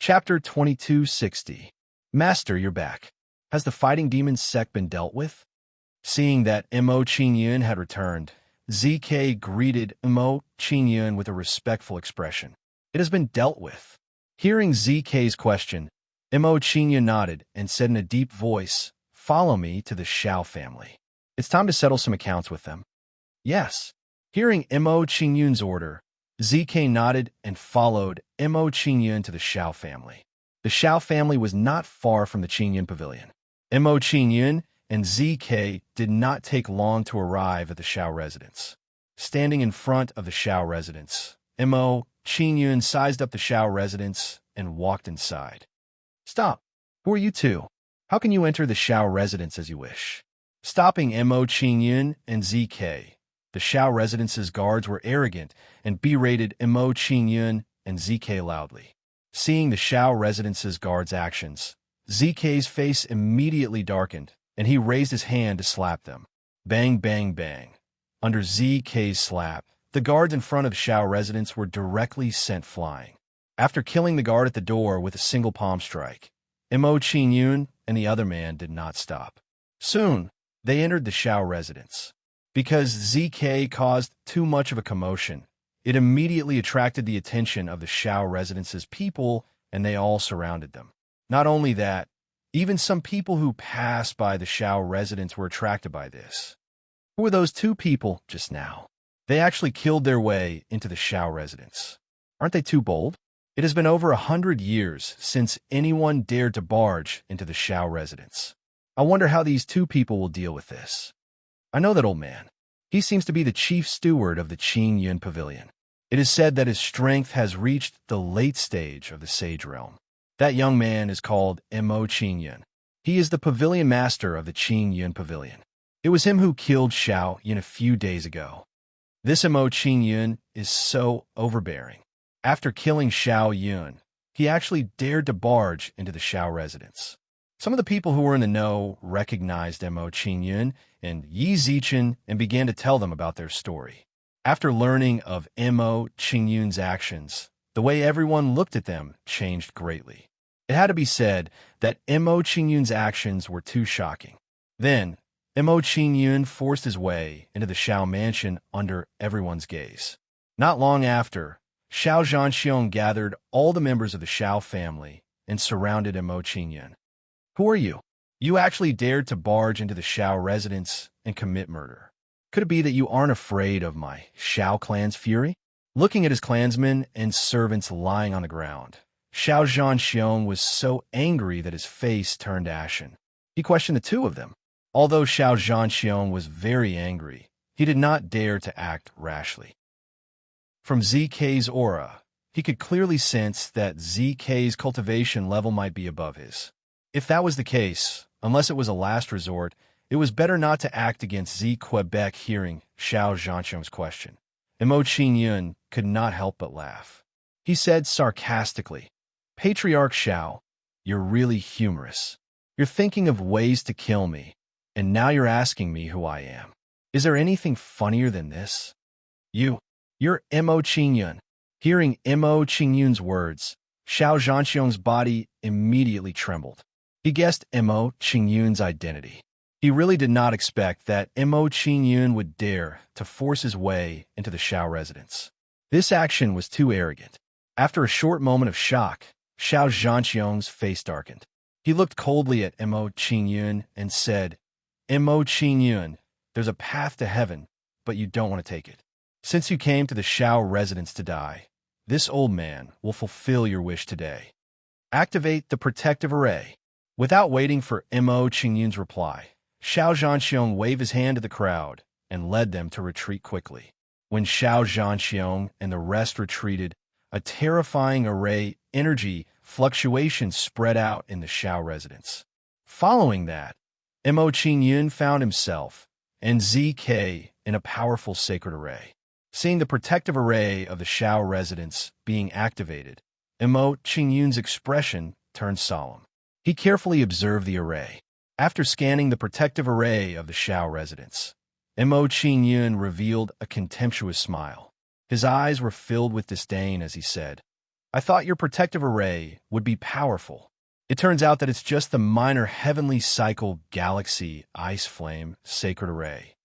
Chapter 2260. Master, you're back. Has the fighting demon sect been dealt with? Seeing that Mo Qingyun had returned, ZK greeted Mo Qingyun with a respectful expression. It has been dealt with. Hearing ZK's question, Mo Qingyun nodded and said in a deep voice, "Follow me to the Xiao family. It's time to settle some accounts with them." Yes. Hearing Mo Qingyun's order, ZK nodded and followed Mo Qingyun to the Xiao family. The Xiao family was not far from the Qingyun pavilion. Mo Qingyun and ZK did not take long to arrive at the Xiao residence. Standing in front of the Xiao residence, Mo Qingyun sized up the Xiao residence and walked inside. "Stop. Who are you two? How can you enter the Xiao residence as you wish?" Stopping Mo Qingyun and ZK, the Xiao residence's guards were arrogant and berated Mo Qingyun and ZK loudly. Seeing the Xiao residence's guards' actions, ZK's face immediately darkened, and he raised his hand to slap them. Bang, bang, bang. Under ZK's slap, the guards in front of the Xiao residence were directly sent flying. After killing the guard at the door with a single palm strike, Mo Qingyun and the other man did not stop. Soon, they entered the Xiao residence. Because ZK caused too much of a commotion, it immediately attracted the attention of the Xiao residence's people, and they all surrounded them. Not only that, even some people who passed by the Xiao residence were attracted by this. Who were those two people just now? They actually killed their way into the Xiao residence. Aren't they too bold? It has been over 100 years since anyone dared to barge into the Xiao residence. I wonder how these two people will deal with this. I know that old man. He seems to be the chief steward of the Qingyun pavilion. It is said that his strength has reached the late stage of the sage realm. That young man is called Mo Qingyun. He is the pavilion master of the Qingyun pavilion. It was him who killed Xiao Yun a few days ago. This Mo Qingyun is so overbearing. After killing Xiao Yun, he actually dared to barge into the Xiao residence. Some of the people who were in the know recognized Mo Qingyun and Yi Zichen and began to tell them about their story. After learning of Mo Qingyun's actions, the way everyone looked at them changed greatly. It had to be said that Mo Qingyun's actions were too shocking. Then, Mo Qingyun forced his way into the Xiao mansion under everyone's gaze. Not long after, Xiao Zhanxiong gathered all the members of the Xiao family and surrounded Mo Qingyun. "Who are you? You actually dared to barge into the Xiao residence and commit murder. Could it be that you aren't afraid of my Xiao clan's fury?" Looking at his clansmen and servants lying on the ground, Xiao Zhanxiong was so angry that his face turned ashen. He questioned the two of them. Although Xiao Zhanxiong was very angry, he did not dare to act rashly. From ZK's aura, he could clearly sense that ZK's cultivation level might be above his. If that was the case, unless it was a last resort, it was better not to act against Z Quebec. Hearing Xiao Zhanxiong's question, Mo Qingyun could not help but laugh. He said sarcastically, "Patriarch Xiao, you're really humorous. You're thinking of ways to kill me, and now you're asking me who I am. Is there anything funnier than this? You're Mo Qingyun." Hearing Mo Qingyun's words, Xiao Zhanxiong's body immediately trembled. He guessed Mo Qingyun's identity. He really did not expect that Mo Qingyun would dare to force his way into the Xiao residence. This action was too arrogant. After a short moment of shock, Xiao Zhanxiong's face darkened. He looked coldly at Mo Qingyun and said, "Mo Qingyun, there's a path to heaven, but you don't want to take it. Since you came to the Xiao residence to die, this old man will fulfill your wish today. Activate the protective array." Without waiting for Mo Qingyun's reply, Xiao Zhanxiong waved his hand to the crowd and led them to retreat quickly. When Xiao Zhanxiong and the rest retreated, a terrifying array energy fluctuation spread out in the Xiao residence. Following that, Mo Qingyun found himself and ZK in a powerful sacred array. Seeing the protective array of the Xiao residence being activated, Mo Qingyun's expression turned solemn. He carefully observed the array. After scanning the protective array of the Xiao residence, Mo Qingyun revealed a contemptuous smile. His eyes were filled with disdain as he said, I thought your protective array would be powerful. It turns out that it's just the minor heavenly cycle galaxy ice flame sacred array.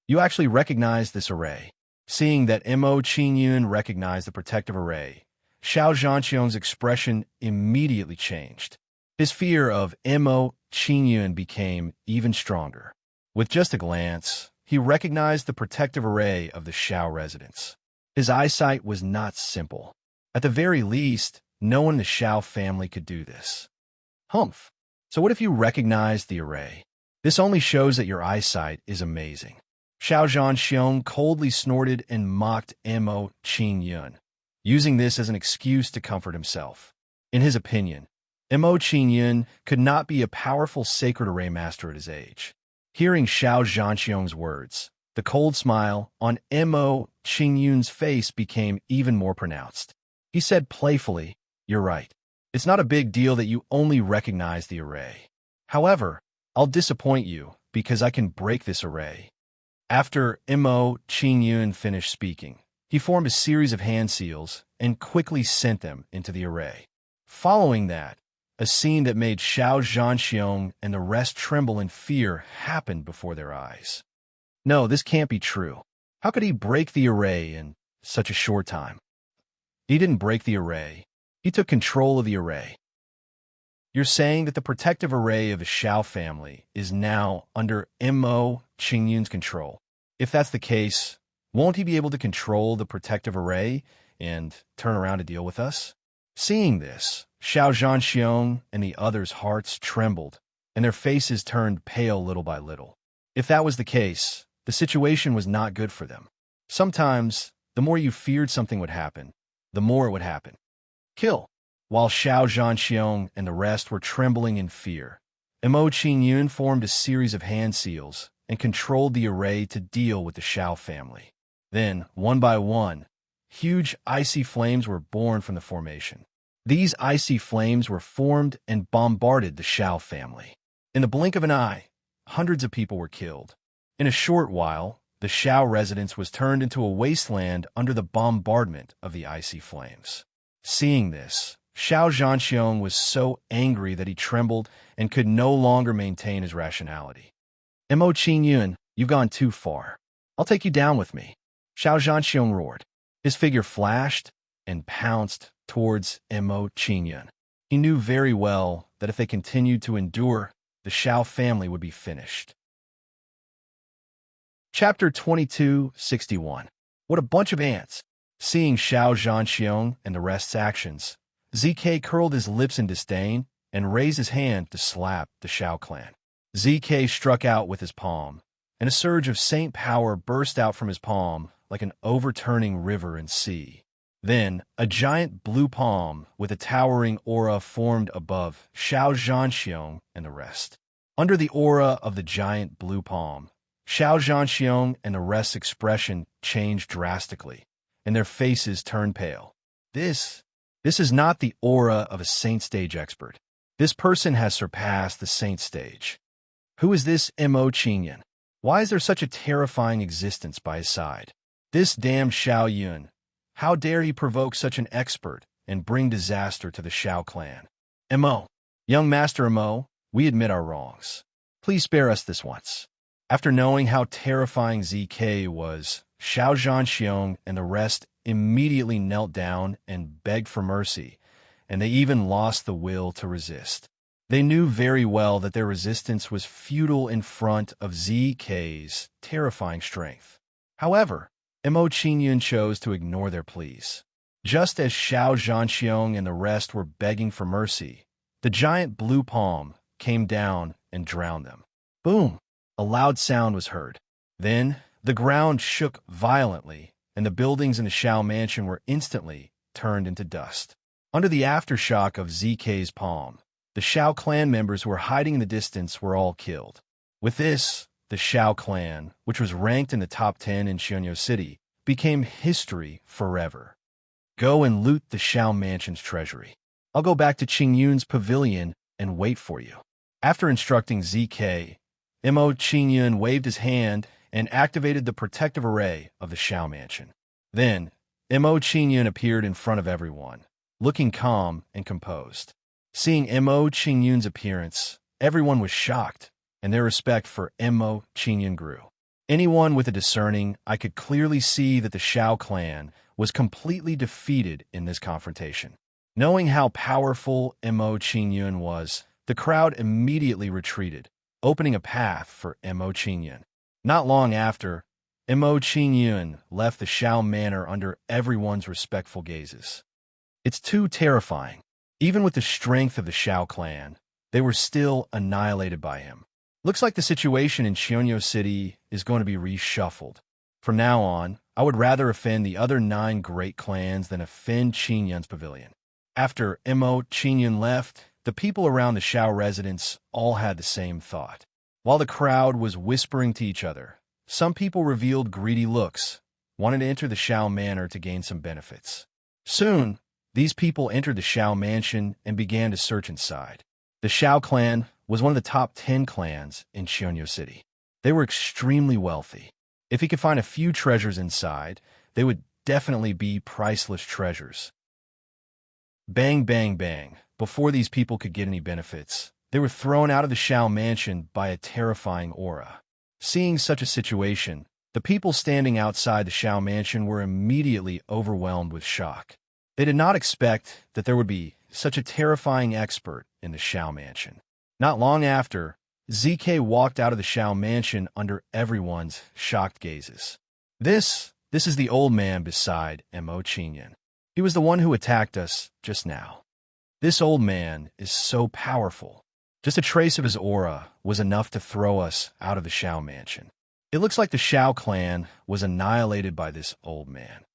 You actually recognize this array. Seeing that Mo Qingyun recognized the protective array, Xiao Zhanqiong's expression immediately changed. His fear of Mo Qingyun became even stronger. With just a glance, he recognized the protective array of the Xiao residents. His eyesight was not simple. At the very least, no one in the Xiao family could do this. Humph. So what if you recognized the array? This only shows that your eyesight is amazing. Xiao Zhanqiong coldly snorted and mocked Mo Qingyun, using this as an excuse to comfort himself. In his opinion, Mo Qingyun could not be a powerful sacred array master at his age. Hearing Xiao Zhanqiong's words, the cold smile on Mo Qingyun's face became even more pronounced. He said playfully, "You're right. It's not a big deal that you only recognize the array. However, I'll disappoint you because I can break this array." After Mo Qingyun finished speaking, he formed a series of hand seals and quickly sent them into the array. Following that, a scene that made Xiao Zhanqiong and the rest tremble in fear happened before their eyes. No, this can't be true. How could he break the array in such a short time? He didn't break the array. He took control of the array. You're saying that the protective array of the Xiao family is now under Mo Qingyun's control. If that's the case, won't he be able to control the protective array and turn around to deal with us? Seeing this, Xiao Zhanqiong and the others' hearts trembled, and their faces turned pale little by little. If that was the case, the situation was not good for them. Sometimes, the more you feared something would happen, the more it would happen. Kill. While Xiao Zhanqiong and the rest were trembling in fear, Mo Qingyun formed a series of hand seals and controlled the array to deal with the Xiao family. Then, one by one, huge icy flames were born from the formation. These icy flames were formed and bombarded the Xiao family. In the blink of an eye, hundreds of people were killed. In a short while, the Xiao residence was turned into a wasteland under the bombardment of the icy flames. Seeing this, Xiao Zhanqiong was so angry that he trembled and could no longer maintain his rationality. Mo Qingyun, you've gone too far. I'll take you down with me. Xiao Zhanqiong roared. His figure flashed and pounced towards Mo Qingyun. He knew very well that if they continued to endure, the Xiao family would be finished. Chapter 2261. What a bunch of ants! Seeing Xiao Zhanqiong and the rest's actions, ZK curled his lips in disdain and raised his hand to slap the Xiao clan. ZK struck out with his palm, and a surge of saint power burst out from his palm like an overturning river and sea. Then, a giant blue palm with a towering aura formed above Xiao Zhanqiong and the rest. Under the aura of the giant blue palm, Xiao Zhanqiong and the rest's expression changed drastically, and their faces turned pale. This is not the aura of a saint stage expert. This person has surpassed the saint stage. Who is this Mo Qingyun? Why is there such a terrifying existence by his side? This damned Xiao Yun. How dare he provoke such an expert and bring disaster to the Xiao clan? Mo, young Master Mo, we admit our wrongs. Please spare us this once. After knowing how terrifying ZK was, Xiao Zhanqiong and the rest immediately knelt down and begged for mercy, and they even lost the will to resist. They knew very well that their resistance was futile in front of ZK's terrifying strength. However, Mo Qingyun chose to ignore their pleas. Just as Xiao Zhanqiong and the rest were begging for mercy, the giant blue palm came down and drowned them. Boom! A loud sound was heard. Then, the ground shook violently, and the buildings in the Xiao mansion were instantly turned into dust. Under the aftershock of ZK's palm, the Xiao clan members who were hiding in the distance were all killed. With this, the Xiao clan, which was ranked in the top 10 in Xianyu City, became history forever. Go and loot the Xiao mansion's treasury. I'll go back to Qingyun's pavilion and wait for you. After instructing ZK, Mo Qingyun waved his hand and activated the protective array of the Xiao mansion. Then, Mo Qingyun appeared in front of everyone, looking calm and composed. Seeing Mo Qingyun's appearance, everyone was shocked, and their respect for Mo Qingyun grew. Anyone with a discerning eye could clearly see that the Shao clan was completely defeated in this confrontation. Knowing how powerful Mo Qingyun was, the crowd immediately retreated, opening a path for Mo Qingyun. Not long after, Mo Qingyun left the Shao manor under everyone's respectful gazes. It's too terrifying. Even with the strength of the Shao clan, they were still annihilated by him. Looks like the situation in Qianyu City is going to be reshuffled. From now on, I would rather offend the other 9 great clans than offend Qingyun's pavilion. After Mo Qingyun left, the people around the Shao residence all had the same thought. While the crowd was whispering to each other, some people revealed greedy looks, wanting to enter the Shao manor to gain some benefits. Soon, these people entered the Shao mansion and began to search inside. The Shao clan was one of the top 10 clans in Qianyu City. They were extremely wealthy. If he could find a few treasures inside, they would definitely be priceless treasures. Bang, bang, bang. Before these people could get any benefits, they were thrown out of the Shao mansion by a terrifying aura. Seeing such a situation, the people standing outside the Shao mansion were immediately overwhelmed with shock. They did not expect that there would be such a terrifying expert in the Shao mansion. Not long after, ZK walked out of the Shao mansion under everyone's shocked gazes. This is the old man beside Mo Qingyun. He was the one who attacked us just now. This old man is so powerful. Just a trace of his aura was enough to throw us out of the Shao mansion. It looks like the Shao clan was annihilated by this old man.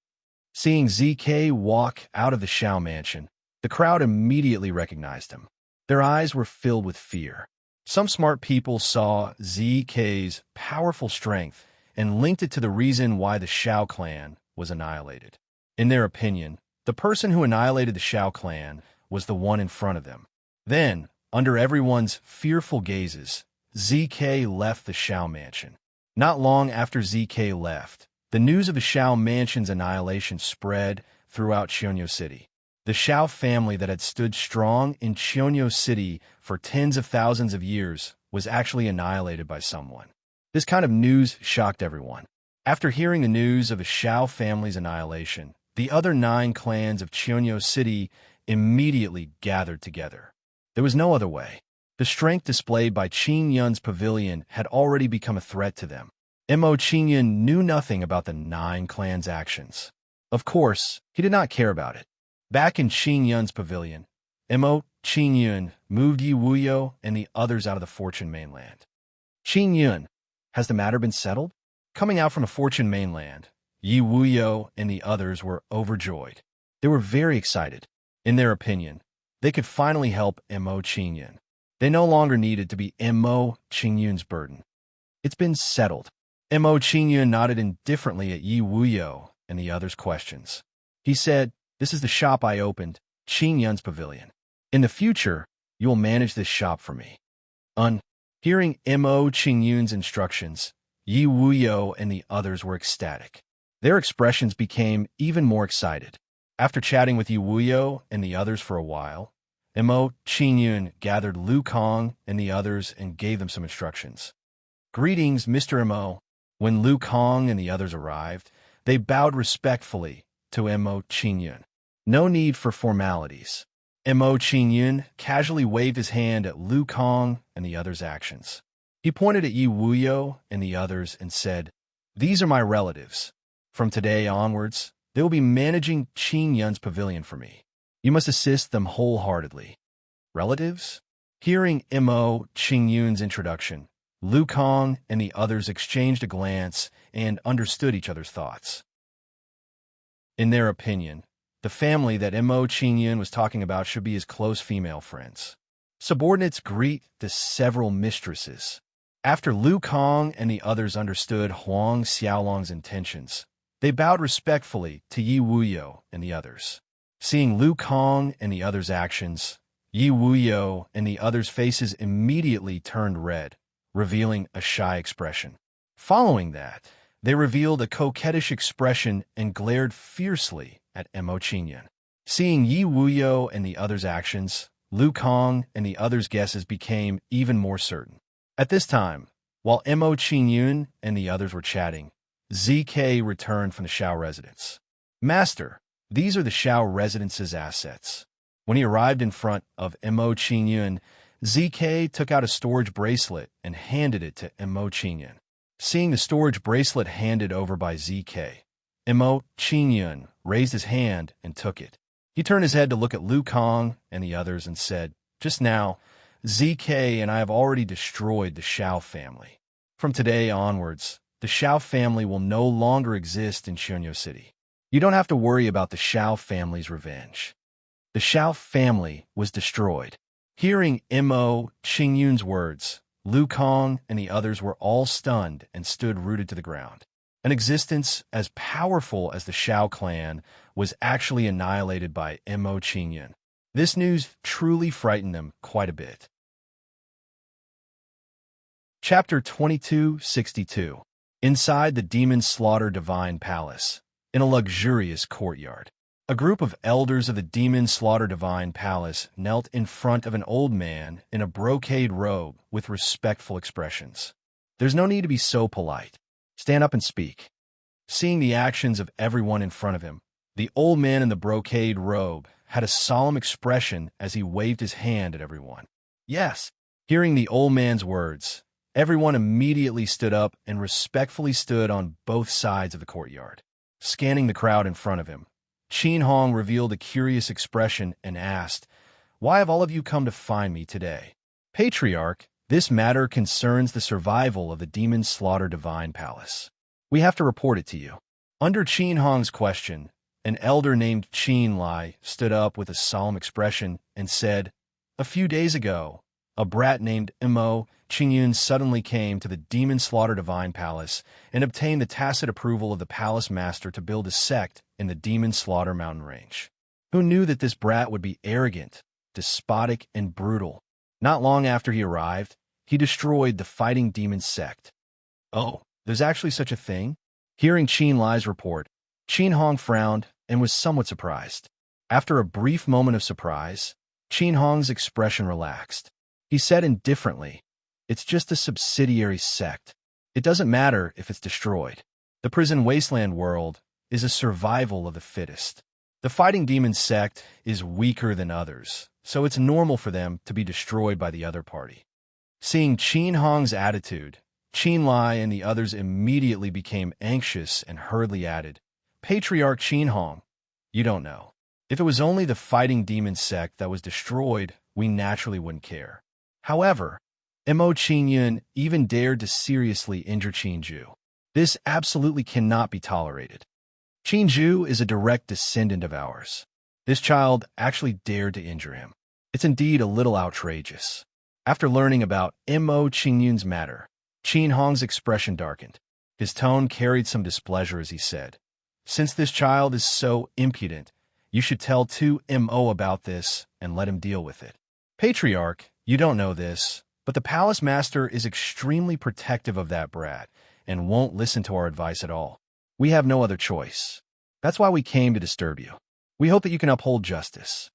Seeing ZK walk out of the Shao mansion, the crowd immediately recognized him. Their eyes were filled with fear. Some smart people saw ZK's powerful strength and linked it to the reason why the Shao clan was annihilated. In their opinion, the person who annihilated the Shao clan was the one in front of them. Then, under everyone's fearful gazes, ZK left the Shao mansion. Not long after ZK left, the news of the Shao mansion's annihilation spread throughout Qianyu City. The Shao family that had stood strong in Qianyu City for tens of thousands of years was actually annihilated by someone. This kind of news shocked everyone. After hearing the news of the Shao family's annihilation, the other 9 clans of Qianyu City immediately gathered together. There was no other way. The strength displayed by Qingyun's pavilion had already become a threat to them. Mo Qingyun knew nothing about the 9 clans' actions. Of course, he did not care about it. Back in Qingyun's pavilion, Mo Qingyun moved Yi Wuyo and the others out of the Fortune mainland. Qingyun, has the matter been settled? Coming out from the Fortune mainland, Yi Wuyo and the others were overjoyed. They were very excited. In their opinion, they could finally help Mo Qingyun. They no longer needed to be Mo Qingyun's burden. It's been settled. Mo Qingyun nodded indifferently at Yi Wuyo and the others' questions. He said, "This is the shop I opened, Qingyun's pavilion. In the future, you will manage this shop for me." Hearing Mo Qingyun's instructions, Yi Wuyo and the others were ecstatic. Their expressions became even more excited. After chatting with Yi Wuyo and the others for a while, Mo Qingyun gathered Lu Kong and the others and gave them some instructions. "Greetings, Mr. Mo." When Lu Kong and the others arrived, they bowed respectfully to Mo Qingyun. No need for formalities. Mo Qingyun casually waved his hand at Lu Kong and the others' actions. He pointed at Yi Wuyo and the others and said, "These are my relatives. From today onwards, they will be managing Qingyun's pavilion for me. You must assist them wholeheartedly." Relatives? Hearing Mo Qingyun's introduction, Lu Kong and the others exchanged a glance and understood each other's thoughts. In their opinion, the family that Mo Qingyun was talking about should be his close female friends. Subordinates greet the several mistresses. After Lu Kong and the others understood Huang Xiaolong's intentions, they bowed respectfully to Yi Wuyo and the others. Seeing Lu Kong and the others' actions, Yi Wuyo and the others' faces immediately turned red, revealing a shy expression. Following that, they revealed a coquettish expression and glared fiercely at Mo Qingyun. Seeing Yi Wuyo and the others' actions, Lu Kong and the others' guesses became even more certain. At this time, while Mo Qingyun and the others were chatting, ZK returned from the Shao residence. Master, these are the Shao residence's assets. When he arrived in front of Mo Qingyun, ZK took out a storage bracelet and handed it to Mo Qingyun. Seeing the storage bracelet handed over by ZK, Mo Qingyun raised his hand and took it. He turned his head to look at Lu Kong and the others and said, "Just now, ZK and I have already destroyed the Shao family. From today onwards, the Shao family will no longer exist in Shunyo City. You don't have to worry about the Shao family's revenge." The Shao family was destroyed. Hearing Mo Qingyun's words, Lu Kong and the others were all stunned and stood rooted to the ground. An existence as powerful as the Shao clan was actually annihilated by Mo Qingyun. This news truly frightened them quite a bit. Chapter 2262. Inside the Demon Slaughter Divine Palace, in a luxurious courtyard, a group of elders of the Demon Slaughter Divine Palace knelt in front of an old man in a brocade robe with respectful expressions. There's no need to be so polite. Stand up and speak. Seeing the actions of everyone in front of him, the old man in the brocade robe had a solemn expression as he waved his hand at everyone. Yes. Hearing the old man's words, everyone immediately stood up and respectfully stood on both sides of the courtyard. Scanning the crowd in front of him, Qin Hong revealed a curious expression and asked, "Why have all of you come to find me today?" "Patriarch, this matter concerns the survival of the Demon Slaughter Divine Palace. We have to report it to you." Under Qin Hong's question, an elder named Qin Lai stood up with a solemn expression and said, "A few days ago, a brat named Mo Qingyun suddenly came to the Demon Slaughter Divine Palace and obtained the tacit approval of the palace master to build a sect in the Demon Slaughter mountain range. Who knew that this brat would be arrogant, despotic, and brutal? Not long after he arrived, he destroyed the Fighting Demon sect." "Oh, there's actually such a thing?" Hearing Qin Lai's report, Qin Hong frowned and was somewhat surprised. After a brief moment of surprise, Qin Hong's expression relaxed. He said indifferently, "It's just a subsidiary sect. It doesn't matter if it's destroyed. The prison wasteland world is a survival of the fittest. The Fighting Demon sect is weaker than others, so it's normal for them to be destroyed by the other party." Seeing Qin Hong's attitude, Qin Lai and the others immediately became anxious and hurriedly added, "Patriarch Qin Hong, you don't know. If it was only the Fighting Demon sect that was destroyed, we naturally wouldn't care. However, Mo Qingyun even dared to seriously injure Qinju. This absolutely cannot be tolerated. Qinju is a direct descendant of ours. This child actually dared to injure him. It's indeed a little outrageous." After learning about Mo Qingyun's matter, Qin Hong's expression darkened. His tone carried some displeasure as he said, "Since this child is so impudent, you should tell Mo about this and let him deal with it. Patriarch, you don't know this, but the palace master is extremely protective of that brat and won't listen to our advice at all. We have no other choice. That's why we came to disturb you. We hope that you can uphold justice.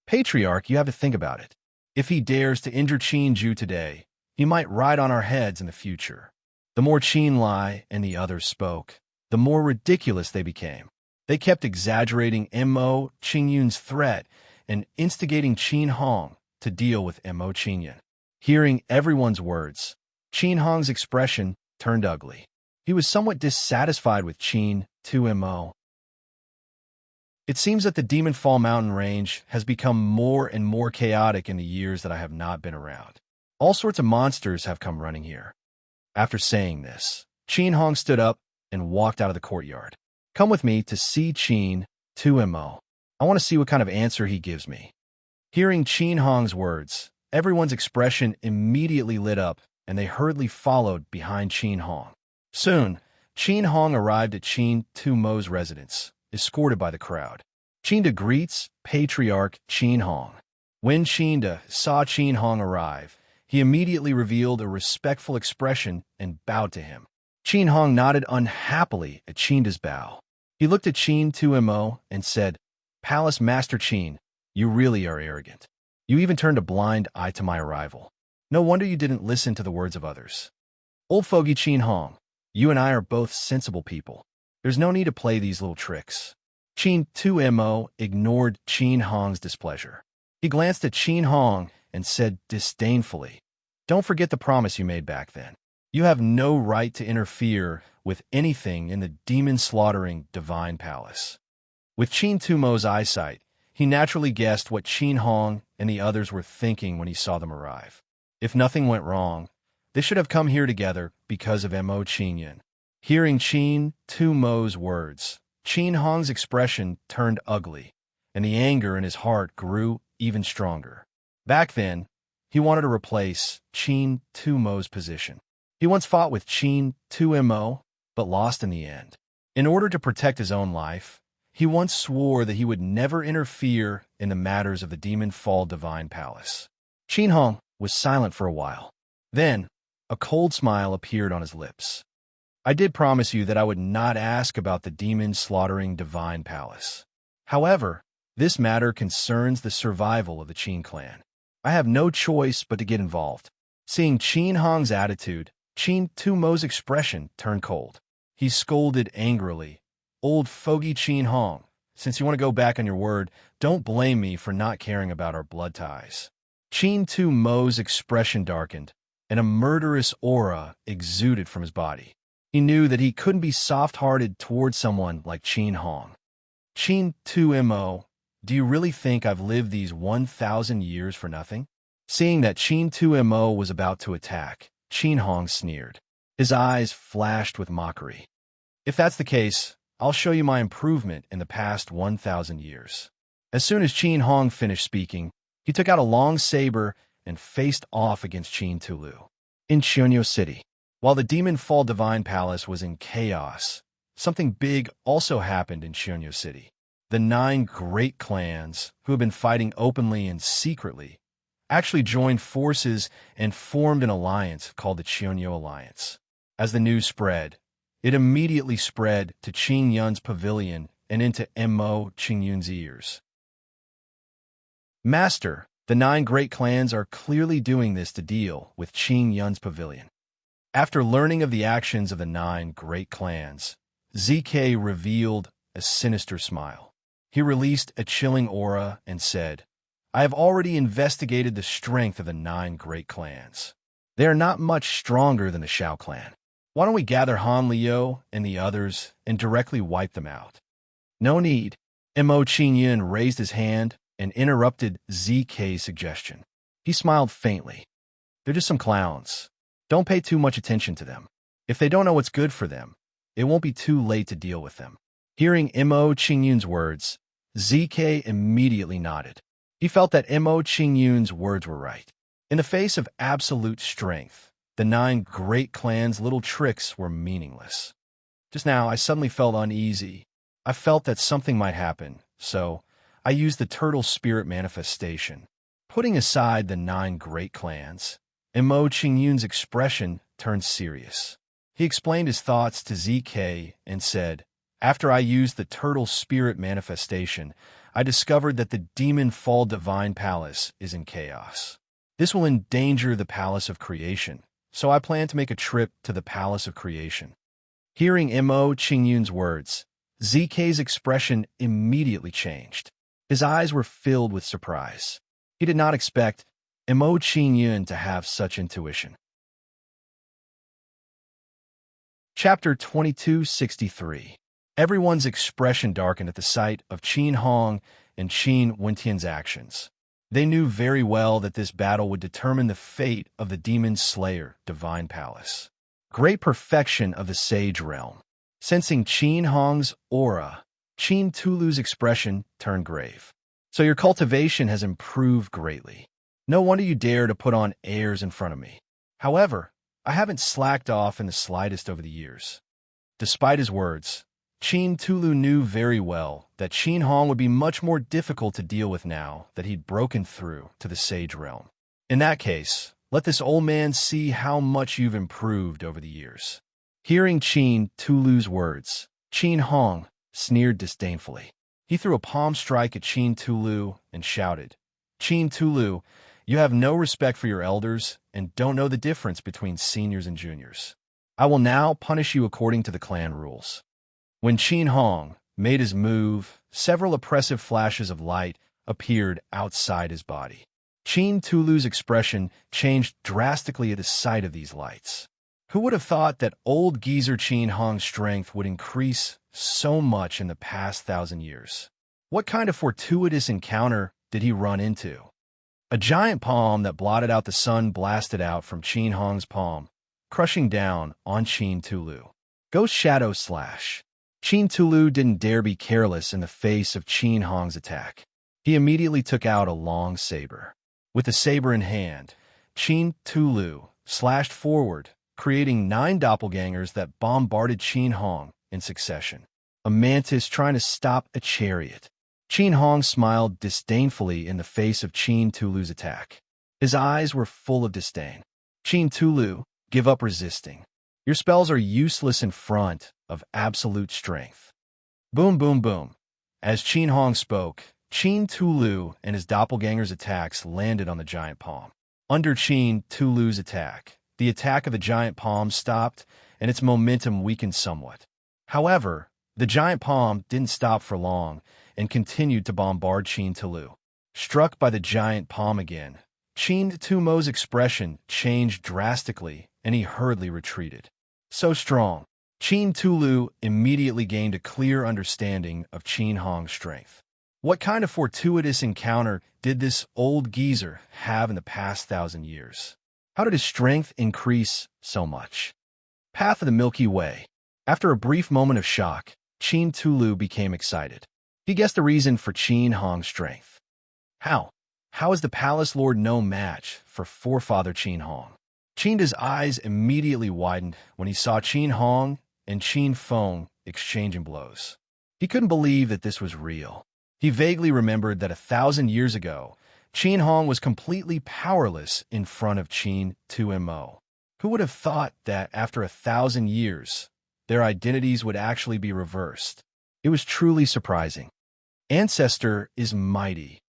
Patriarch, you have to think about it. If he dares to injure Qinju today, he might ride on our heads in the future." The more Qin Lai and the others spoke, the more ridiculous they became. They kept exaggerating Mo Qingyun's threat and instigating Qin Hong to deal with Mo Qingyun. Hearing everyone's words, Qin Hong's expression turned ugly. He was somewhat dissatisfied with Qin Mo. "It seems that the Demon Fall mountain range has become more and more chaotic in the years that I have not been around. All sorts of monsters have come running here." After saying this, Qin Hong stood up and walked out of the courtyard. "Come with me to see Qin Mo. I want to see what kind of answer he gives me." Hearing Qin Hong's words, everyone's expression immediately lit up, and they hurriedly followed behind Qin Hong. Soon, Qin Hong arrived at Qin Mo's residence, escorted by the crowd. Qinda greets Patriarch Qin Hong. When Qinda saw Qin Hong arrive, he immediately revealed a respectful expression and bowed to him. Qin Hong nodded unhappily at Qinda's bow. He looked at Qin Mo and said, Palace Master Qin, you really are arrogant. You even turned a blind eye to my arrival. No wonder you didn't listen to the words of others. Old fogey Qin Hong, you and I are both sensible people. There's no need to play these little tricks. Qin 2mo ignored Qin Hong's displeasure. He glanced at Qin Hong and said disdainfully, "Don't forget the promise you made back then. You have no right to interfere with anything in the demon-slaughtering divine palace." With Qin 2mo's eyesight, he naturally guessed what Qin Hong and the others were thinking when he saw them arrive. If nothing went wrong, they should have come here together because of Mo Qingyun. Hearing Qin 2mo's words, Qin Hong's expression turned ugly, and the anger in his heart grew even stronger. Back then, he wanted to replace Qin 2mo's position. He once fought with Qin 2mo, but lost in the end. In order to protect his own life, he once swore that he would never interfere in the matters of the Demon Fall Divine Palace. Qin Hong was silent for a while. Then, a cold smile appeared on his lips. "I did promise you that I would not ask about the demon-slaughtering divine palace. However, this matter concerns the survival of the Qin clan. I have no choice but to get involved." Seeing Qin Hong's attitude, Qin 2mo's expression turned cold. He scolded angrily, "Old fogey Qin Hong, since you want to go back on your word, don't blame me for not caring about our blood ties." Qin 2mo's expression darkened, and a murderous aura exuded from his body. He knew that he couldn't be soft-hearted towards someone like Qin Hong. "Qin 2mo, do you really think I've lived these 1,000 years for nothing?" Seeing that Qin 2mo was about to attack, Qin Hong sneered. His eyes flashed with mockery. "If that's the case, I'll show you my improvement in the past 1,000 years." As soon as Qin Hong finished speaking, he took out a long saber and faced off against Qin Tulu. In Xiongnu City, while the Demon Fall Divine Palace was in chaos, something big also happened in Xiongnu City. The 9 great clans, who had been fighting openly and secretly, actually joined forces and formed an alliance called the Xiongnu Alliance. As the news spread, it immediately spread to Qin Yun's pavilion and into Mo Qingyun's ears. "Master, the 9 great clans are clearly doing this to deal with Qin Yun's pavilion." After learning of the actions of the 9 great clans, ZK revealed a sinister smile. He released a chilling aura and said, "I have already investigated the strength of the 9 great clans. They are not much stronger than the Shao clan. Why don't we gather Han Liu and the others and directly wipe them out?" "No need." Mo Qingyun raised his hand and interrupted ZK's suggestion. He smiled faintly. "They're just some clowns. Don't pay too much attention to them. If they don't know what's good for them, it won't be too late to deal with them." Hearing Mo Qingyun's words, ZK immediately nodded. He felt that Mo Qingyun's words were right. In the face of absolute strength, the 9 great clans' little tricks were meaningless. Just now, I suddenly felt uneasy. I felt that something might happen, so I used the turtle spirit manifestation. Putting aside the 9 great clans, Mo Qingyun's expression turned serious. He explained his thoughts to ZK and said, "After I used the turtle spirit manifestation, I discovered that the Demon Fall Divine Palace is in chaos. This will endanger the Palace of Creation, so I plan to make a trip to the Palace of Creation." Hearing Mo Qingyun's words, ZK's expression immediately changed. His eyes were filled with surprise. He did not expect Mo Qingyun to have such intuition. Chapter 2263. Everyone's expression darkened at the sight of Qin Hong and Qin Wentian's actions. They knew very well that this battle would determine the fate of the Demon Slayer Divine Palace. Great perfection of the Sage Realm. Sensing Qin Hong's aura, Qin Tulu's expression turned grave. "So your cultivation has improved greatly. No wonder you dare to put on airs in front of me. However, I haven't slacked off in the slightest over the years." Despite his words, Qin Tulu knew very well that Qin Hong would be much more difficult to deal with now that he'd broken through to the Sage Realm. "In that case, let this old man see how much you've improved over the years." Hearing Qin Tulu's words, Qin Hong sneered disdainfully. He threw a palm strike at Qin Tulu and shouted, "Qin Tulu, you have no respect for your elders and don't know the difference between seniors and juniors. I will now punish you according to the clan rules." When Qin Hong made his move, several oppressive flashes of light appeared outside his body. Qin Tulu's expression changed drastically at the sight of these lights. Who would have thought that old geezer Qin Hong's strength would increase so much in the past 1,000 years? What kind of fortuitous encounter did he run into? A giant palm that blotted out the sun blasted out from Qin Hong's palm, crushing down on Qin Tulu. Ghost Shadow Slash. Qin Tulu didn't dare be careless in the face of Qin Hong's attack. He immediately took out a long saber. With the saber in hand, Qin Tulu slashed forward, creating 9 doppelgangers that bombarded Qin Hong in succession. A mantis trying to stop a chariot. Qin Hong smiled disdainfully in the face of Qin Tulu's attack. His eyes were full of disdain. "Qin Tulu, give up resisting. Your spells are useless in front of absolute strength." Boom, boom, boom. As Qin Hong spoke, Qin Tulu and his doppelganger's attacks landed on the giant palm. Under Qin Tulu's attack, the attack of the giant palm stopped and its momentum weakened somewhat. However, the giant palm didn't stop for long and continued to bombard Qin Tulu. Struck by the giant palm again, Qin Tulu's expression changed drastically and he hurriedly retreated. So strong, Qin Tulu immediately gained a clear understanding of Qin Hong's strength. What kind of fortuitous encounter did this old geezer have in the past 1,000 years? How did his strength increase so much? Path of the Milky Way. After a brief moment of shock, Qin Tulu became excited. He guessed the reason for Qin Hong's strength. How? How is the Palace Lord no match for forefather Qin Hong? Qin's eyes immediately widened when he saw Qin Hong and Qin Feng exchanging blows. He couldn't believe that this was real. He vaguely remembered that 1,000 years ago, Qin Hong was completely powerless in front of Qin Tumo. Who would have thought that after 1,000 years, their identities would actually be reversed? It was truly surprising. Ancestor is mighty.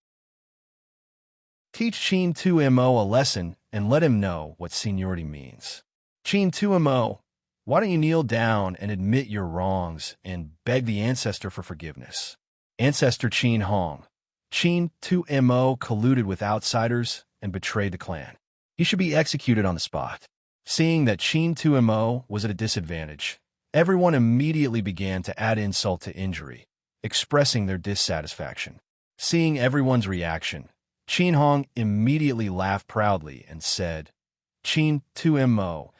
Teach Qin Tumo a lesson and let him know what seniority means. Qin Tumo, why don't you kneel down and admit your wrongs and beg the ancestor for forgiveness? Ancestor Qin Hong. Qin Tumo colluded with outsiders and betrayed the clan. He should be executed on the spot. Seeing that Qin Tumo was at a disadvantage, everyone immediately began to add insult to injury, expressing their dissatisfaction. Seeing everyone's reaction, Qin Hong immediately laughed proudly and said, "Qin Tumo,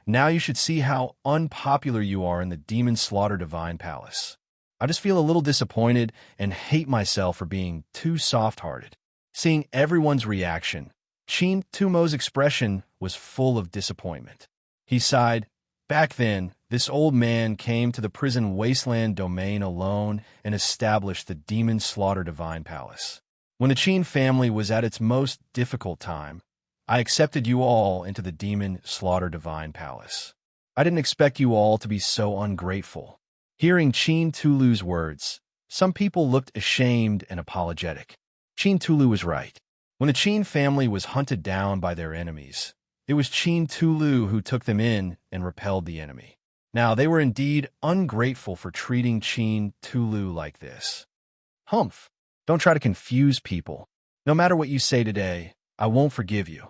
now you should see how unpopular you are in the Demon Slaughter Divine Palace. I just feel a little disappointed and hate myself for being too soft-hearted." Seeing everyone's reaction, Qin Tumo's expression was full of disappointment. He sighed. Back then, this old man came to the prison wasteland domain alone and established the Demon Slaughter Divine Palace. When the Qin family was at its most difficult time, I accepted you all into the Demon Slaughter Divine Palace. I didn't expect you all to be so ungrateful. Hearing Qin Tulu's words, some people looked ashamed and apologetic. Qin Tulu was right. When the Qin family was hunted down by their enemies, it was Qin Tulu who took them in and repelled the enemy. Now, they were indeed ungrateful for treating Qin Tulu like this. Humph! Don't try to confuse people. No matter what you say today, I won't forgive you.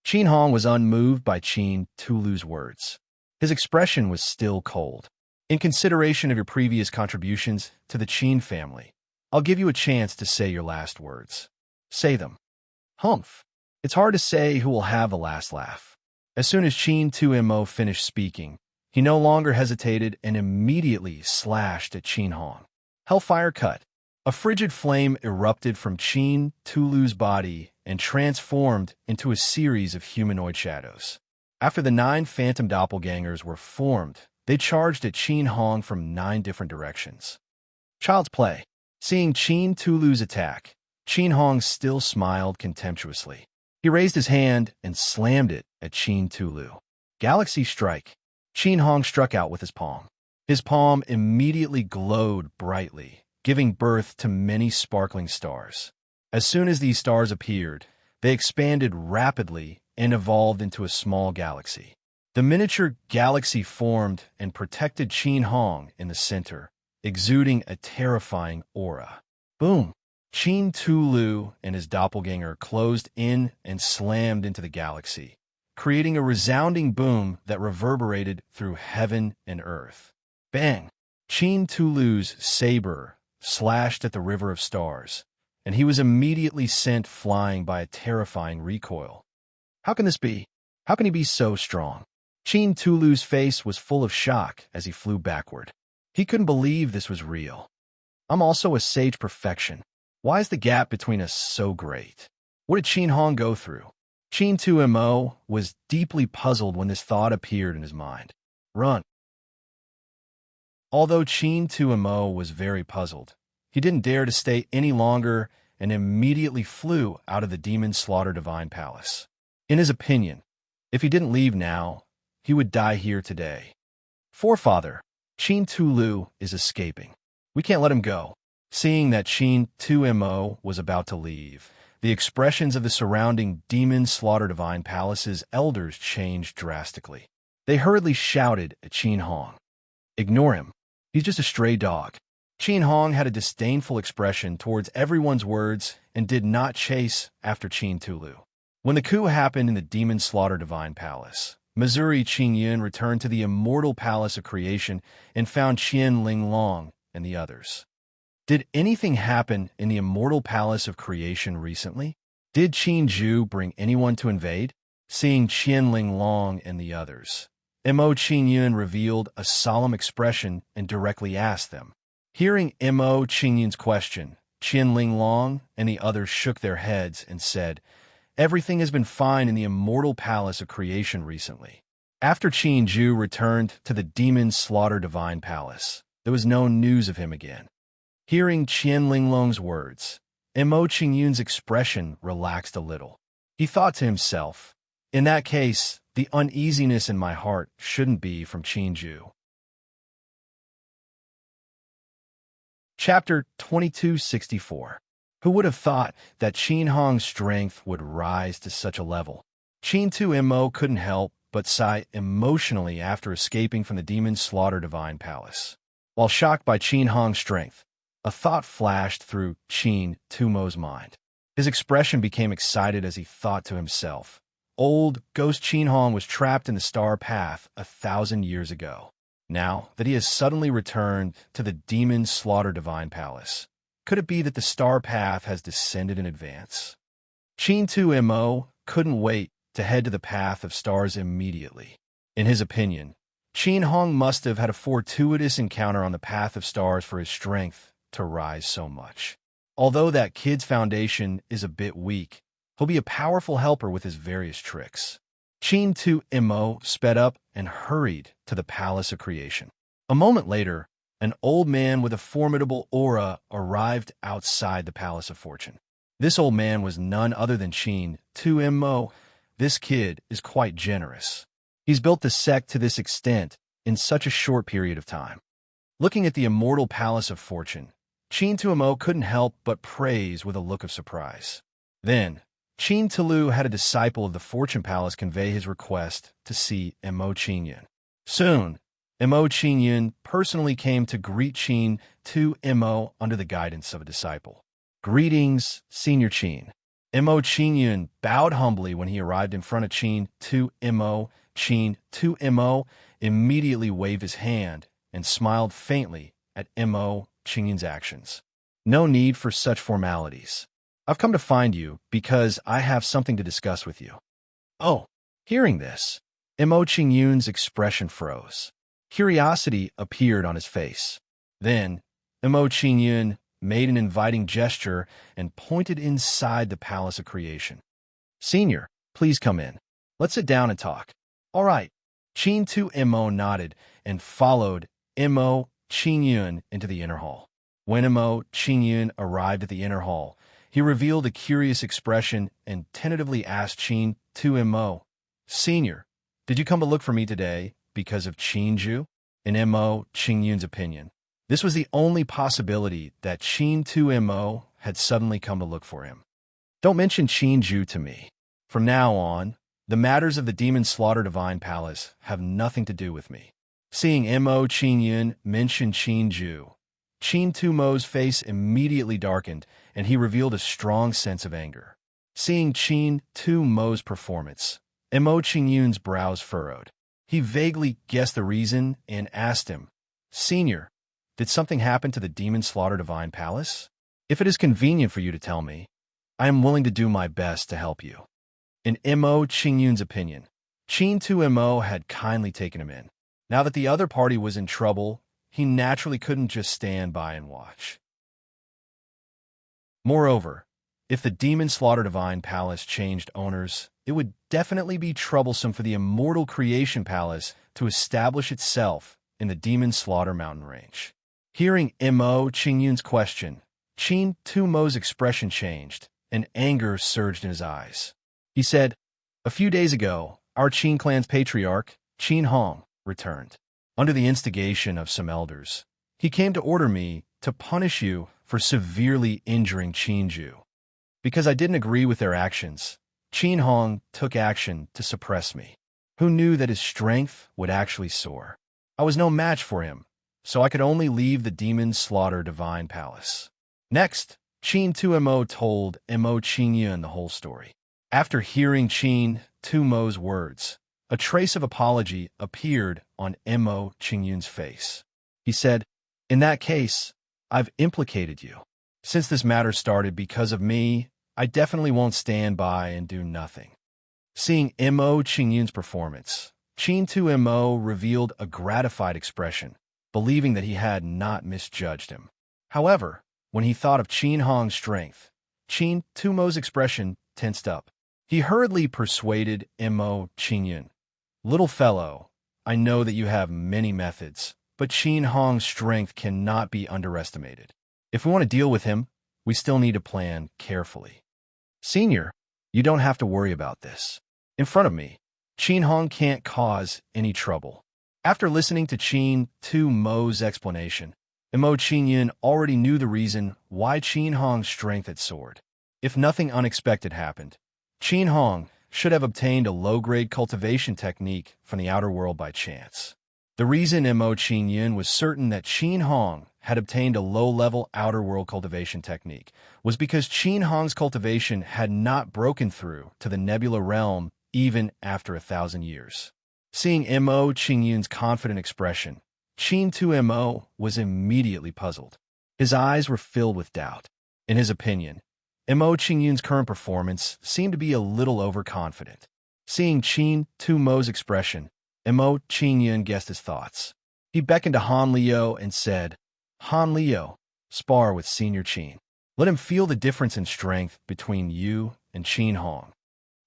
Qin Hong was unmoved by Qin Tulu's words. His expression was still cold. In consideration of your previous contributions to the Qin family, I'll give you a chance to say your last words. Say them. Humph! It's hard to say who will have the last laugh. As soon as Qin Tumo finished speaking, he no longer hesitated and immediately slashed at Qin Hong. Hellfire Cut. A frigid flame erupted from Qin Tulu's body and transformed into a series of humanoid shadows. After the 9 phantom doppelgangers were formed, they charged at Qin Hong from 9 different directions. Child's Play. Seeing Qin Tulu's attack, Qin Hong still smiled contemptuously. He raised his hand and slammed it at Qin Tulu. Galaxy Strike. Qin Hong struck out with his palm. His palm immediately glowed brightly, giving birth to many sparkling stars. As soon as these stars appeared, they expanded rapidly and evolved into a small galaxy. The miniature galaxy formed and protected Qin Hong in the center, exuding a terrifying aura. Boom! Qin Tulu and his doppelganger closed in and slammed into the galaxy, creating a resounding boom that reverberated through heaven and earth. Bang! Qin Tulu's saber slashed at the river of stars, and he was immediately sent flying by a terrifying recoil. How can this be? How can he be so strong? Qin Tulu's face was full of shock as he flew backward. He couldn't believe this was real. I'm also a sage perfection. Why is the gap between us so great? What did Qin Hong go through? Qin 2Mo was deeply puzzled when this thought appeared in his mind. Run. Although Qin 2Mo was very puzzled, he didn't dare to stay any longer and immediately flew out of the demon slaughter divine palace. In his opinion, if he didn't leave now, he would die here today. Forefather, Qin Tulu is escaping. We can't let him go. Seeing that Qin 2Mo was about to leave, the expressions of the surrounding demon slaughter divine palace's elders changed drastically. They hurriedly shouted at Qin Hong. Ignore him. He's just a stray dog. Qin Hong had a disdainful expression towards everyone's words and did not chase after Qin Tulu. When the coup happened in the demon slaughter divine palace, Missouri Qingyun returned to the immortal palace of creation and found Qian Linglong and the others. Did anything happen in the immortal palace of creation recently? Did Qin Zhu bring anyone to invade? Seeing Qian Linglong and the others, Mo Qingyun revealed a solemn expression and directly asked them. Hearing Mo Qingyun's question, Qian Linglong and the others shook their heads and said, everything has been fine in the immortal palace of creation recently. After Qin Zhu returned to the demon slaughter divine palace, there was no news of him again. Hearing Qian Linglong's words, Mo Qingyun's expression relaxed a little. He thought to himself, in that case, the uneasiness in my heart shouldn't be from Qin Zhu. Chapter 2264. Who would have thought that Qin Hong's strength would rise to such a level? Qin 2Mo couldn't help but sigh emotionally after escaping from the demon slaughter divine palace. While shocked by Qin Hong's strength, a thought flashed through Qin 2Mo's mind. His expression became excited as he thought to himself, old ghost Qin Hong was trapped in the star path 1,000 years ago. Now that he has suddenly returned to the demon slaughter divine palace, could it be that the star path has descended in advance? Qin 2Mo couldn't wait to head to the path of stars immediately. In his opinion, Qin Hong must have had a fortuitous encounter on the path of stars for his strength to rise so much. Although that kid's foundation is a bit weak, he'll be a powerful helper with his various tricks. Qin 2Mo sped up and hurried to the palace of creation. A moment later, an old man with a formidable aura arrived outside the Palace of Fortune. This old man was none other than Qin 2Mo. This kid is quite generous. He's built the sect to this extent in such a short period of time. Looking at the immortal Palace of Fortune, Qin 2Mo couldn't help but praise with a look of surprise. Then, Qin Tulu had a disciple of the Fortune Palace convey his request to see Mo Qingyun. Soon, Mo Qingyun personally came to greet Qin 2Mo under the guidance of a disciple. Greetings, Senior Qin. Mo Qingyun bowed humbly when he arrived in front of Qin 2Mo. Qin 2Mo immediately waved his hand and smiled faintly at Mo Qingyun's actions. No need for such formalities. I've come to find you because I have something to discuss with you. Oh, hearing this, Mo Qingyun's expression froze. Curiosity appeared on his face. Then, Mo Qingyun made an inviting gesture and pointed inside the Palace of Creation. Senior, please come in. Let's sit down and talk. All right. Qin 2Mo nodded and followed Mo Qingyun into the inner hall. When Mo Qingyun arrived at the inner hall, he revealed a curious expression and tentatively asked Qin 2Mo, Senior, did you come to look for me today because of Qin Zhu? In Mo Qingyun's opinion, This was the only possibility that Qin 2mo had suddenly come to look for him. Don't mention Qin Ju to me. From now on, the matters of the Demon Slaughter Divine Palace have nothing to do with me. Seeing Mo Qingyun mention Qin Ju, Qin 2mo's face immediately darkened, and he revealed a strong sense of anger. Seeing Qin 2mo's performance, Mo Qingyun's brows furrowed. He vaguely guessed the reason and asked him, "Senior, did something happen to the Demon Slaughter Divine Palace? If it is convenient for you to tell me, I am willing to do my best to help you." In Mo Qingyun's opinion, Qin 2mo had kindly taken him in. Now that the other party was in trouble, he naturally couldn't just stand by and watch. Moreover, if the Demon Slaughter Divine Palace changed owners, it would definitely be troublesome for the Immortal Creation Palace to establish itself in the Demon Slaughter mountain range. Hearing Mo Qingyun's question, Qin 2mo's expression changed, and anger surged in his eyes. He said, "A few days ago, our Qin clan's patriarch, Qin Hong, returned. Under the instigation of some elders, he came to order me to punish you for severely injuring Qin Ju. Because I didn't agree with their actions, Qin Hong took action to suppress me. Who knew that his strength would actually soar? I was no match for him, so I could only leave the Demon Slaughter Divine Palace." Next, Qin 2mo told Mo Qingyun the whole story. After hearing Qin 2mo's words, a trace of apology appeared on Mo Qingyun's face. He said, "In that case, I've implicated you. Since this matter started because of me, I definitely won't stand by and do nothing." Seeing Mo Qingyun's performance, Qin 2mo revealed a gratified expression, believing that he had not misjudged him. However, when he thought of Qin Hong's strength, Qin 2mo's expression tensed up. He hurriedly persuaded Mo Qingyun, "Little fellow, I know that you have many methods, but Qin Hong's strength cannot be underestimated. If we want to deal with him, we still need to plan carefully. Senior, you don't have to worry about this. In front of me, Qin Hong can't cause any trouble." After listening to Qin 2mo's explanation, Mo Qingyun already knew the reason why Qin Hong's strength had soared. If nothing unexpected happened, Qin Hong should have obtained a low-grade cultivation technique from the outer world by chance. The reason Mo Qingyun was certain that Qin Hong had obtained a low-level outer world cultivation technique was because Qin Hong's cultivation had not broken through to the nebula realm even after 1,000 years. Seeing Mo Qingyun's confident expression, Qin 2mo was immediately puzzled. His eyes were filled with doubt. In his opinion, Mo Qingyun's current performance seemed to be a little overconfident. Seeing Qin 2mo's expression, Mo Qingyun guessed his thoughts. He beckoned to Han Liu and said, "Han Liu, spar with Senior Qin. Let him feel the difference in strength between you and Qin Hong."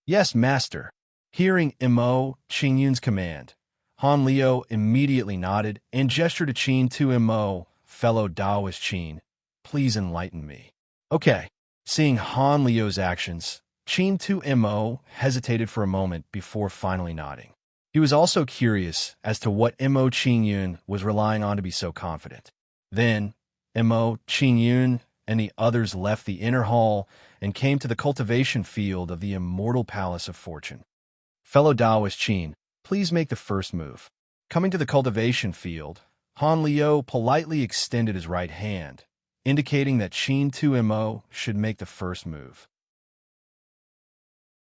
"Yes, master." Hearing Mo Qingyun's command, Han Liu immediately nodded and gestured to Qin 2mo, "Fellow Taoist Qin, please enlighten me." "Okay." Seeing Han Liu's actions, Qin 2mo hesitated for a moment before finally nodding. He was also curious as to what Mo Qingyun was relying on to be so confident. Then, Mo Qingyun and the others left the inner hall and came to the cultivation field of the Immortal Palace of Fortune. "Fellow Taoist Qin, please make the first move." Coming to the cultivation field, Han Liu politely extended his right hand, indicating that Qin 2mo should make the first move.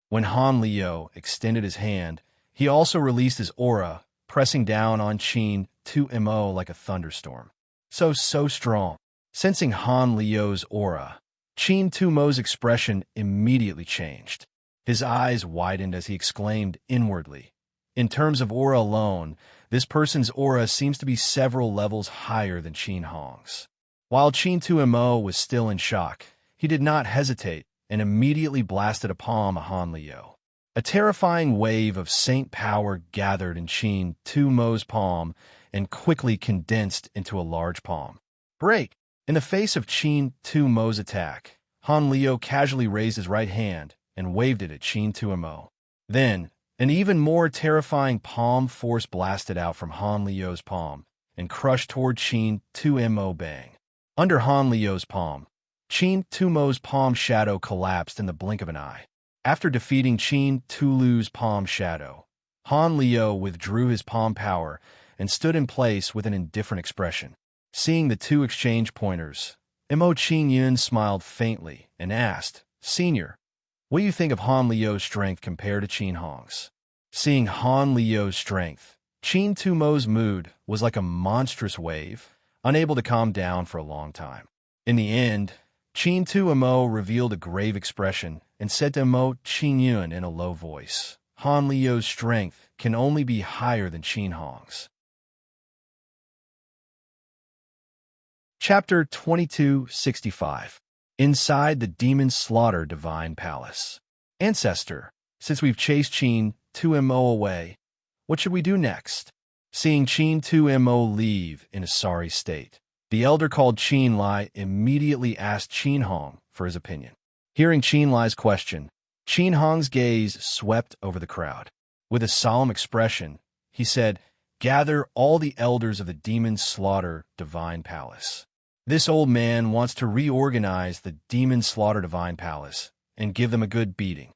When Han Liu extended his hand, he also released his aura, pressing down on Qin 2mo like a thunderstorm. So strong. Sensing Han Liu's aura, Qin 2mo's expression immediately changed. His eyes widened as he exclaimed inwardly, "In terms of aura alone, this person's aura seems to be several levels higher than Qin Hong's." While Qin 2mo was still in shock, he did not hesitate and immediately blasted a palm at Han Liu. A terrifying wave of saint power gathered in Qin 2mo's palm and quickly condensed into a large palm. Break! In the face of Qin 2mo's attack, Han Liu casually raised his right hand and waved it at Qin 2mo. Then, an even more terrifying palm force blasted out from Han Liu's palm, and crushed toward Qin 2mo bang. Under Han Liu's palm, Qin 2mo's palm shadow collapsed in the blink of an eye. After defeating Qin 2lu's palm shadow, Han Liu withdrew his palm power and stood in place with an indifferent expression. Seeing the two exchange pointers, Mo Qingyun smiled faintly and asked, "Senior, what do you think of Han Liu's strength compared to Qin Hong's?" Seeing Han Liu's strength, Qin 2mo's mood was like a monstrous wave, unable to calm down for a long time. In the end, Qin 2mo revealed a grave expression and said to Mo Qingyun in a low voice, "Han Liu's strength can only be higher than Qin Hong's." Chapter 2265. Inside the Demon Slaughter Divine Palace. Ancestor, since we've chased Qin 2mo away, what should we do next? Seeing Qin 2mo leave in a sorry state, the elder called Qin Lai immediately asked Qin Hong for his opinion. Hearing Qin Lai's question, Qin Hong's gaze swept over the crowd. With a solemn expression, he said, "Gather all the elders of the Demon Slaughter Divine Palace. This old man wants to reorganize the Demon Slaughter Divine Palace and give them a good beating."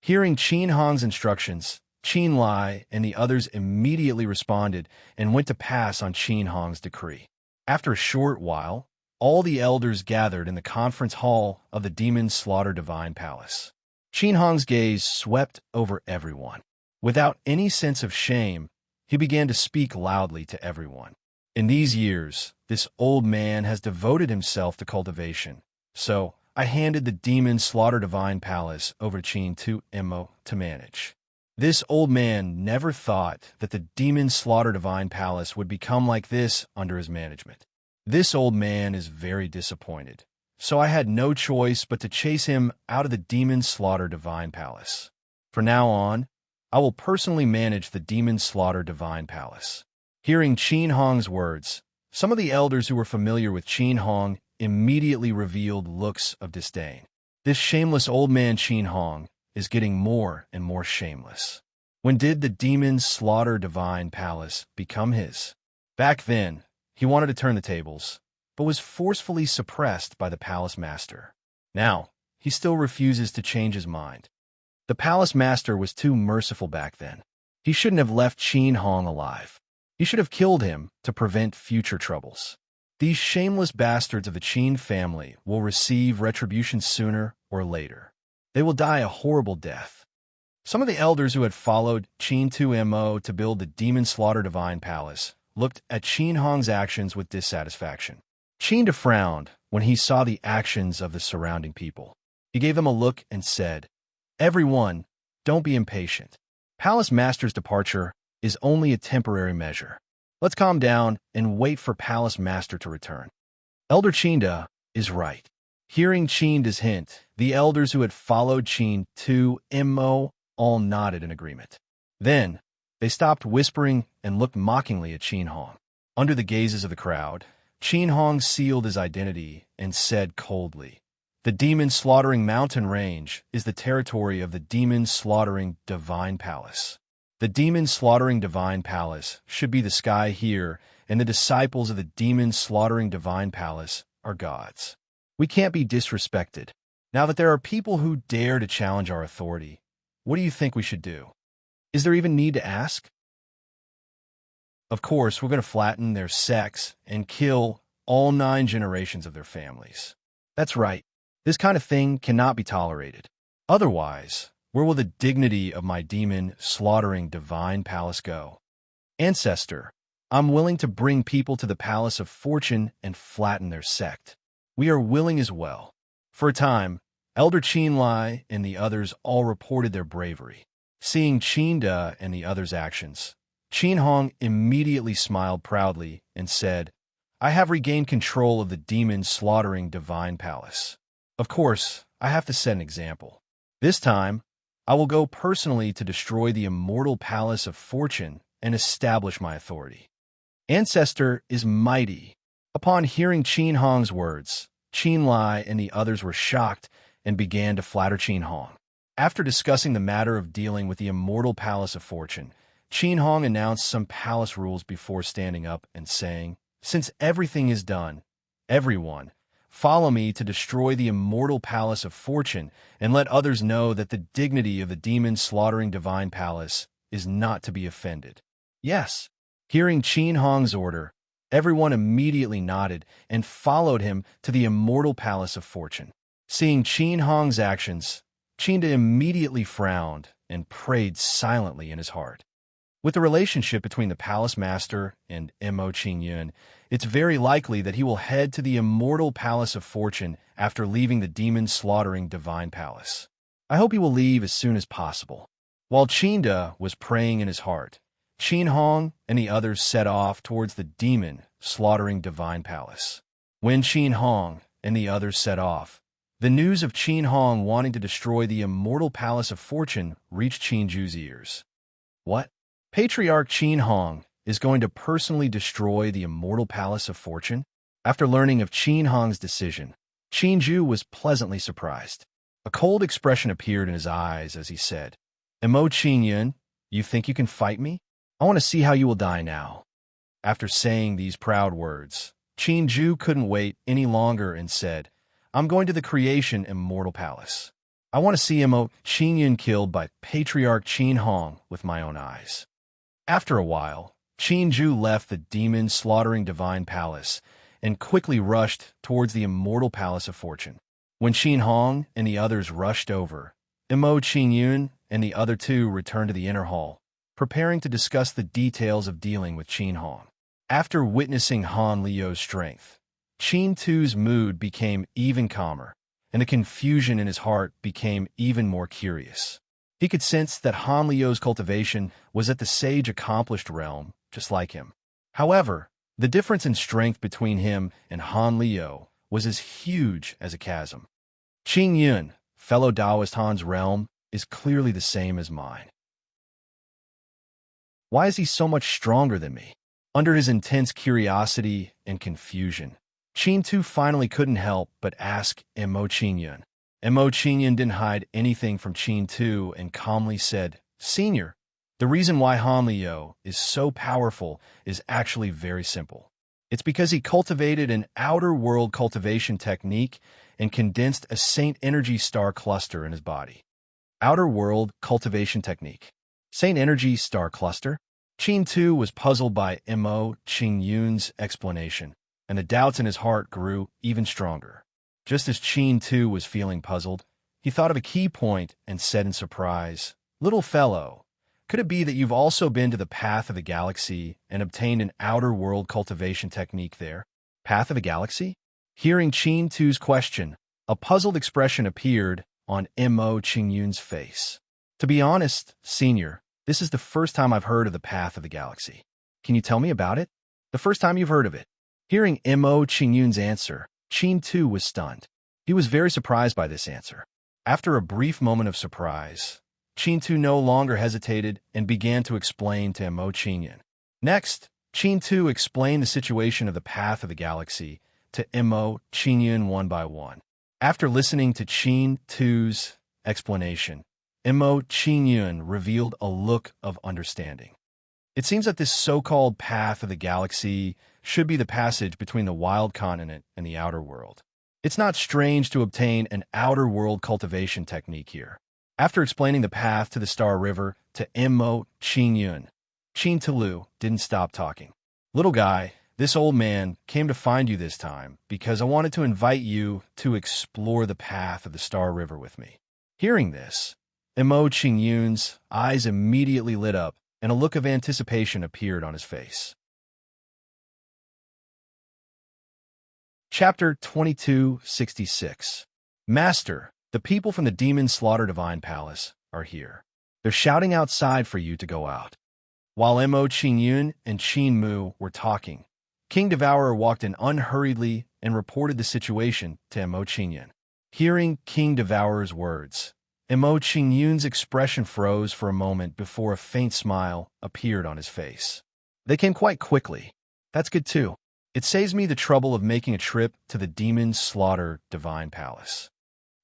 Hearing Qin Hong's instructions, Qin Lai and the others immediately responded and went to pass on Qin Hong's decree. After a short while, all the elders gathered in the conference hall of the Demon Slaughter Divine Palace. Qin Hong's gaze swept over everyone. Without any sense of shame, he began to speak loudly to everyone. "In these years, this old man has devoted himself to cultivation, so I handed the Demon Slaughter Divine Palace over to Qin 2mo to manage. This old man never thought that the Demon Slaughter Divine Palace would become like this under his management. This old man is very disappointed, so I had no choice but to chase him out of the Demon Slaughter Divine Palace. From now on, I will personally manage the Demon Slaughter Divine Palace." Hearing Qin Hong's words, some of the elders who were familiar with Qin Hong immediately revealed looks of disdain. This shameless old man Qin Hong is getting more and more shameless. When did the Demon Slaughter Divine Palace become his? Back then, he wanted to turn the tables, but was forcefully suppressed by the palace master. Now, he still refuses to change his mind. The palace master was too merciful back then. He shouldn't have left Qin Hong alive. He should have killed him to prevent future troubles. These shameless bastards of the Qin family will receive retribution sooner or later. They will die a horrible death. Some of the elders who had followed Qin 2mo to build the Demon Slaughter Divine Palace looked at Qin Hong's actions with dissatisfaction. Qin frowned when he saw the actions of the surrounding people. He gave them a look and said, "Everyone, don't be impatient. Palace Master's departure is only a temporary measure. Let's calm down and wait for Palace Master to return." Elder Qinda is right. Hearing Qinda's hint, the elders who had followed Qin 2mo all nodded in agreement. Then, they stopped whispering and looked mockingly at Qin Hong. Under the gazes of the crowd, Qin Hong sealed his identity and said coldly, "The Demon Slaughtering Mountain Range is the territory of the Demon Slaughtering Divine Palace. The Demon Slaughtering Divine Palace should be the sky here, and the disciples of the Demon Slaughtering Divine Palace are gods. We can't be disrespected. Now that there are people who dare to challenge our authority, what do you think we should do? Is there even need to ask? Of course, we're going to flatten their sex and kill all 9 generations of their families. That's right. This kind of thing cannot be tolerated. Otherwise, where will the dignity of my Demon Slaughtering Divine Palace go? Ancestor, I'm willing to bring people to the Palace of Fortune and flatten their sect. We are willing as well." For a time, Elder Qin Lai and the others all reported their bravery. Seeing Qinda and the others' actions, Qin Hong immediately smiled proudly and said, "I have regained control of the Demon Slaughtering Divine Palace. Of course, I have to set an example. This time, I will go personally to destroy the immortal Palace of Fortune and establish my authority." Ancestor is mighty. Upon hearing Qin Hong's words, Qin Lai and the others were shocked and began to flatter Qin Hong. After discussing the matter of dealing with the immortal Palace of Fortune, Qin Hong announced some palace rules before standing up and saying, "Since everything is done, everyone, follow me to destroy the immortal palace of fortune and let others know that the dignity of the demon slaughtering divine palace is not to be offended." Yes. Hearing Qin Hong's order, everyone immediately nodded and followed him to the immortal palace of fortune. Seeing Qin Hong's actions, Qinda immediately frowned and prayed silently in his heart. With the relationship between the palace master and Mo Qingyun, it's very likely that he will head to the immortal palace of fortune after leaving the demon-slaughtering divine palace. I hope he will leave as soon as possible. While Qinda was praying in his heart, Qin Hong and the others set off towards the demon-slaughtering divine palace. When Qin Hong and the others set off, the news of Qin Hong wanting to destroy the immortal palace of fortune reached Qin Ju's ears. What? Patriarch Qin Hong is going to personally destroy the immortal palace of fortune? After learning of Qin Hong's decision, Qin Ju was pleasantly surprised. A cold expression appeared in his eyes as he said, "Mo Qingyun, you think you can fight me? I want to see how you will die now." After saying these proud words, Qin Ju couldn't wait any longer and said, "I'm going to the creation immortal palace. I want to see Mo Qingyun killed by Patriarch Qin Hong with my own eyes." After a while, Qin Ju left the demon-slaughtering divine palace and quickly rushed towards the immortal palace of fortune. When Qin Hong and the others rushed over, Mo Qingyun and the other two returned to the inner hall, preparing to discuss the details of dealing with Qin Hong. After witnessing Han Liu's strength, Qin Tu's mood became even calmer, and the confusion in his heart became even more curious. He could sense that Han Liu's cultivation was at the sage-accomplished realm, just like him. However, the difference in strength between him and Han Liu was as huge as a chasm. Qing Yun, fellow Taoist Han's realm, is clearly the same as mine. Why is he so much stronger than me? Under his intense curiosity and confusion, Qin Tu finally couldn't help but ask Mo Qingyun. Mo Qingyun didn't hide anything from Qin Tu and calmly said, "Senior, the reason why Han Liu is so powerful is actually very simple. It's because he cultivated an outer world cultivation technique and condensed a Saint Energy Star cluster in his body." Outer world cultivation technique. Saint Energy Star cluster? Qin Tu was puzzled by Mo Qingyun's explanation, and the doubts in his heart grew even stronger. Just as Qin Tu was feeling puzzled, he thought of a key point and said in surprise, "Little fellow, could it be that you've also been to the Path of the Galaxy and obtained an outer world cultivation technique there?" Path of the Galaxy? Hearing Qin Tu's question, a puzzled expression appeared on Mo Qingyun's face. "To be honest, Senior, this is the first time I've heard of the Path of the Galaxy. Can you tell me about it?" "The first time you've heard of it." Hearing Mo Qingyun's answer, Qin Tu was stunned. He was very surprised by this answer. After a brief moment of surprise, Qin Tu no longer hesitated and began to explain to Mo Qingyun. Next, Qin Tu explained the situation of the Path of the Galaxy to Mo Qingyun one by one. After listening to Qin Tu's explanation, Mo Qingyun revealed a look of understanding. It seems that this so-called Path of the Galaxy should be the passage between the wild continent and the outer world. It's not strange to obtain an outer world cultivation technique here. After explaining the path to the Star River to Mo Qingyun, Qin Tulu didn't stop talking. "Little guy, this old man came to find you this time because I wanted to invite you to explore the path of the Star River with me." Hearing this, Mo Qingyun's eyes immediately lit up and a look of anticipation appeared on his face. Chapter 2266. Master, the people from the Demon Slaughter Divine Palace are here. They're shouting outside for you to go out. While Mo Qingyun and Qin Mu were talking, King Devourer walked in unhurriedly and reported the situation to Mo Qingyun. Hearing King Devourer's words, Mo Qingyun's expression froze for a moment before a faint smile appeared on his face. "They came quite quickly. That's good too. It saves me the trouble of making a trip to the Demon Slaughter Divine Palace."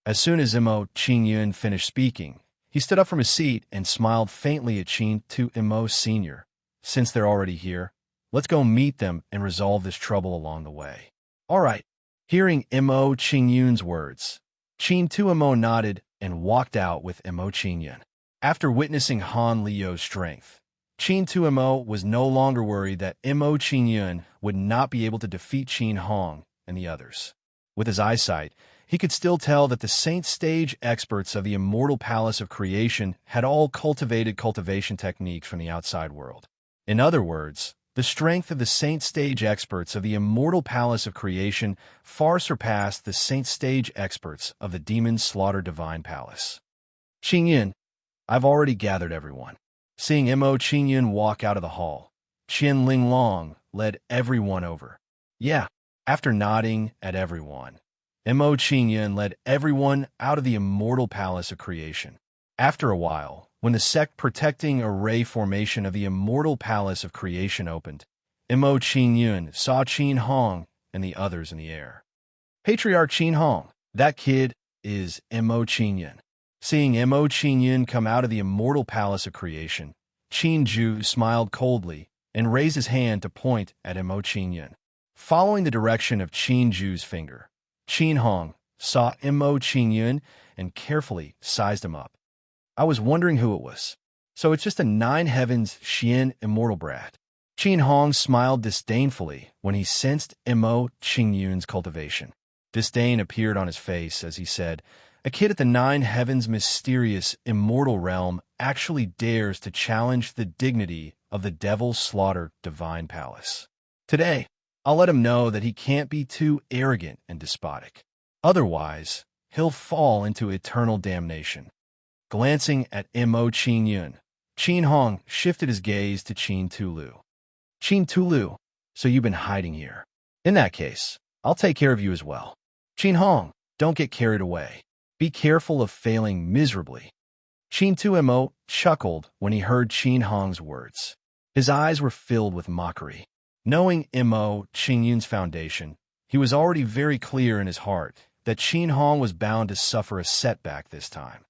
As soon as Mo Qingyun finished speaking, He stood up from his seat and smiled faintly at Qin to Imo Sr. Since they're already here, let's go meet them and resolve this trouble along the way. All right. Hearing Imo Qingyun's words, Qin Tuomo nodded and walked out with Imo Qingyun. After witnessing Han Liu's strength, Qin Tuomo was no longer worried that Imo Qingyun would not be able to defeat Qin Hong and the others. With his eyesight, he could still tell that the Saint Stage experts of the Immortal Palace of Creation had all cultivated cultivation techniques from the outside world. In other words, the strength of the Saint Stage experts of the Immortal Palace of Creation far surpassed the Saint Stage experts of the Demon Slaughter Divine Palace. Qingyun, I've already gathered everyone. Seeing Imo Qingyun walk out of the hall, Qian Linglong led everyone over. Yeah, after nodding at everyone, Imo Qingyun led everyone out of the Immortal Palace of Creation. After a while, when the sect protecting array formation of the Immortal Palace of Creation opened, Imo Qingyun saw Qin Hong and the others in the air. Patriarch Qin Hong, that kid is Imo Qingyun. Seeing Imo Qingyun come out of the Immortal Palace of Creation, Qin Ju smiled coldly and raised his hand to point at Imo Qingyun. Following the direction of Qin Ju's finger, Qin Hong saw Imo Qingyun and carefully sized him up. I was wondering who it was. So it's just a Nine Heavens Xian immortal brat. Qin Hong smiled disdainfully when he sensed Imo Qingyun's cultivation. Disdain appeared on his face as he said, "A kid at the Nine Heavens' mysterious immortal realm actually dares to challenge the dignity of the Devil's Slaughter Divine Palace. Today, I'll let him know that he can't be too arrogant and despotic. Otherwise, he'll fall into eternal damnation." Glancing at Imo Qingyun, Qin Hong shifted his gaze to Qin Tulu. "Qin Tulu, so you've been hiding here. In that case, I'll take care of you as well. Qin Hong, don't get carried away. Be careful of failing miserably." Qin Tuomo chuckled when he heard Qin Hong's words. His eyes were filled with mockery. Knowing Imo Qingyun's foundation, he was already very clear in his heart that Qin Hong was bound to suffer a setback this time.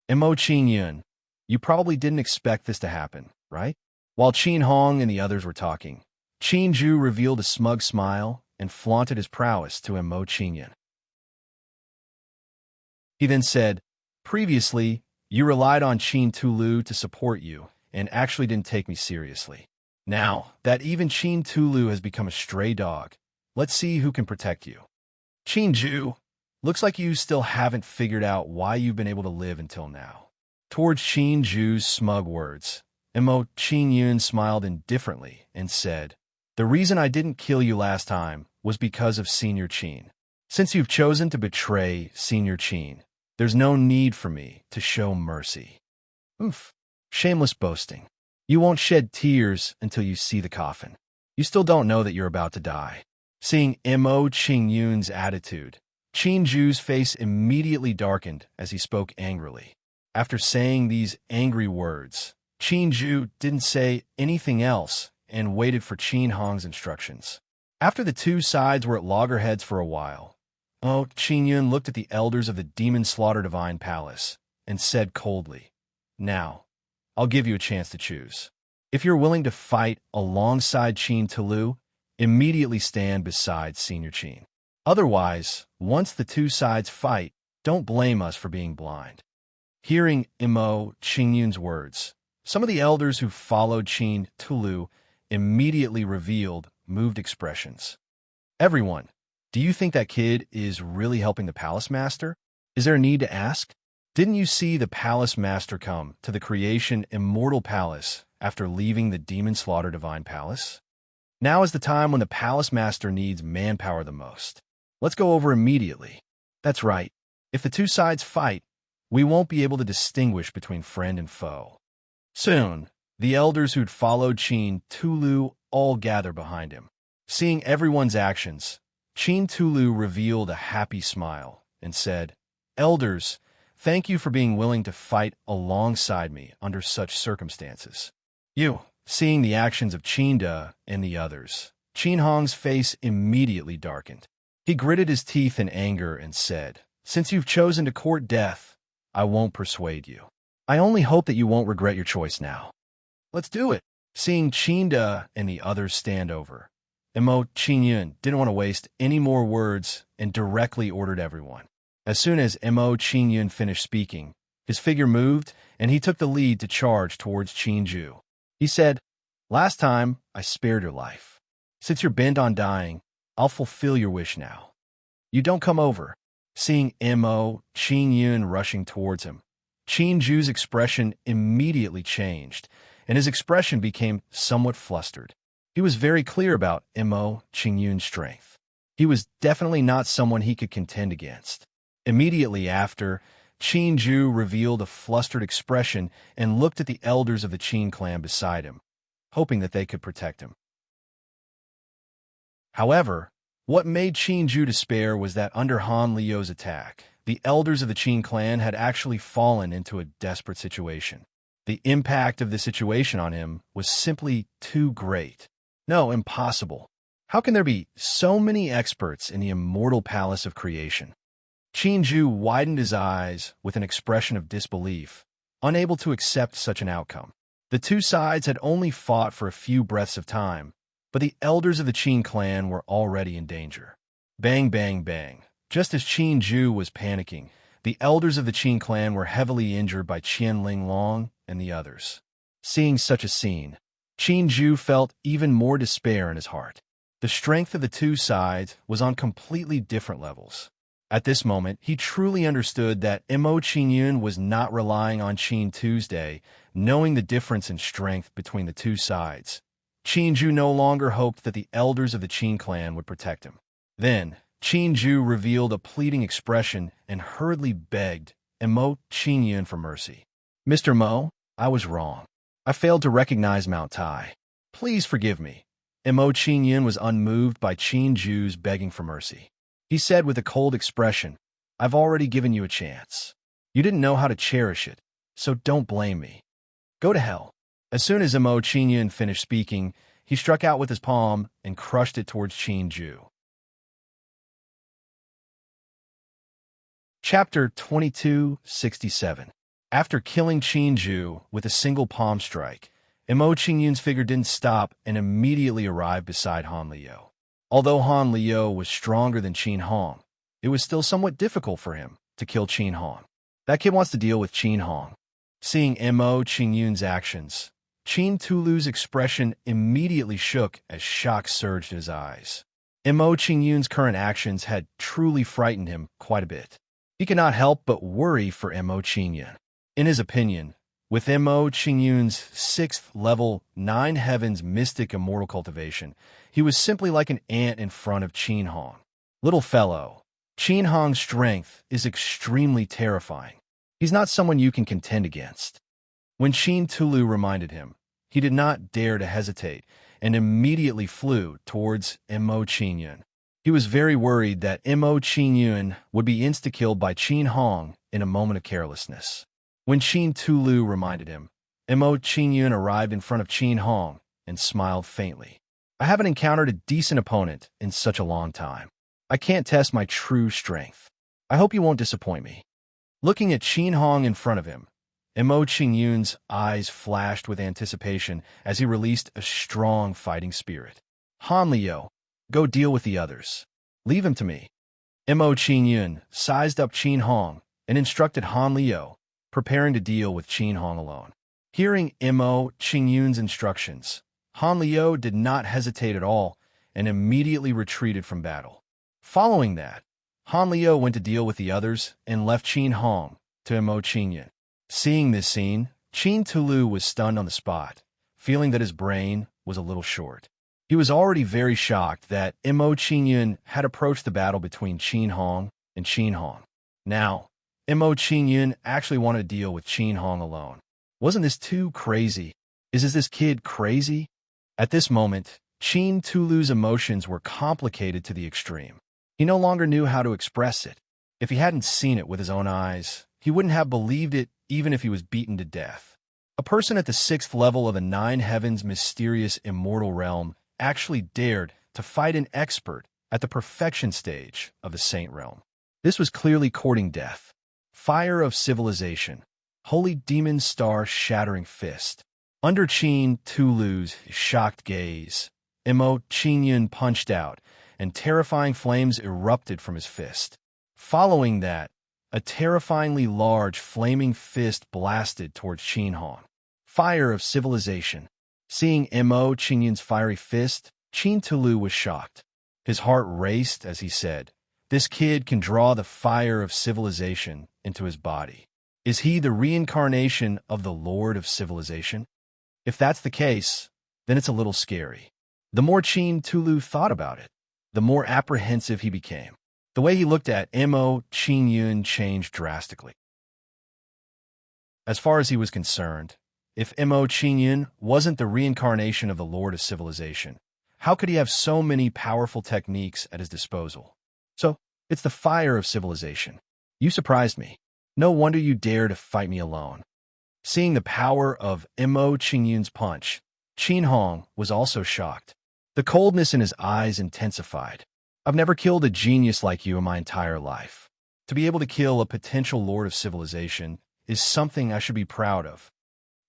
"Imo Qingyun, you probably didn't expect this to happen, right?" While Qin Hong and the others were talking, Qin Ju revealed a smug smile and flaunted his prowess to Imo Qingyun. He then said, "Previously, you relied on Qin Tulu to support you and actually didn't take me seriously. Now that even Qin Tulu has become a stray dog, let's see who can protect you. Qin Ju, looks like you still haven't figured out why you've been able to live until now." Towards Qin Ju's smug words, Imo Qingyun smiled indifferently and said, "The reason I didn't kill you last time was because of Senior Qin. Since you've chosen to betray Senior Qin, there's no need for me to show mercy." Oof, shameless boasting. You won't shed tears until you see the coffin. You still don't know that you're about to die. Seeing Imo Qingyun's attitude, Qin Ju's face immediately darkened as he spoke angrily. After saying these angry words, Qin Ju didn't say anything else and waited for Qin Hong's instructions. After the two sides were at loggerheads for a while, Qingyun looked at the elders of the Demon Slaughter Divine Palace and said coldly, "Now, I'll give you a chance to choose. If you're willing to fight alongside Qin Tulu, immediately stand beside Senior Qin. Otherwise, once the two sides fight, don't blame us for being blind." Hearing Imo Qingyun's words, some of the elders who followed Qin Tulu immediately revealed moved expressions. "Everyone, do you think that kid is really helping the Palace Master? Is there a need to ask? Didn't you see the Palace Master come to the Creation Immortal Palace after leaving the Demon Slaughter Divine Palace? Now is the time when the Palace Master needs manpower the most. Let's go over immediately. That's right. If the two sides fight, we won't be able to distinguish between friend and foe." Soon, the elders who'd followed Qin Tulu all gather behind him. Seeing everyone's actions, Qin Tulu revealed a happy smile and said, "Elders, thank you for being willing to fight alongside me under such circumstances." Seeing the actions of Qinda and the others, Qin Hong's face immediately darkened. He gritted his teeth in anger and said, "Since you've chosen to court death, I won't persuade you. I only hope that you won't regret your choice now. Let's do it. Seeing Chinda and the others stand over, Emo Qingyun didn't want to waste any more words and directly ordered everyone. As soon as Emo Qingyun finished speaking, his figure moved and he took the lead to charge towards Qinju. He said, "Last time, I spared your life. Since you're bent on dying, I'll fulfill your wish now. You don't come over." Seeing Emo Qingyun rushing towards him, Qinju's expression immediately changed, and his expression became somewhat flustered. He was very clear about Emo Qingyun's strength. He was definitely not someone he could contend against. Immediately after, Qinju revealed a flustered expression and looked at the elders of the Qin clan beside him, hoping that they could protect him. However, what made Qinju despair was that under Han Liu's attack, the elders of the Qin clan had actually fallen into a desperate situation. The impact of the situation on him was simply too great. No, impossible. How can there be so many experts in the immortal palace of creation? Qinju widened his eyes with an expression of disbelief, unable to accept such an outcome. The two sides had only fought for a few breaths of time, but the elders of the Qin clan were already in danger. Bang, bang, bang. Just as Qinju was panicking, the elders of the Qin clan were heavily injured by Qianling Long and the others. Seeing such a scene, Qinju felt even more despair in his heart. The strength of the two sides was on completely different levels. At this moment, he truly understood that Emo Qingyun was not relying on Qin Tuesday, knowing the difference in strength between the two sides. Qinju no longer hoped that the elders of the Qin clan would protect him. Then, Qinju revealed a pleading expression and hurriedly begged Emo Qingyun for mercy. "Mr. Mo, I was wrong. I failed to recognize Mount Tai. Please forgive me." Emo Qingyun was unmoved by Qinju's begging for mercy. He said with a cold expression, "I've already given you a chance. You didn't know how to cherish it, so don't blame me. Go to hell." As soon as Emo Qingyun finished speaking, he struck out with his palm and crushed it towards Qinju. Chapter 2267. After killing Qinju with a single palm strike, Emo Qingyun's figure didn't stop and immediately arrived beside Han Liu. Although Han Liu was stronger than Qin Hong, it was still somewhat difficult for him to kill Qin Hong. That kid wants to deal with Qin Hong. Seeing Emo Qingyun's actions, Qin Tulu's expression immediately shook as shock surged in his eyes. Emo Qingyun's current actions had truly frightened him quite a bit. He could not help but worry for Emo Qingyun. In his opinion, with Emo Qingyun's 6th level 9 heavens mystic immortal cultivation, he was simply like an ant in front of Qin Hong. Little fellow, Qin Hong's strength is extremely terrifying. He's not someone you can contend against. When Qin Tulu reminded him, he did not dare to hesitate and immediately flew towards Emo Qingyun. He was very worried that Emo Qingyun would be insta-killed by Qin Hong in a moment of carelessness. When Qin Tulu reminded him, Emo Qingyun arrived in front of Qin Hong and smiled faintly. "I haven't encountered a decent opponent in such a long time. I can't test my true strength. I hope you won't disappoint me." Looking at Qin Hong in front of him, Emo Qingyun's eyes flashed with anticipation as he released a strong fighting spirit. "Han Liu, go deal with the others. Leave him to me." Emo Qingyun sized up Qin Hong and instructed Han Liu, preparing to deal with Qin Hong alone. Hearing Emo Qingyun's instructions, Han Liu did not hesitate at all and immediately retreated from battle. Following that, Han Liu went to deal with the others and left Qin Hong to Emo Qingyun. Seeing this scene, Qin Tulu was stunned on the spot, feeling that his brain was a little short. He was already very shocked that Emo Qingyun had approached the battle between Qin Hong and Qin Hong. Now, Emo Qingyun actually wanted to deal with Qin Hong alone. Wasn't this too crazy? Is this kid crazy? At this moment, Qin Tulu's emotions were complicated to the extreme. He no longer knew how to express it. If he hadn't seen it with his own eyes, he wouldn't have believed it even if he was beaten to death. A person at the 6th level of the 9 heavens mysterious immortal realm actually dared to fight an expert at the perfection stage of the saint realm. This was clearly courting death. Fire of civilization. holy demon star-shattering fist. Under Qin Tulu's shocked gaze, Mo Qingyun punched out, and terrifying flames erupted from his fist. Following that, a terrifyingly large flaming fist blasted towards Qin Hong. Fire of civilization. Seeing Mo Qingyun's fiery fist, Qin Tulu was shocked. His heart raced as he said, "This kid can draw the fire of civilization into his body. Is he the reincarnation of the Lord of Civilization? If that's the case, then it's a little scary." The more Qin Tulu thought about it, the more apprehensive he became. The way he looked at Mo Qingyun changed drastically. As far as he was concerned, if Mo Qingyun wasn't the reincarnation of the Lord of Civilization, how could he have so many powerful techniques at his disposal? So, it's the fire of civilization. You surprised me. No wonder you dare to fight me alone. Seeing the power of Mo Qingyun's punch, Qin Hong was also shocked. The coldness in his eyes intensified. I've never killed a genius like you in my entire life. To be able to kill a potential Lord of Civilization is something I should be proud of.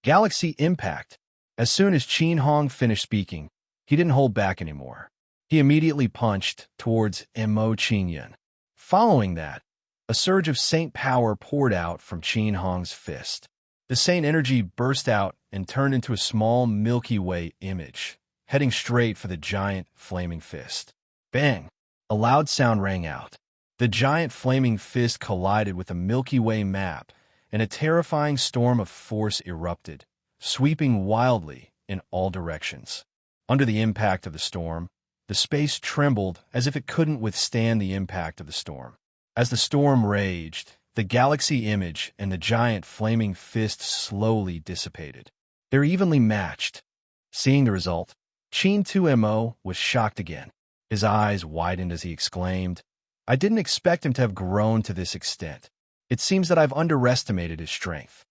Galaxy Impact. As soon as Qin Hong finished speaking, he didn't hold back anymore. He immediately punched towards Mo Qingyun. Following that, a surge of saint power poured out from Qin Hong's fist. The saint energy burst out and turned into a small Milky Way image, heading straight for the giant flaming fist. Bang! A loud sound rang out. The giant flaming fist collided with a Milky Way map, and a terrifying storm of force erupted, sweeping wildly in all directions. Under the impact of the storm, the space trembled as if it couldn't withstand the impact of the storm. As the storm raged, the galaxy image and the giant flaming fist slowly dissipated. They're evenly matched. Seeing the result, Qin 2Mo was shocked again. His eyes widened as he exclaimed, "I didn't expect him to have grown to this extent. It seems that I've underestimated his strength."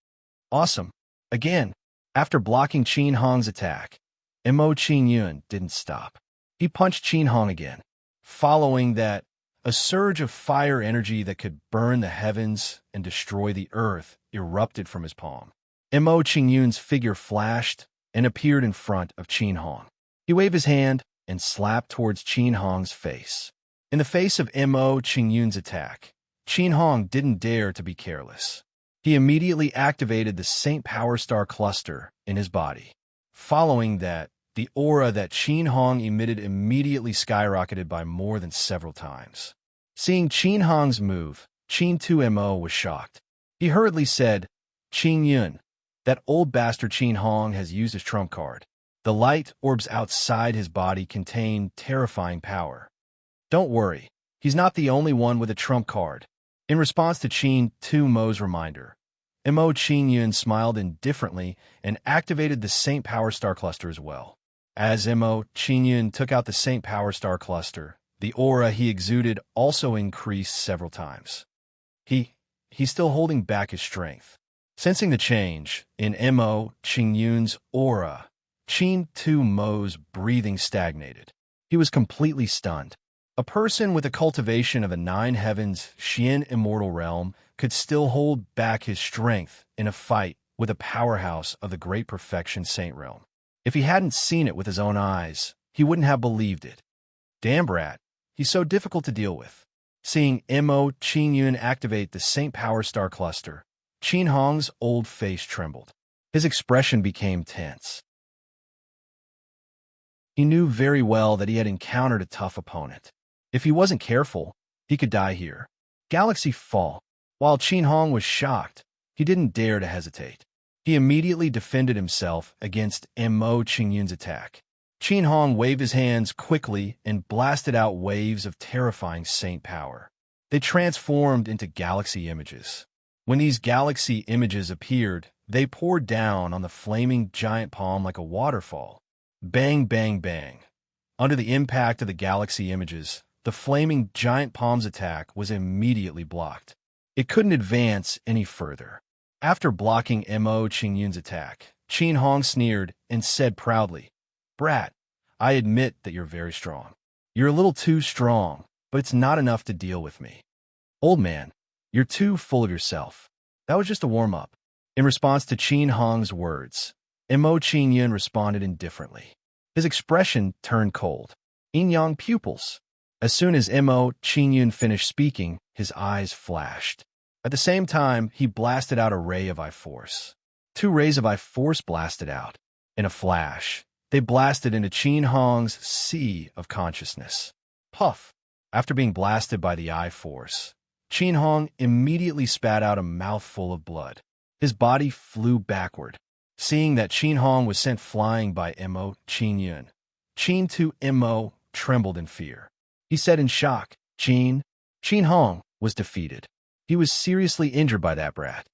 Awesome. Again, after blocking Qin Hong's attack, Mo Qingyun didn't stop. He punched Qin Hong again. Following that, a surge of fire energy that could burn the heavens and destroy the earth erupted from his palm. Mo Qingyun's figure flashed and appeared in front of Qin Hong. He waved his hand and slapped towards Qin Hong's face. In the face of Mo Qingyun's attack, Qin Hong didn't dare to be careless. He immediately activated the Saint Power Star cluster in his body. Following that, the aura that Qin Hong emitted immediately skyrocketed by more than several times. Seeing Qin Hong's move, Qin 2Mo was shocked. He hurriedly said, "Qin Yun, that old bastard Qin Hong has used his trump card." The light orbs outside his body contained terrifying power. "Don't worry, he's not the only one with a trump card." In response to Qin 2Mo's reminder, Mo Qingyun smiled indifferently and activated the Saint Power Star cluster as well. As Mo Qingyun took out the Saint Power Star cluster, the aura he exuded also increased several times. He's still holding back his strength. Sensing the change in Mo Qingyun's aura, Qin 2Mo's breathing stagnated. He was completely stunned. A person with a cultivation of a nine heavens Xian immortal realm could still hold back his strength in a fight with a powerhouse of the great perfection saint realm. If he hadn't seen it with his own eyes, he wouldn't have believed it. Damn brat, he's so difficult to deal with. Seeing Mo Qingyun activate the Saint Power Star cluster, Qin Hong's old face trembled. His expression became tense. He knew very well that he had encountered a tough opponent. If he wasn't careful, he could die here. Galaxy Fall. While Qin Hong was shocked, he didn't dare to hesitate. He immediately defended himself against Mo Qingyun's attack. Qin Hong waved his hands quickly and blasted out waves of terrifying saint power. They transformed into galaxy images. When these galaxy images appeared, they poured down on the flaming giant palm like a waterfall. Bang, bang, bang. Under the impact of the galaxy images, the flaming giant palm's attack was immediately blocked. It couldn't advance any further. After blocking Mo Qingyun's attack, Qin Hong sneered and said proudly, "Brat, I admit that you're very strong. You're a little too strong, but it's not enough to deal with me. Old man, you're too full of yourself. That was just a warm-up." In response to Qin Hong's words, Mo Qingyun responded indifferently. His expression turned cold. Yin-yang pupils. As soon as Mo Qingyun finished speaking, his eyes flashed. At the same time, he blasted out a ray of I-Force. 2 rays of I-Force blasted out. In a flash, they blasted into Qin Hong's sea of consciousness. Puff! After being blasted by the I-Force, Qin Hong immediately spat out a mouthful of blood. His body flew backward. Seeing that Qin Hong was sent flying by Mo Qingyun, Qin Tu Mo trembled in fear. He said in shock, Qin Hong was defeated. He was seriously injured by that brat.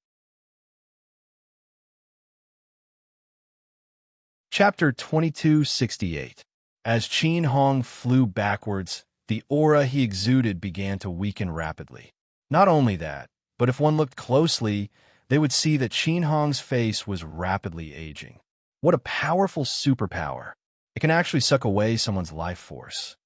Chapter 2268. As Qin Hong flew backwards, the aura he exuded began to weaken rapidly. Not only that, but if one looked closely, they would see that Qin Hong's face was rapidly aging. What a powerful superpower. It can actually suck away someone's life force.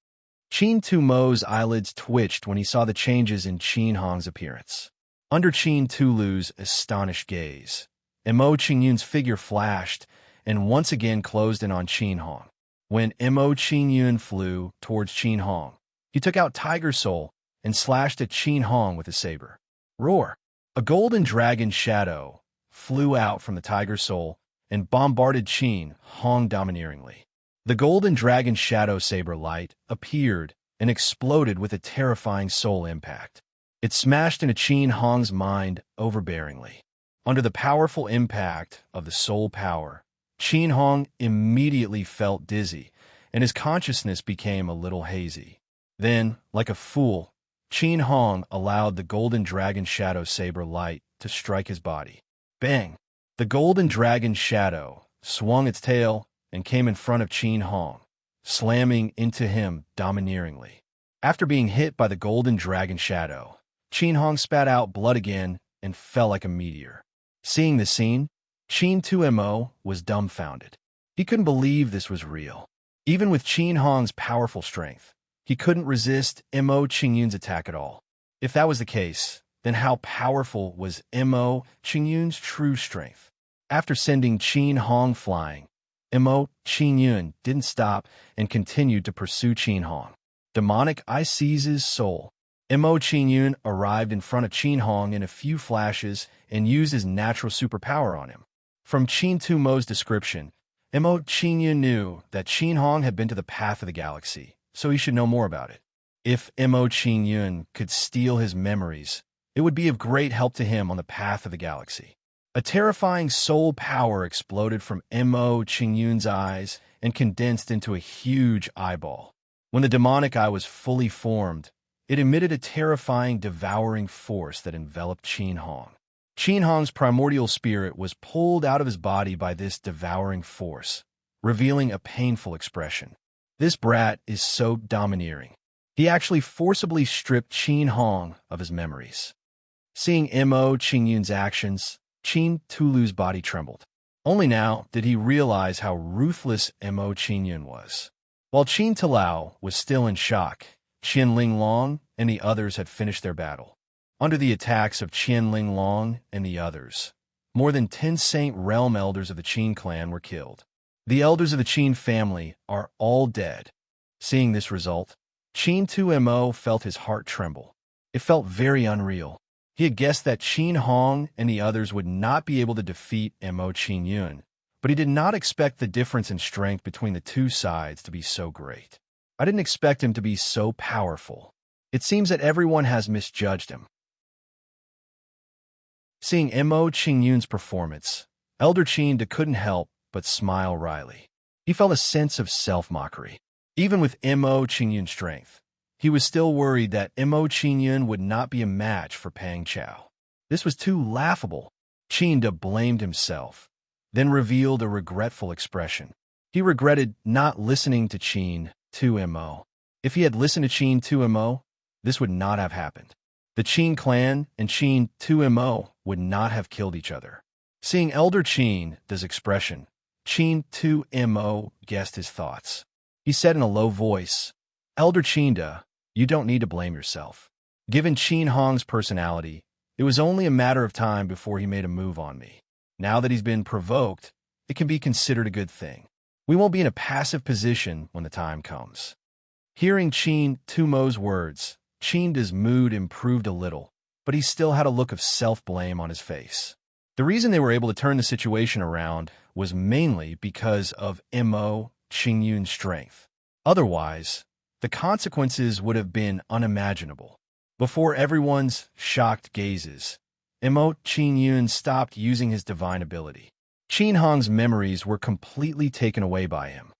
Qin Tu Mo's eyelids twitched when he saw the changes in Qin Hong's appearance. Under Qin Tulu's astonished gaze, Mo Qingyun's figure flashed and once again closed in on Qin Hong. When Mo Qingyun flew towards Qin Hong, he took out Tiger Soul and slashed at Qin Hong with a saber. Roar! A golden dragon shadow flew out from the Tiger Soul and bombarded Qin Hong domineeringly. The golden dragon shadow saber light appeared and exploded with a terrifying soul impact. It smashed into Qin Hong's mind overbearingly. Under the powerful impact of the soul power, Qin Hong immediately felt dizzy, and his consciousness became a little hazy. Then, like a fool, Qin Hong allowed the golden dragon shadow saber light to strike his body. Bang! The golden dragon shadow swung its tail and came in front of Qin Hong, slamming into him domineeringly. After being hit by the golden dragon shadow, Qin Hong spat out blood again and fell like a meteor. Seeing the scene, Qin Tu Mo was dumbfounded. He couldn't believe this was real. Even with Qin Hong's powerful strength, he couldn't resist Mo Qingyun's attack at all. If that was the case, then how powerful was Mo Qingyun's true strength? After sending Qin Hong flying, Mo Qingyun didn't stop and continued to pursue Qin Hong. Demonic I seize his soul. Mo Qingyun arrived in front of Qin Hong in a few flashes and used his natural superpower on him. From Qin Tu Mo's description, Mo Qingyun knew that Qin Hong had been to the path of the galaxy, so he should know more about it. If Mo Qingyun could steal his memories, it would be of great help to him on the path of the galaxy. A terrifying soul power exploded from Mo Qingyun's eyes and condensed into a huge eyeball. When the demonic eye was fully formed, it emitted a terrifying, devouring force that enveloped Qin Hong. Qin Hong's primordial spirit was pulled out of his body by this devouring force, revealing a painful expression. This brat is so domineering. He actually forcibly stripped Qin Hong of his memories. Seeing Mo Qingyun's actions, Qin Tulu's body trembled. Only now did he realize how ruthless Mo Qingyun was. While Qin Talao was still in shock, Qian Linglong and the others had finished their battle. Under the attacks of Qian Linglong and the others, more than 10 Saint Realm elders of the Qin clan were killed. The elders of the Qin family are all dead. Seeing this result, Qin Tu Mo felt his heart tremble. It felt very unreal. He had guessed that Qin Hong and the others would not be able to defeat Mo Qingyun, but he did not expect the difference in strength between the two sides to be so great. I didn't expect him to be so powerful. It seems that everyone has misjudged him. Seeing Mo Qingyun's performance, Elder Qin couldn't help but smile wryly. He felt a sense of self-mockery. Even with Mo Qingyun's strength, he was still worried that Mo Qingyun would not be a match for Pang Chao. This was too laughable. Qin blamed himself, then revealed a regretful expression. He regretted not listening to Qin Tu Mo. If he had listened to Qin Tu Mo, this would not have happened. The Qin clan and Qin Tu Mo would not have killed each other. Seeing Elder Qin's expression, Qin Tu Mo guessed his thoughts. He said in a low voice, Elder Qin, you don't need to blame yourself. Given Qin Hong's personality, it was only a matter of time before he made a move on me. Now that he's been provoked, it can be considered a good thing. We won't be in a passive position when the time comes. Hearing Qin Tumo's words, Qinda's mood improved a little, but he still had a look of self-blame on his face. The reason they were able to turn the situation around was mainly because of Mo Qingyun's strength. Otherwise, the consequences would have been unimaginable. Before everyone's shocked gazes, Mo Qingyun stopped using his divine ability. Qin Hong's memories were completely taken away by him.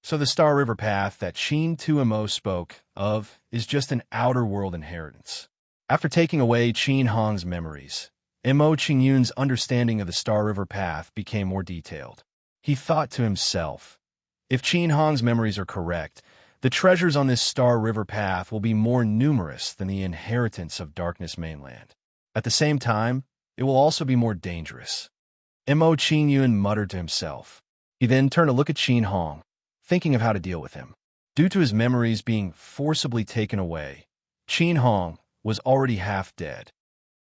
So the Star River path that Qin Tuomo spoke of is just an outer world inheritance. After taking away Qin Hong's memories, Mo Qingyun's understanding of the Star River path became more detailed. He thought to himself, if Qin Hong's memories are correct, the treasures on this Star River path will be more numerous than the inheritance of Darkness Mainland. At the same time, it will also be more dangerous. Mo Qingyun muttered to himself. He then turned to look at Qin Hong, thinking of how to deal with him. Due to his memories being forcibly taken away, Qin Hong was already half dead.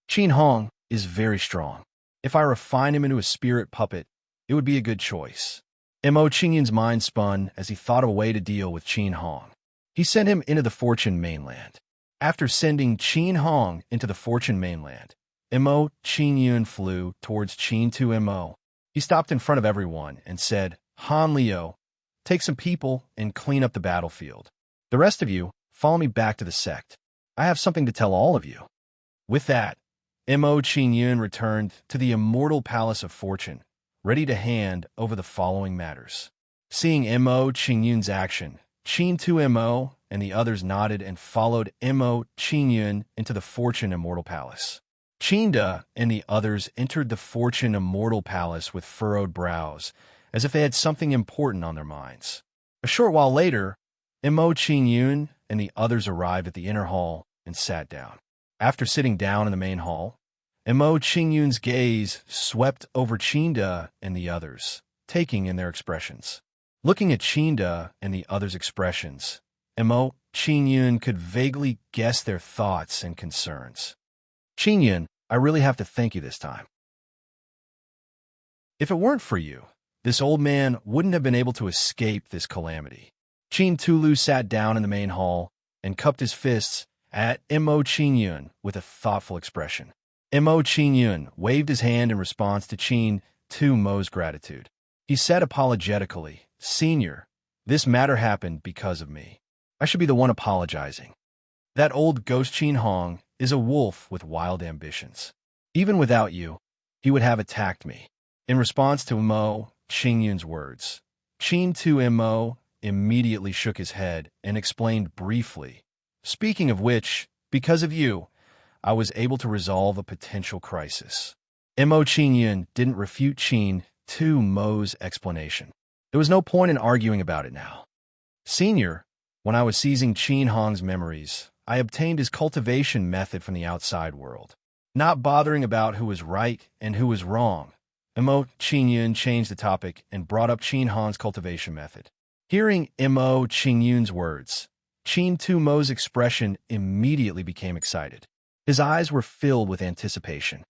Qin Hong is very strong. If I refine him into a spirit puppet, it would be a good choice. Mo Qingyun's mind spun as he thought of a way to deal with Qin Hong. He sent him into the Fortune Mainland. After sending Qin Hong into the Fortune Mainland, Mo Qingyun flew towards Qin Tuomo. He stopped in front of everyone and said, Han Liu, take some people and clean up the battlefield. The rest of you, follow me back to the sect. I have something to tell all of you. With that, Mo Qingyun returned to the immortal Palace of Fortune, ready to hand over the following matters. Seeing Mo Qingyun's action, Qin Tuomo and the others nodded and followed Mo Qingyun into the Fortune Immortal Palace. Qinda and the others entered the Fortune Immortal Palace with furrowed brows, as if they had something important on their minds. A short while later, Mo Qingyun and the others arrived at the inner hall and sat down. After sitting down in the main hall, Mo Qingyun's gaze swept over Qinda and the others, taking in their expressions. Looking at Qinda and the others' expressions, Mo Qingyun could vaguely guess their thoughts and concerns. Qingyun, I really have to thank you this time. If it weren't for you, this old man wouldn't have been able to escape this calamity. Qin Tulu sat down in the main hall and cupped his fists at Mo Qingyun with a thoughtful expression. Mo Qingyun waved his hand in response to Qin Tumo's gratitude. He said apologetically, Senior, this matter happened because of me. I should be the one apologizing. That old ghost Qin Hong is a wolf with wild ambitions. Even without you, he would have attacked me. In response to Mo Qingyun's words, Qin Tumo immediately shook his head and explained briefly, speaking of which, because of you, I was able to resolve a potential crisis. Mo Qingyun didn't refute Qin Tumo's explanation. There was no point in arguing about it now. Senior, when I was seizing Qin Hong's memories, I obtained his cultivation method from the outside world. Not bothering about who was right and who was wrong, Mo Qingyun changed the topic and brought up Qin Hong's cultivation method. Hearing Mo Qingyun's words, Qin Tumo's expression immediately became excited. His eyes were filled with anticipation.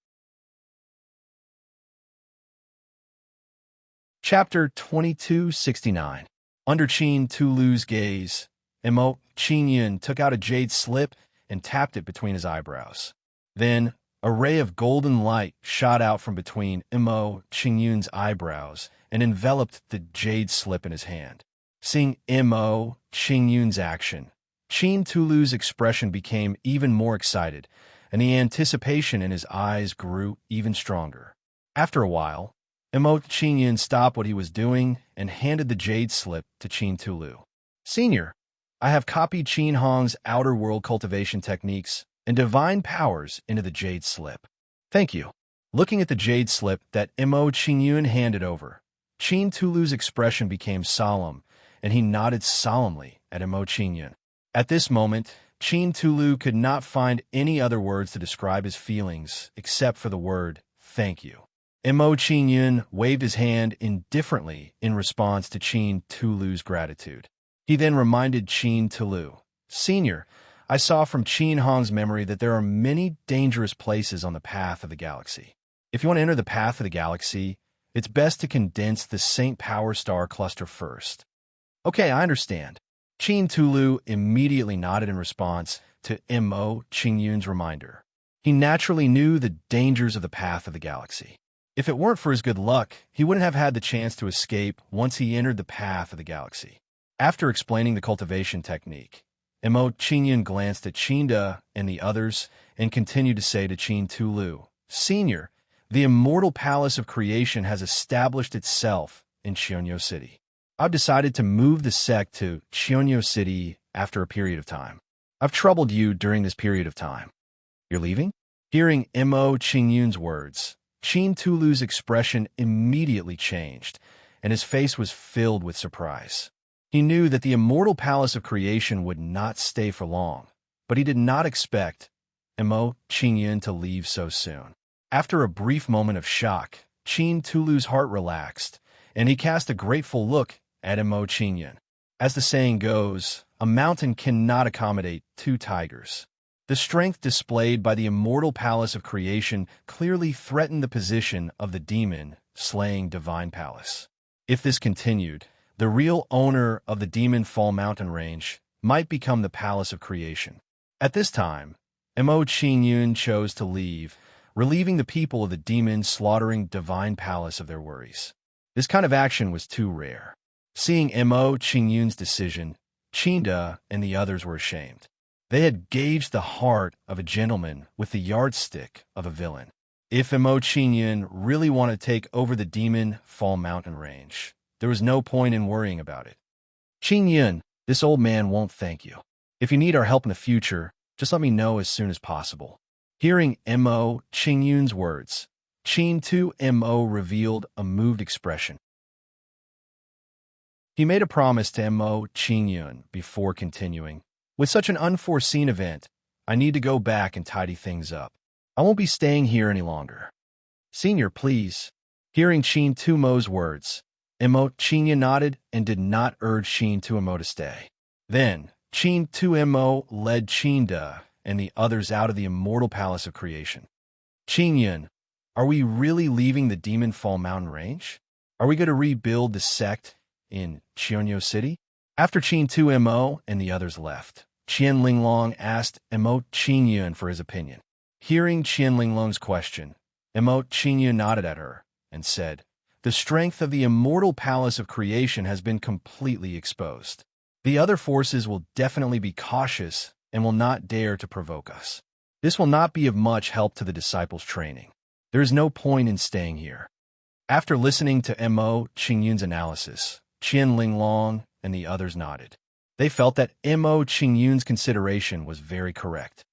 Chapter 2269. Under Qin Tulu's gaze, Mo Qingyun took out a jade slip and tapped it between his eyebrows. Then, a ray of golden light shot out from between Mo Qingyun's eyebrows and enveloped the jade slip in his hand. Seeing Mo Qingyun's action, Qin Tulu's expression became even more excited, and the anticipation in his eyes grew even stronger. After a while, Mo Qingyun stopped what he was doing and handed the jade slip to Qin Tulu. Senior, I have copied Qin Hong's outer world cultivation techniques and divine powers into the jade slip. Thank you. Looking at the jade slip that Mo Qingyun handed over, Qin Tulu's expression became solemn, and he nodded solemnly at Mo Qingyun. At this moment, Qin Tulu could not find any other words to describe his feelings except for the word, thank you. Mo Qingyun waved his hand indifferently in response to Qin Tulu's gratitude. He then reminded Qin Tulu, Senior, I saw from Qin Hong's memory that there are many dangerous places on the path of the galaxy. If you want to enter the path of the galaxy, it's best to condense the Saint Power Star cluster first. Okay, I understand. Qin Tulu immediately nodded in response to Mo Qingyun's reminder. He naturally knew the dangers of the path of the galaxy. If it weren't for his good luck, he wouldn't have had the chance to escape once he entered the path of the galaxy. After explaining the cultivation technique, Mo Qingyun glanced at Qinda and the others and continued to say to Qin Tulu, Senior, the immortal palace of creation has established itself in Qianyo City. I've decided to move the sect to Qianyo City after a period of time. I've troubled you during this period of time. You're leaving? Hearing Mo Qingyun's words, Qin Tulu's expression immediately changed, and his face was filled with surprise. He knew that the immortal palace of creation would not stay for long, but he did not expect Mo Qingyun to leave so soon. After a brief moment of shock, Qin Tulu's heart relaxed, and he cast a grateful look at Mo Qingyun. As the saying goes, a mountain cannot accommodate two tigers. The strength displayed by the immortal palace of creation clearly threatened the position of the demon-slaying divine palace. If this continued, the real owner of the Demon Fall Mountain Range might become the palace of creation. At this time, Mo Qingyun chose to leave, relieving the people of the demon-slaughtering divine palace of their worries. This kind of action was too rare. Seeing Mo Qingyun's decision, Qinda and the others were ashamed. They had gauged the heart of a gentleman with the yardstick of a villain. If Mo Qingyun really wanted to take over the Demon Fall Mountain Range, there was no point in worrying about it. Qingyun, this old man won't thank you. If you need our help in the future, just let me know as soon as possible. Hearing Mo Qingyun's words, Qin 2Mo revealed a moved expression. He made a promise to Mo Qingyun before continuing. With such an unforeseen event, I need to go back and tidy things up. I won't be staying here any longer. Senior, please. Hearing Qin 2Mo's words, Mo Qingyun nodded and did not urge Qin 2Mo to stay. Then, Qin 2Mo led Qinda and the others out of the immortal palace of creation. Qingyun, are we really leaving the Demon Fall Mountain Range? Are we going to rebuild the sect in Qianyo City? After Qin 2Mo and the others left, Qian Linglong asked Mo Qingyun for his opinion. Hearing Qian Linglong's question, Mo Qingyun nodded at her and said, The strength of the immortal palace of creation has been completely exposed. The other forces will definitely be cautious and will not dare to provoke us. This will not be of much help to the disciples' training. There is no point in staying here. After listening to Mo Qingyun's analysis, Qian Linglong and the others nodded. They felt that Mo Qingyun's consideration was very correct.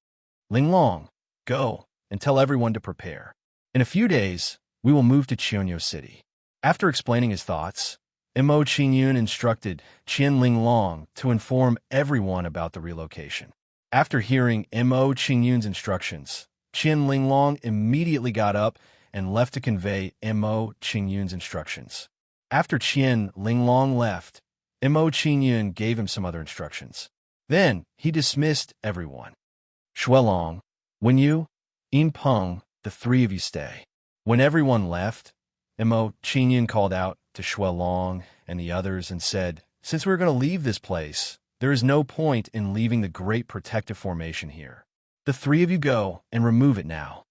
Linglong, go and tell everyone to prepare. In a few days, we will move to Qianyo City. After explaining his thoughts, Mo Qingyun instructed Qian Linglong to inform everyone about the relocation. After hearing Mo Qingyun's instructions, Qian Linglong immediately got up and left to convey Mo Qingyun's instructions. After Qian Linglong left, Mo Qingyun gave him some other instructions. Then he dismissed everyone. Shuelong, Wenyu, Yin Peng, the three of you stay. When everyone left, Mo Qingyun called out to Shuelong and the others and said, Since we're going to leave this place, there is no point in leaving the Great Protective Formation here. The three of you go and remove it now.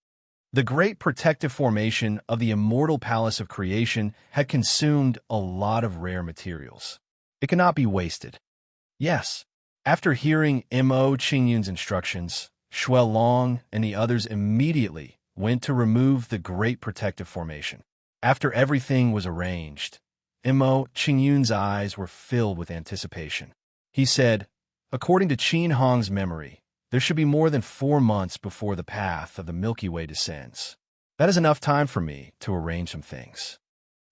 The Great Protective Formation of the Immortal Palace of Creation had consumed a lot of rare materials. It cannot be wasted. Yes. After hearing Mo Qingyun's instructions, Shuelong and the others immediately went to remove the Great Protective Formation. After everything was arranged, Mo Qingyun's eyes were filled with anticipation. He said, According to Qin Hong's memory, there should be more than 4 months before the path of the Milky Way descends. That is enough time for me to arrange some things.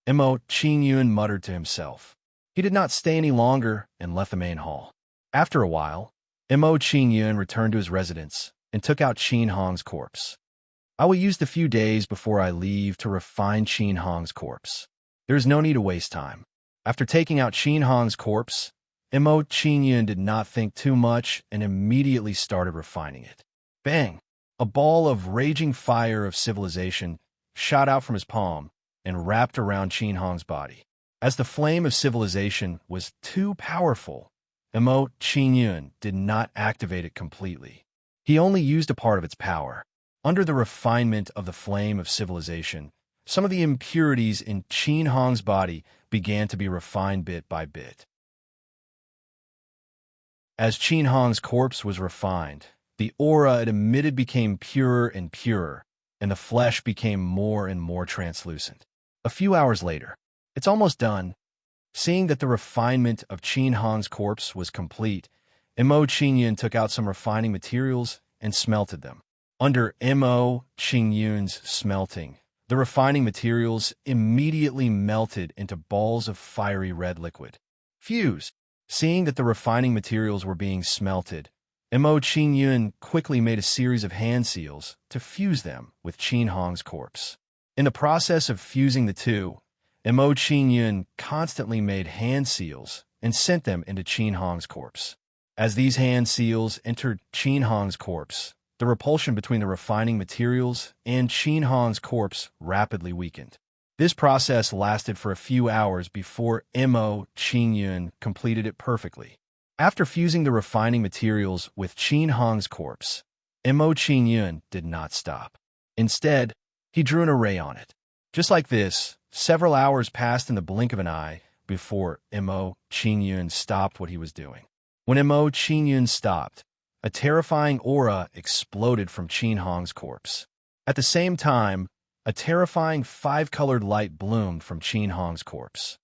Mo Qingyun muttered to himself. He did not stay any longer and left the main hall. After a while, Mo Qingyun returned to his residence and took out Qin Hong's corpse. I will use the few days before I leave to refine Qin Hong's corpse. There is no need to waste time. After taking out Qin Hong's corpse, Mo Qingyun did not think too much and immediately started refining it. Bang! A ball of raging fire of civilization shot out from his palm and wrapped around Qin Hong's body. As the flame of civilization was too powerful, Qin Yun did not activate it completely. He only used a part of its power. Under the refinement of the flame of civilization, some of the impurities in Qin Hong's body began to be refined bit by bit. As Qin Hong's corpse was refined, the aura it emitted became purer and purer, and the flesh became more and more translucent. A few hours later, it's almost done. Seeing that the refinement of Qin Hong's corpse was complete, Qin Yun took out some refining materials and smelted them. Under Qin Yun's smelting, the refining materials immediately melted into balls of fiery red liquid. Fuse. Seeing that the refining materials were being smelted, Qin Yun quickly made a series of hand seals to fuse them with Qin Hong's corpse. In the process of fusing the two, Qin Yun constantly made hand seals and sent them into Qin Hong's corpse. As these hand seals entered Qin Hong's corpse, the repulsion between the refining materials and Qin Hong's corpse rapidly weakened. This process lasted for a few hours before Qin Yun completed it perfectly. After fusing the refining materials with Qin Hong's corpse, Qin Yun did not stop. Instead, he drew an array on it. Just like this, several hours passed in the blink of an eye before Qin Yun stopped what he was doing. When Qin Yun stopped, a terrifying aura exploded from Qin Hong's corpse. At the same time, a terrifying five-colored light bloomed from Qin Hong's corpse.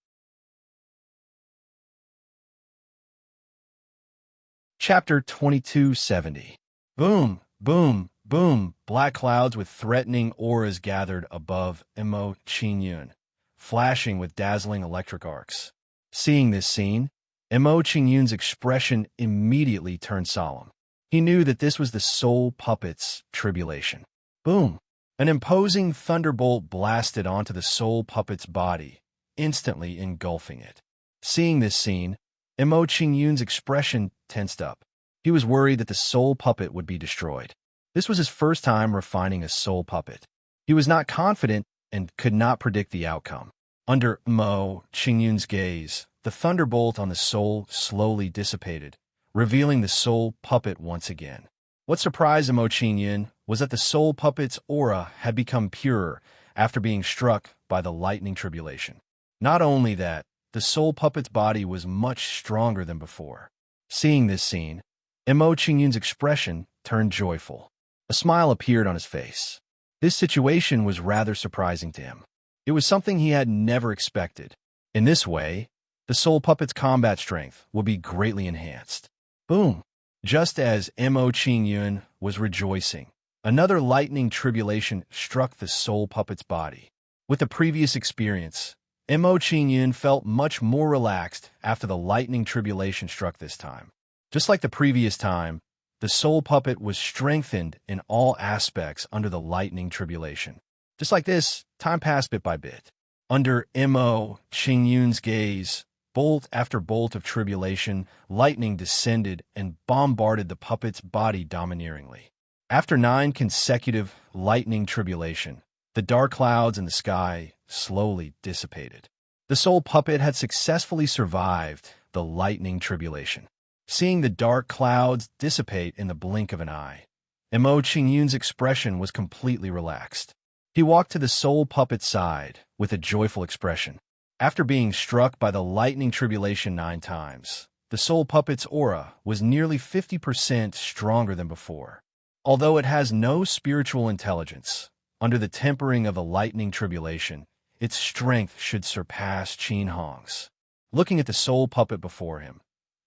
Chapter 2270. Boom, boom, boom. Black clouds with threatening auras gathered above Qin Yun, flashing with dazzling electric arcs. Seeing this scene, Qin Yun's expression immediately turned solemn. He knew that this was the soul puppet's tribulation. Boom! An imposing thunderbolt blasted onto the soul puppet's body, instantly engulfing it. Seeing this scene, Qin Yun's expression tensed up. He was worried that the soul puppet would be destroyed. This was his first time refining a soul puppet. He was not confident and could not predict the outcome. Under Qin Yun's gaze, the thunderbolt on the soul slowly dissipated, revealing the soul puppet once again. What surprised Qin Yun was that the soul puppet's aura had become purer after being struck by the lightning tribulation. Not only that, the soul puppet's body was much stronger than before. Seeing this scene, Qin Yun's expression turned joyful. A smile appeared on his face. This situation was rather surprising to him. It was something he had never expected. In this way, the soul puppet's combat strength will be greatly enhanced. Boom! Just as Qin Yun was rejoicing, another lightning tribulation struck the soul puppet's body. With the previous experience, Qin Yun felt much more relaxed after the lightning tribulation struck this time. Just like the previous time, the soul puppet was strengthened in all aspects under the lightning tribulation. Just like this, time passed bit by bit. Under Qin Yun's gaze, bolt after bolt of tribulation, lightning descended and bombarded the puppet's body domineeringly. After 9 consecutive lightning tribulation, the dark clouds in the sky slowly dissipated. The soul puppet had successfully survived the lightning tribulation. Seeing the dark clouds dissipate in the blink of an eye, Qin Yun's expression was completely relaxed. He walked to the soul puppet's side with a joyful expression. After being struck by the lightning tribulation 9 times, the soul puppet's aura was nearly 50% stronger than before. Although it has no spiritual intelligence, under the tempering of the lightning tribulation, its strength should surpass Qin Hong's. Looking at the soul puppet before him,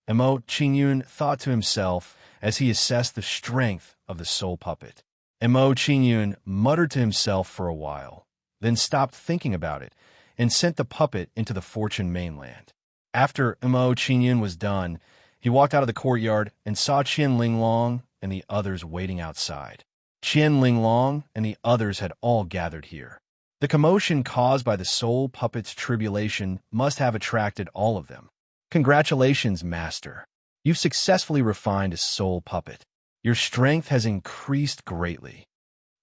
Qin Yun thought to himself as he assessed the strength of the soul puppet. Qin Yun muttered to himself for a while, then stopped thinking about it and sent the puppet into the Fortune mainland. After Qin Yun was done, he walked out of the courtyard and saw Qian Linglong and the others waiting outside. Qian Linglong and the others had all gathered here. The commotion caused by the soul puppet's tribulation must have attracted all of them. Congratulations, Master. You've successfully refined a soul puppet. Your strength has increased greatly.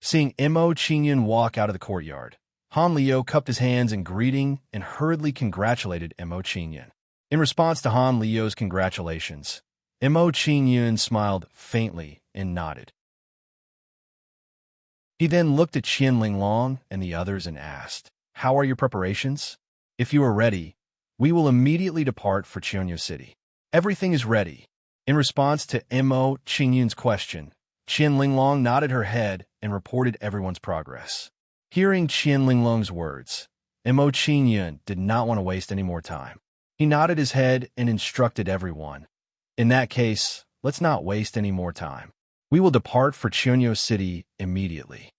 Seeing Mo Qingyun walk out of the courtyard, Han Liu cupped his hands in greeting and hurriedly congratulated Mo Qingyun. In response to Han Liu's congratulations, Mo Qingyun smiled faintly and nodded. He then looked at Qian Linglong and the others and asked, "How are your preparations? If you are ready, we will immediately depart for Qianyu City." "Everything is ready." In response to Mo Qingyun's question, Qian Linglong nodded her head and reported everyone's progress. Hearing Qian Linglong's words, Mo Qingyun did not want to waste any more time. He nodded his head and instructed everyone, "In that case, let's not waste any more time. We will depart for Qianyu City immediately."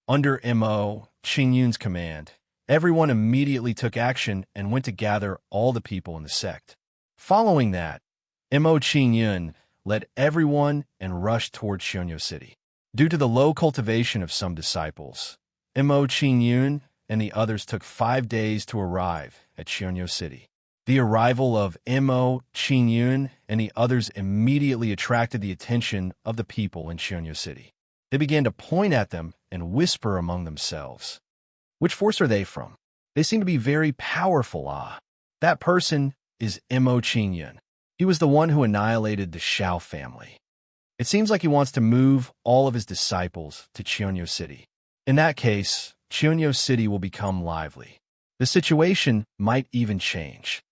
Under Mo Qingyun's command, everyone immediately took action and went to gather all the people in the sect. Following that, Mo Qingyun led everyone and rushed toward Qianyu City. Due to the low cultivation of some disciples, Mo Qingyun and the others took 5 days to arrive at Qianyu City. The arrival of Mo Qingyun and the others immediately attracted the attention of the people in Qianyu City. They began to point at them and whisper among themselves, "Which force are they from? They seem to be very powerful. That person is Mo Qingyun. He was the one who annihilated the Shao family. It seems like he wants to move all of his disciples to Qianyu City. In that case, Qianyu City will become lively. The situation might even change."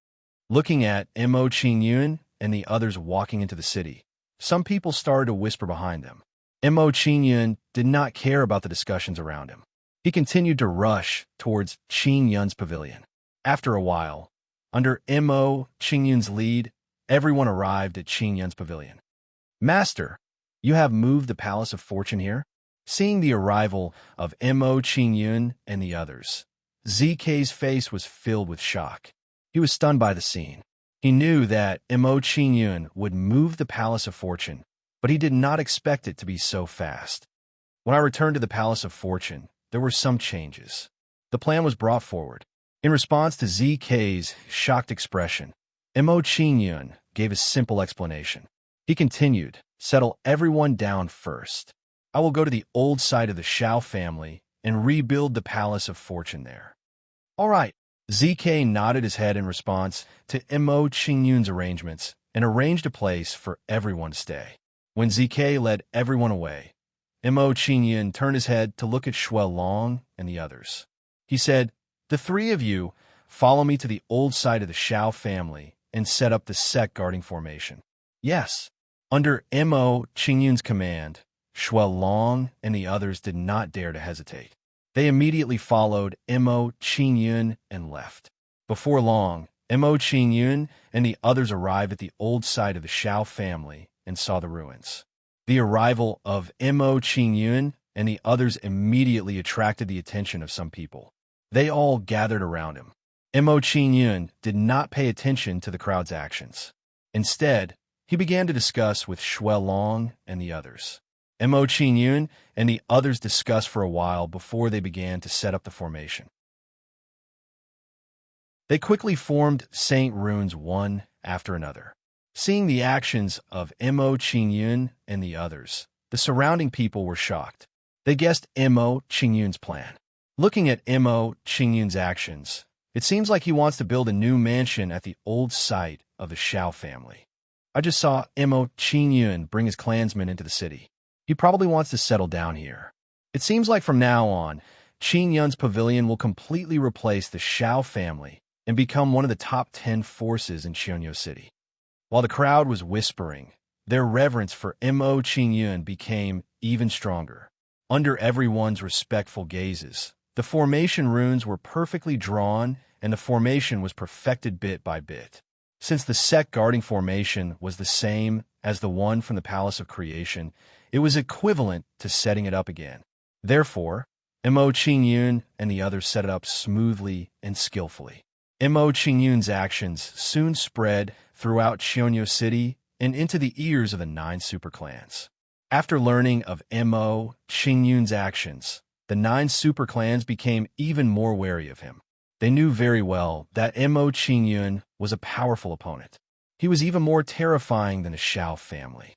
Looking at Mo Qingyun and the others walking into the city, some people started to whisper behind them. Mo Qingyun did not care about the discussions around him. He continued to rush towards Qin Yun's pavilion. After a while, under Mo Qingyun's lead, everyone arrived at Qin Yun's pavilion. "Master, you have moved the Palace of Fortune here?" Seeing the arrival of Mo Qingyun and the others, ZK's face was filled with shock. He was stunned by the scene. He knew that Mo Qingyun would move the Palace of Fortune, but he did not expect it to be so fast. "When I returned to the Palace of Fortune, there were some changes. The plan was brought forward." In response to ZK's shocked expression, Mo Qingyun gave a simple explanation. He continued, "Settle everyone down first. I will go to the old site of the Shao family and rebuild the Palace of Fortune there." "All right." ZK nodded his head in response to Mo Qingyun's arrangements and arranged a place for everyone to stay. When ZK led everyone away, Mo Qingyun turned his head to look at Shuai Long and the others. He said, "The three of you follow me to the old site of the Shao family and set up the sect guarding formation." "Yes." Under Mo Qingyun's command, Shuai Long and the others did not dare to hesitate. They immediately followed Mo Qingyun and left. Before long, Mo Qingyun and the others arrived at the old site of the Shao family and saw the ruins. The arrival of Mo Qingyun and the others immediately attracted the attention of some people. They all gathered around him. Mo Qingyun did not pay attention to the crowd's actions. Instead, he began to discuss with Shuai Long and the others. Mo Qingyun and the others discussed for a while before they began to set up the formation. They quickly formed Saint runes one after another. Seeing the actions of Mo Qingyun and the others, the surrounding people were shocked. They guessed Mo Qingyun's plan. Looking at Mo Qingyun's actions, it seems like he wants to build a new mansion at the old site of the Shao family. I just saw Mo Qingyun bring his clansmen into the city. He probably wants to settle down here. It seems like from now on, Qin Yun's pavilion will completely replace the Shao family and become one of the top 10 forces in Qianyu City. While the crowd was whispering, their reverence for Mo Qingyun became even stronger. Under everyone's respectful gazes, the formation runes were perfectly drawn and the formation was perfected bit by bit. Since the sect guarding formation was the same as the one from the Palace of Creation, it was equivalent to setting it up again. Therefore, Mo Qingyun and the others set it up smoothly and skillfully. Mo Qingyun's actions soon spread throughout Qianyu City and into the ears of the 9 superclans. After learning of Mo Qingyun's actions, the 9 superclans became even more wary of him. They knew very well that Mo Qingyun was a powerful opponent. He was even more terrifying than the Shao family.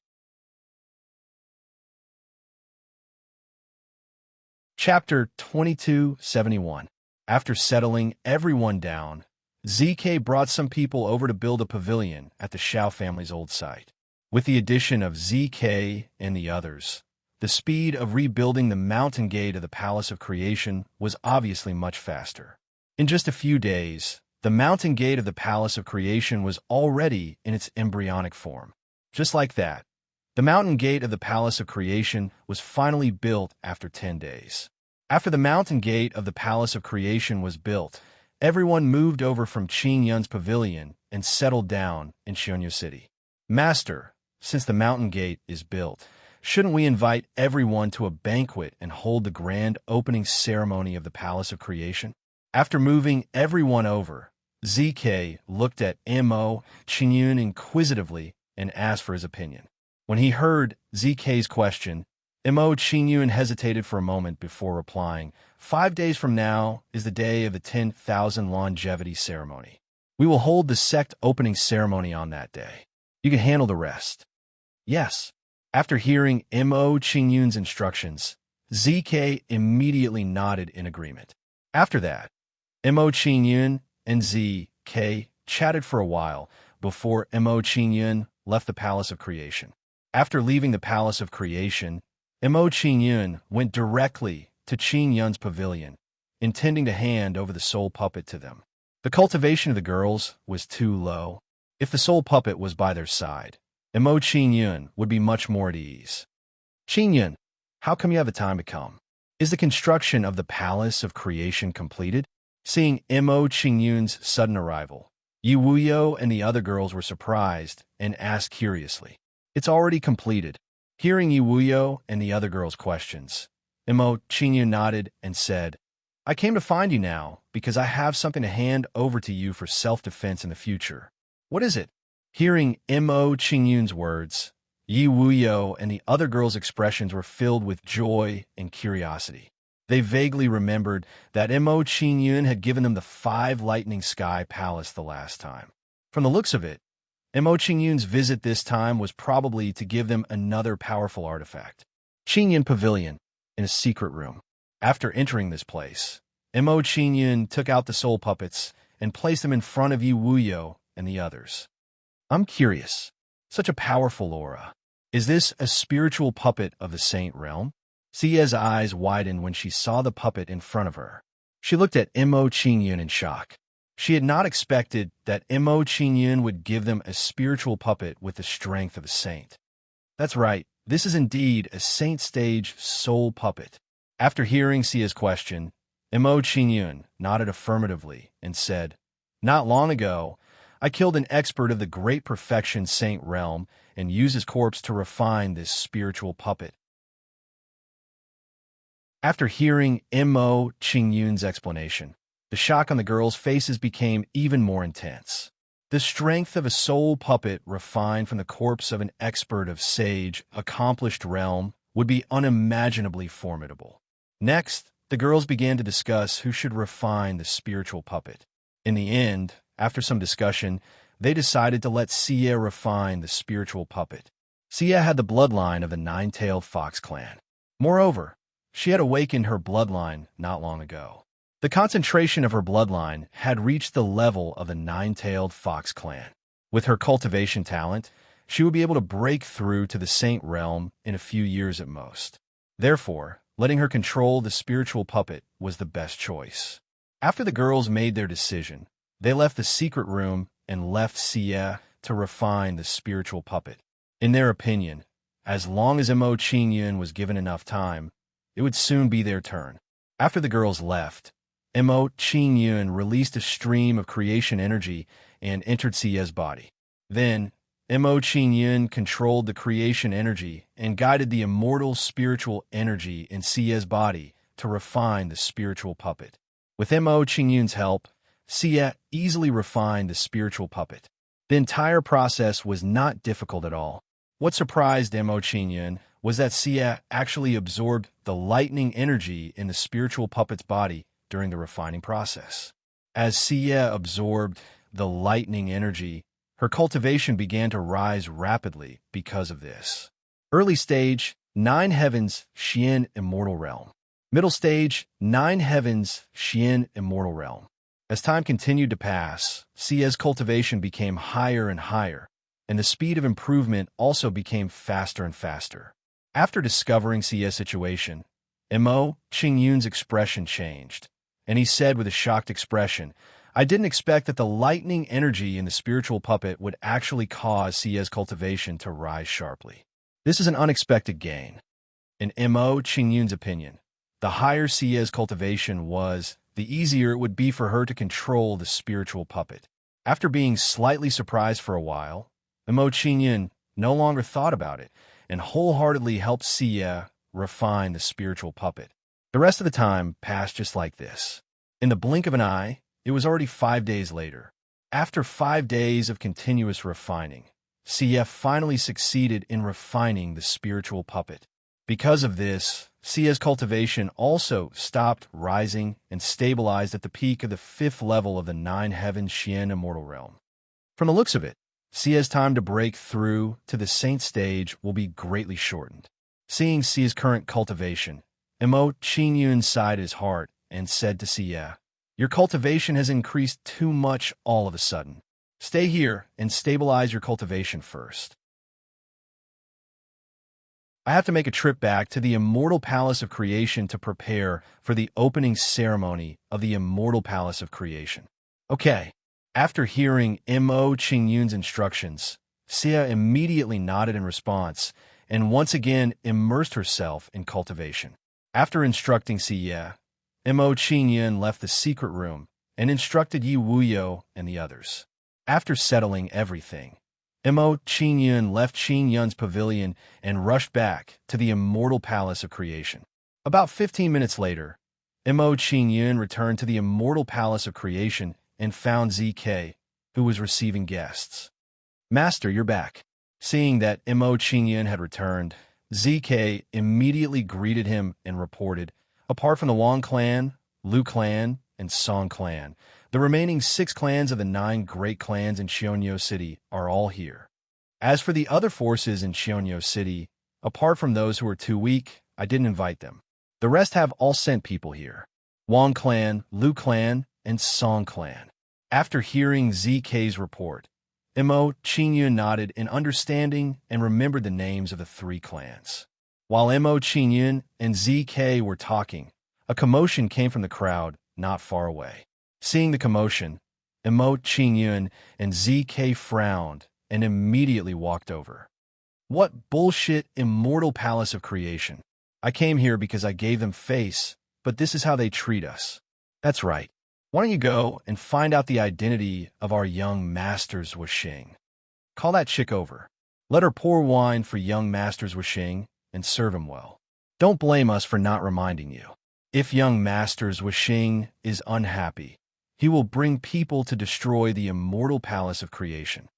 Chapter 2271. After settling everyone down, ZK brought some people over to build a pavilion at the Shao family's old site. With the addition of ZK and the others, the speed of rebuilding the mountain gate of the Palace of Creation was obviously much faster. In just a few days, the mountain gate of the Palace of Creation was already in its embryonic form. Just like that, the mountain gate of the Palace of Creation was finally built after 10 days. After the mountain gate of the Palace of Creation was built, everyone moved over from Qing Yun's pavilion and settled down in Xiongnu City. Master, since the mountain gate is built, shouldn't we invite everyone to a banquet and hold the grand opening ceremony of the Palace of Creation? After moving everyone over, ZK looked at Mo Qingyun inquisitively and asked for his opinion. When he heard ZK's question, Mo Qingyun hesitated for a moment before replying, 5 days from now is the day of the 10,000 longevity ceremony. We will hold the sect opening ceremony on that day. You can handle the rest. Yes. After hearing Mo Qingyun's instructions, ZK immediately nodded in agreement. After that, Mo Qingyun and ZK chatted for a while before Mo Qingyun left the Palace of Creation. After leaving the Palace of Creation, Mo Qingyun went directly to Qing Yun's pavilion, intending to hand over the soul puppet to them. The cultivation of the girls was too low. If the soul puppet was by their side, Mo Qingyun would be much more at ease. Qingyun, how come you have the time to come? Is the construction of the Palace of Creation completed? Seeing Mo Qingyun's sudden arrival, Yu Wuyo and the other girls were surprised and asked curiously. It's already completed. Hearing Yu Wuyo and the other girls' questions, Mo Qingyun nodded and said, I came to find you now because I have something to hand over to you for self-defense in the future. What is it? Hearing Mo Qingyun's words, Yu Wuyo and the other girls' expressions were filled with joy and curiosity. They vaguely remembered that Mo Qingyun had given them the 5 Lightning Sky Palace the last time. From the looks of it, Mo Qingyun's visit this time was probably to give them another powerful artifact. Qingyun Pavilion, in a secret room. After entering this place, Mo Qingyun took out the soul puppets and placed them in front of Yu Wuyo and the others. I'm curious. Such a powerful aura. Is this a spiritual puppet of the Saint Realm? Xia's eyes widened when she saw the puppet in front of her. She looked at Mo Qingyun in shock. She had not expected that Mo Qingyun would give them a spiritual puppet with the strength of a saint. That's right, this is indeed a saint-stage soul puppet. After hearing Xia's question, Mo Qingyun nodded affirmatively and said, Not long ago, I killed an expert of the Great Perfection Saint Realm and used his corpse to refine this spiritual puppet. After hearing Mo Qingyun's explanation, the shock on the girls' faces became even more intense. The strength of a soul puppet refined from the corpse of an expert of sage, accomplished realm would be unimaginably formidable. Next, the girls began to discuss who should refine the spiritual puppet. In the end, after some discussion, they decided to let Xia refine the spiritual puppet. Xia had the bloodline of the Nine-Tailed Fox clan. Moreover, she had awakened her bloodline not long ago. The concentration of her bloodline had reached the level of the Nine-Tailed Fox clan. With her cultivation talent, she would be able to break through to the Saint Realm in a few years at most. Therefore, letting her control the spiritual puppet was the best choice. After the girls made their decision, they left the secret room and left Xia to refine the spiritual puppet. In their opinion, as long as Mo Qingyun was given enough time, it would soon be their turn. After the girls left, Mo Qingyun released a stream of creation energy and entered Xia's body. Then, Mo Qingyun controlled the creation energy and guided the immortal spiritual energy in Xia's body to refine the spiritual puppet. With Mo Qingyun's help, Xia easily refined the spiritual puppet. The entire process was not difficult at all. What surprised Mo Qingyun was that Xia actually absorbed the lightning energy in the spiritual puppet's body during the refining process. As Xia absorbed the lightning energy, her cultivation began to rise rapidly because of this. Early stage, 9 Heavens, Xian Immortal Realm. Middle stage, 9 heavens, Xian, immortal realm. As time continued to pass, Sia's cultivation became higher and higher, and the speed of improvement also became faster and faster. After discovering Sia's situation, Mo Qingyun's expression changed, and he said with a shocked expression, "I didn't expect that the lightning energy in the spiritual puppet would actually cause Sia's cultivation to rise sharply. This is an unexpected gain." In Mo Qingyun's opinion, the higher Sia's cultivation was, the easier it would be for her to control the spiritual puppet. After being slightly surprised for a while, Mo Qingyun no longer thought about it and wholeheartedly helped Sia refine the spiritual puppet. The rest of the time passed just like this. In the blink of an eye, it was already 5 days later. After 5 days of continuous refining, Sia finally succeeded in refining the spiritual puppet. Because of this, Sia's cultivation also stopped rising and stabilized at the peak of the 5th level of the 9 heavens Xian immortal realm. From the looks of it, Sia's time to break through to the saint stage will be greatly shortened. Seeing Sia's current cultivation, Mo Qingyun sighed his heart and said to Sia, "Your cultivation has increased too much all of a sudden. Stay here and stabilize your cultivation first. I have to make a trip back to the Immortal Palace of Creation to prepare for the opening ceremony of the Immortal Palace of Creation." Okay. After hearing Mo Qingyun's instructions, Sia immediately nodded in response and once again immersed herself in cultivation. After instructing Sia, Mo Qingyun left the secret room and instructed Yi Wuyo and the others. After settling everything, Mo Qingyun left Qin Yun's pavilion and rushed back to the Immortal Palace of Creation. About 15 minutes later, Mo Qingyun returned to the Immortal Palace of Creation and found ZK, who was receiving guests. "Master, you're back." Seeing that Mo Qingyun had returned, ZK immediately greeted him and reported, "Apart from the Wang clan, Lu clan, and Song clan, the remaining 6 clans of the 9 great clans in Xiongnu City are all here. As for the other forces in Xiongnu City, apart from those who are too weak, I didn't invite them. The rest have all sent people here. Wang clan, Lu clan, and Song clan." After hearing ZK's report, Mo Qingyun nodded in understanding and remembered the names of the 3 clans. While Mo Qingyun and ZK were talking, a commotion came from the crowd not far away. Seeing the commotion, Mo Qingyun and ZK frowned and immediately walked over. "What bullshit Immortal Palace of Creation. I came here because I gave them face, but this is how they treat us. That's right. Why don't you go and find out the identity of our young Masters Wuxing? Call that chick over. Let her pour wine for young Masters Wuxing and serve him well. Don't blame us for not reminding you. If young Masters Wuxing is unhappy, he will bring people to destroy the Immortal Palace of Creation."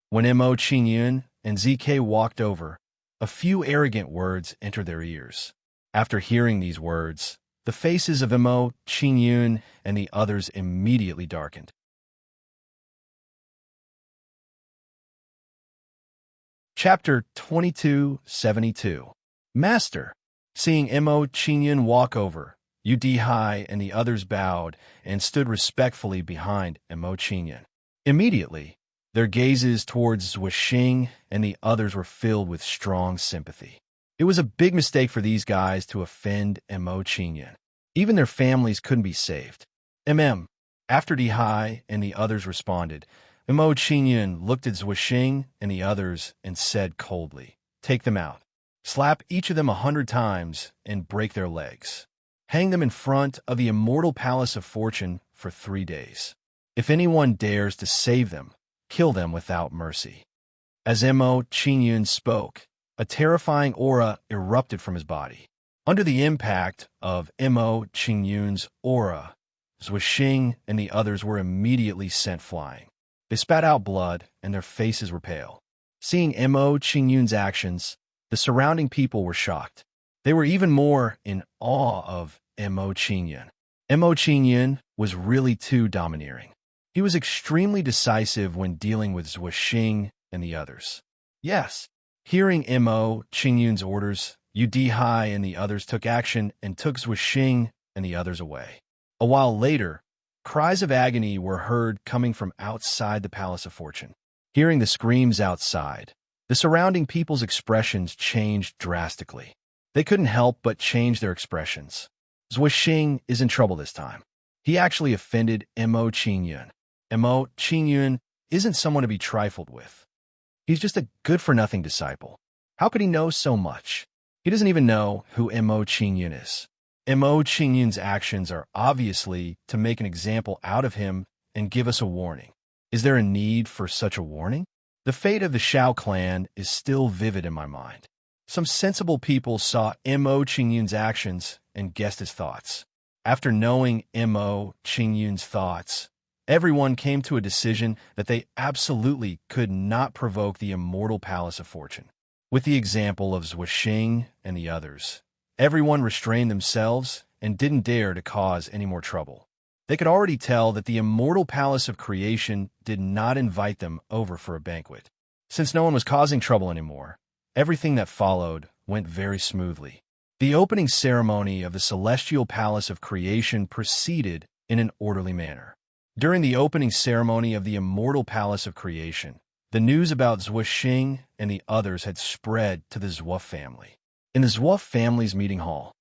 When Mo Qingyun and ZK walked over, a few arrogant words entered their ears. After hearing these words, the faces of Mo Qingyun and the others immediately darkened. Chapter 2272. Master. Seeing Mo Qingyun walk over, Yu Dihai and the others bowed and stood respectfully behind Mo Qingyun. Immediately, their gazes towards Wuxing and the others were filled with strong sympathy. It was a big mistake for these guys to offend Mo Qingyun. Even their families couldn't be saved. After Dihai and the others responded, Mo Qingyun looked at Wuxing and the others and said coldly, "Take them out. Slap each of them 100 times and break their legs. Hang them in front of the Immortal Palace of Fortune for 3 days. If anyone dares to save them, kill them without mercy." As Mo Qingyun spoke, a terrifying aura erupted from his body. Under the impact of Mo Qingyun's aura, Wuxing and the others were immediately sent flying. They spat out blood, and their faces were pale. Seeing Mo Qingyun's actions, the surrounding people were shocked. They were even more in awe of Mo Qingyun. Mo Qingyun was really too domineering. He was extremely decisive when dealing with Wuxing and the others. Yes. Hearing Mo Qingyun's orders, Udihai and the others took action and took Zhuixing and the others away. A while later, cries of agony were heard coming from outside the Palace of Fortune. Hearing the screams outside, the surrounding people's expressions changed drastically. They couldn't help but change their expressions. Zhuixing is in trouble this time. He actually offended Mo Qingyun. Mo Qingyun isn't someone to be trifled with. He's just a good-for-nothing disciple. How could he know so much? He doesn't even know who Mo Qingyun is. Mo Qingyun's actions are obviously to make an example out of him and give us a warning. Is there a need for such a warning? The fate of the Shao clan is still vivid in my mind. Some sensible people saw Mo Qingyun's actions and guessed his thoughts. After knowing Mo Qingyun's thoughts, everyone came to a decision that they absolutely could not provoke the immortal Palace of Fortune. With the example of Zhuixing and the others, everyone restrained themselves and didn't dare to cause any more trouble. They could already tell that the immortal Palace of Creation did not invite them over for a banquet. Since no one was causing trouble anymore, everything that followed went very smoothly. The opening ceremony of the Celestial Palace of Creation proceeded in an orderly manner. During the opening ceremony of the Immortal Palace of Creation, the news about Zhuixing and the others had spread to the Zhuo family. In the Zhuo family's meeting hall,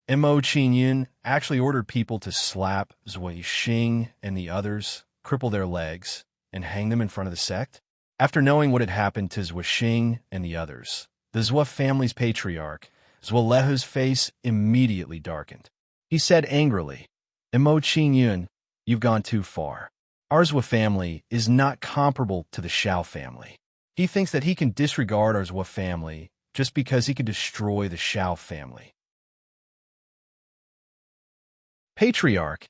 Mo Qingyun actually ordered people to slap Zhuixing and the others, cripple their legs, and hang them in front of the sect. After knowing what had happened to Zhuixing and the others, the Zhuo family's patriarch, Zhuolehu's face immediately darkened. He said angrily, Mo Qingyun, you've gone too far. Our Zhuo family is not comparable to the Shao family. He thinks that he can disregard our Zhuo family just because he can destroy the Shao family. Patriarch,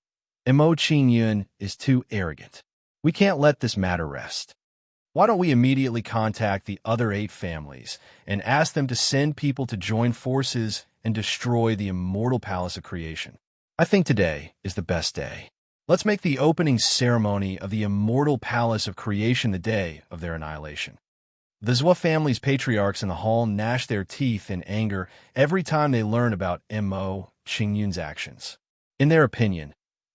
Mo Qingyun is too arrogant. We can't let this matter rest. Why don't we immediately contact the other 8 families and ask them to send people to join forces and destroy the immortal Palace of Creation? I think today is the best day. Let's make the opening ceremony of the immortal Palace of Creation the day of their annihilation. The Zhuo family's patriarchs in the hall gnashed their teeth in anger every time they learned about Mo Qingyun's actions. In their opinion,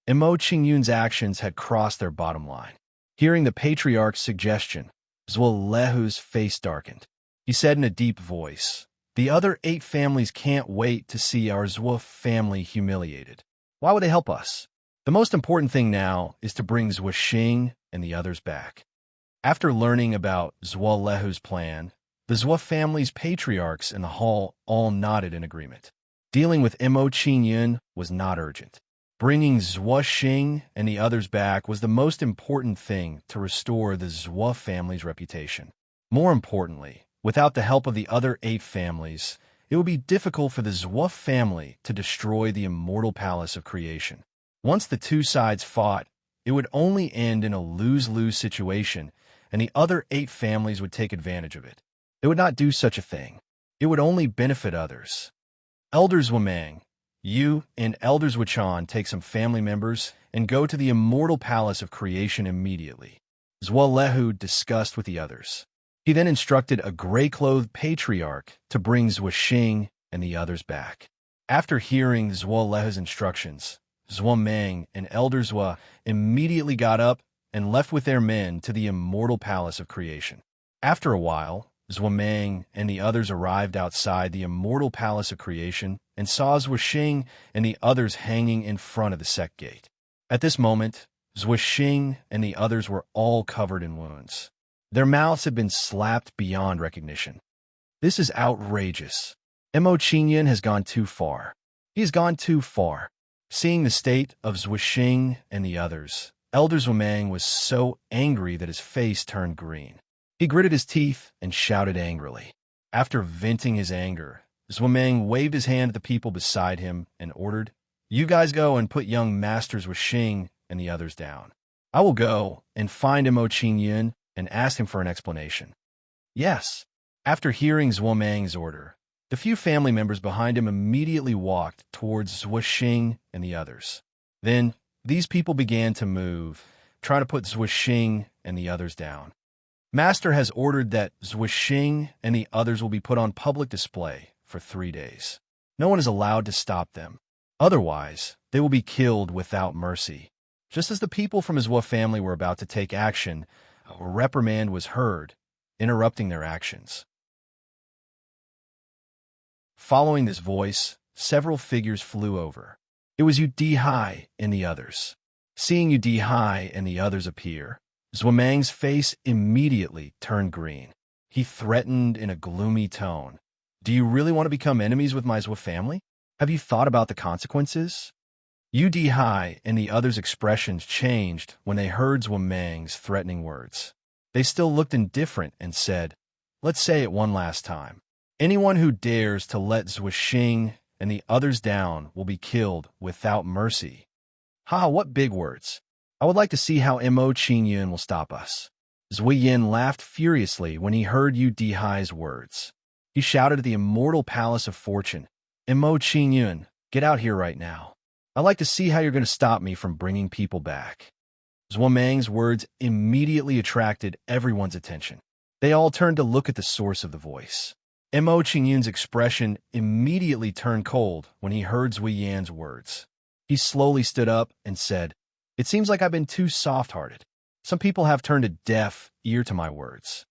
Mo Qingyun's actions had crossed their bottom line. Hearing the patriarch's suggestion, Zhuolehu's face darkened. He said in a deep voice, the other 8 families can't wait to see our Zhuo family humiliated. Why would they help us? The most important thing now is to bring Zhuixing and the others back. After learning about Zhuolehu's plan, the Zhuo family's patriarchs in the hall all nodded in agreement. Dealing with Mo Qingyun was not urgent. Bringing Zhuixing and the others back was the most important thing to restore the Zhuo family's reputation. More importantly, without the help of the other 8 families, it would be difficult for the Zhuo family to destroy the immortal Palace of Creation. Once the 2 sides fought, it would only end in a lose-lose situation, and the other 8 families would take advantage of it. They would not do such a thing. It would only benefit others. Elders Wamang, you and Elders Wuchan take some family members and go to the immortal Palace of Creation immediately. Zhuolehu discussed with the others. He then instructed a gray-clothed patriarch to bring Zhuixing and the others back. After hearing Zhuolehu's instructions, Zhuomang and Elder Zhua immediately got up and left with their men to the immortal Palace of Creation. After a while, Zhuomang and the others arrived outside the immortal Palace of Creation and saw Zhuixing and the others hanging in front of the sect gate. At this moment, Zhuixing and the others were all covered in wounds. Their mouths had been slapped beyond recognition. This is outrageous. Mo Qingyun has gone too far. He has gone too far. Seeing the state of Zhuixing and the others, Elder Zhuomang was so angry that his face turned green. He gritted his teeth and shouted angrily. After venting his anger, Zhuomang waved his hand at the people beside him and ordered, "You guys go and put young Master Zhuixing and the others down. I will go and find Mo Qingyun and ask him for an explanation." Yes. After hearing Zhuomang's order, the few family members behind him immediately walked towards Zhuixing and the others. Then, these people began to move, trying to put Zhuixing and the others down. Master has ordered that Zhuixing and the others will be put on public display for 3 days. No one is allowed to stop them. Otherwise, they will be killed without mercy. Just as the people from his Zhua family were about to take action, a reprimand was heard, interrupting their actions. Following this voice, several figures flew over. It was Yu Dihai and the others. Seeing Yu Dihai and the others appear, Zhua Mang's face immediately turned green. He threatened in a gloomy tone. "Do you really want to become enemies with my Zhua family? Have you thought about the consequences?" Yu Dihai and the others' expressions changed when they heard Zhua Mang's threatening words. They still looked indifferent and said, "Let's say it one last time. Anyone who dares to let Zhua Xing and the others down will be killed without mercy." "Ha, what big words. I would like to see how Mo Qingyun will stop us." Zui Yin laughed furiously when he heard Yu Dihai's words. He shouted at the immortal palace of fortune, "Mo Qingyun, get out here right now. I'd like to see how you're going to stop me from bringing people back." Zhua Mang's words immediately attracted everyone's attention. They all turned to look at the source of the voice. Mo Qingyun's expression immediately turned cold when he heard Zui Yan's words. He slowly stood up and said, "It seems like I've been too soft-hearted. Some people have turned a deaf ear to my words."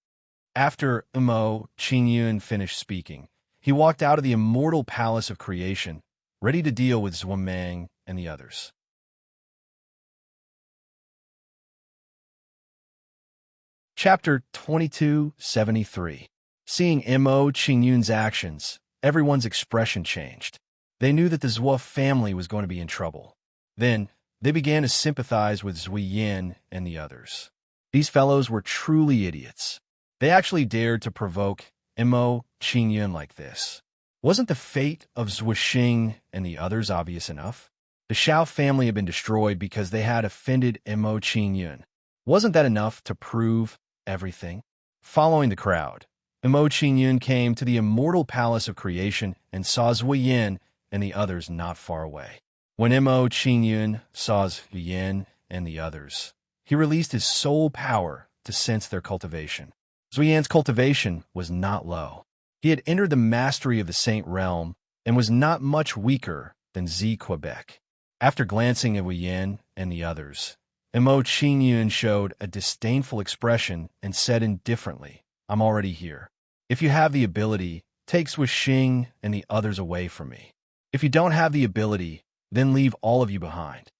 After Mo Qingyun finished speaking, he walked out of the immortal palace of creation, ready to deal with Zhua Mang and the others. Chapter 2273. Seeing Mo Qingyun's actions, everyone's expression changed. They knew that the Zhua family was going to be in trouble. Then, they began to sympathize with Zui Yin and the others. These fellows were truly idiots. They actually dared to provoke Mo Qingyun like this. Wasn't the fate of Zui Xing and the others obvious enough? The Xiao family had been destroyed because they had offended Mo Qingyun. Wasn't that enough to prove everything? Following the crowd, Mo Qingyun came to the immortal palace of creation and saw Zui Yin and the others not far away. When Mo Qingyun saw Zui Yin and the others, he released his soul power to sense their cultivation. Zui Yan's cultivation was not low. He had entered the mastery of the Saint Realm and was not much weaker than Z Quebec. After glancing at Zui Yin and the others, Mo Qingyun showed a disdainful expression and said indifferently, "I'm already here. If you have the ability, take Zui Xing and the others away from me. If you don't have the ability, then leave all of you behind.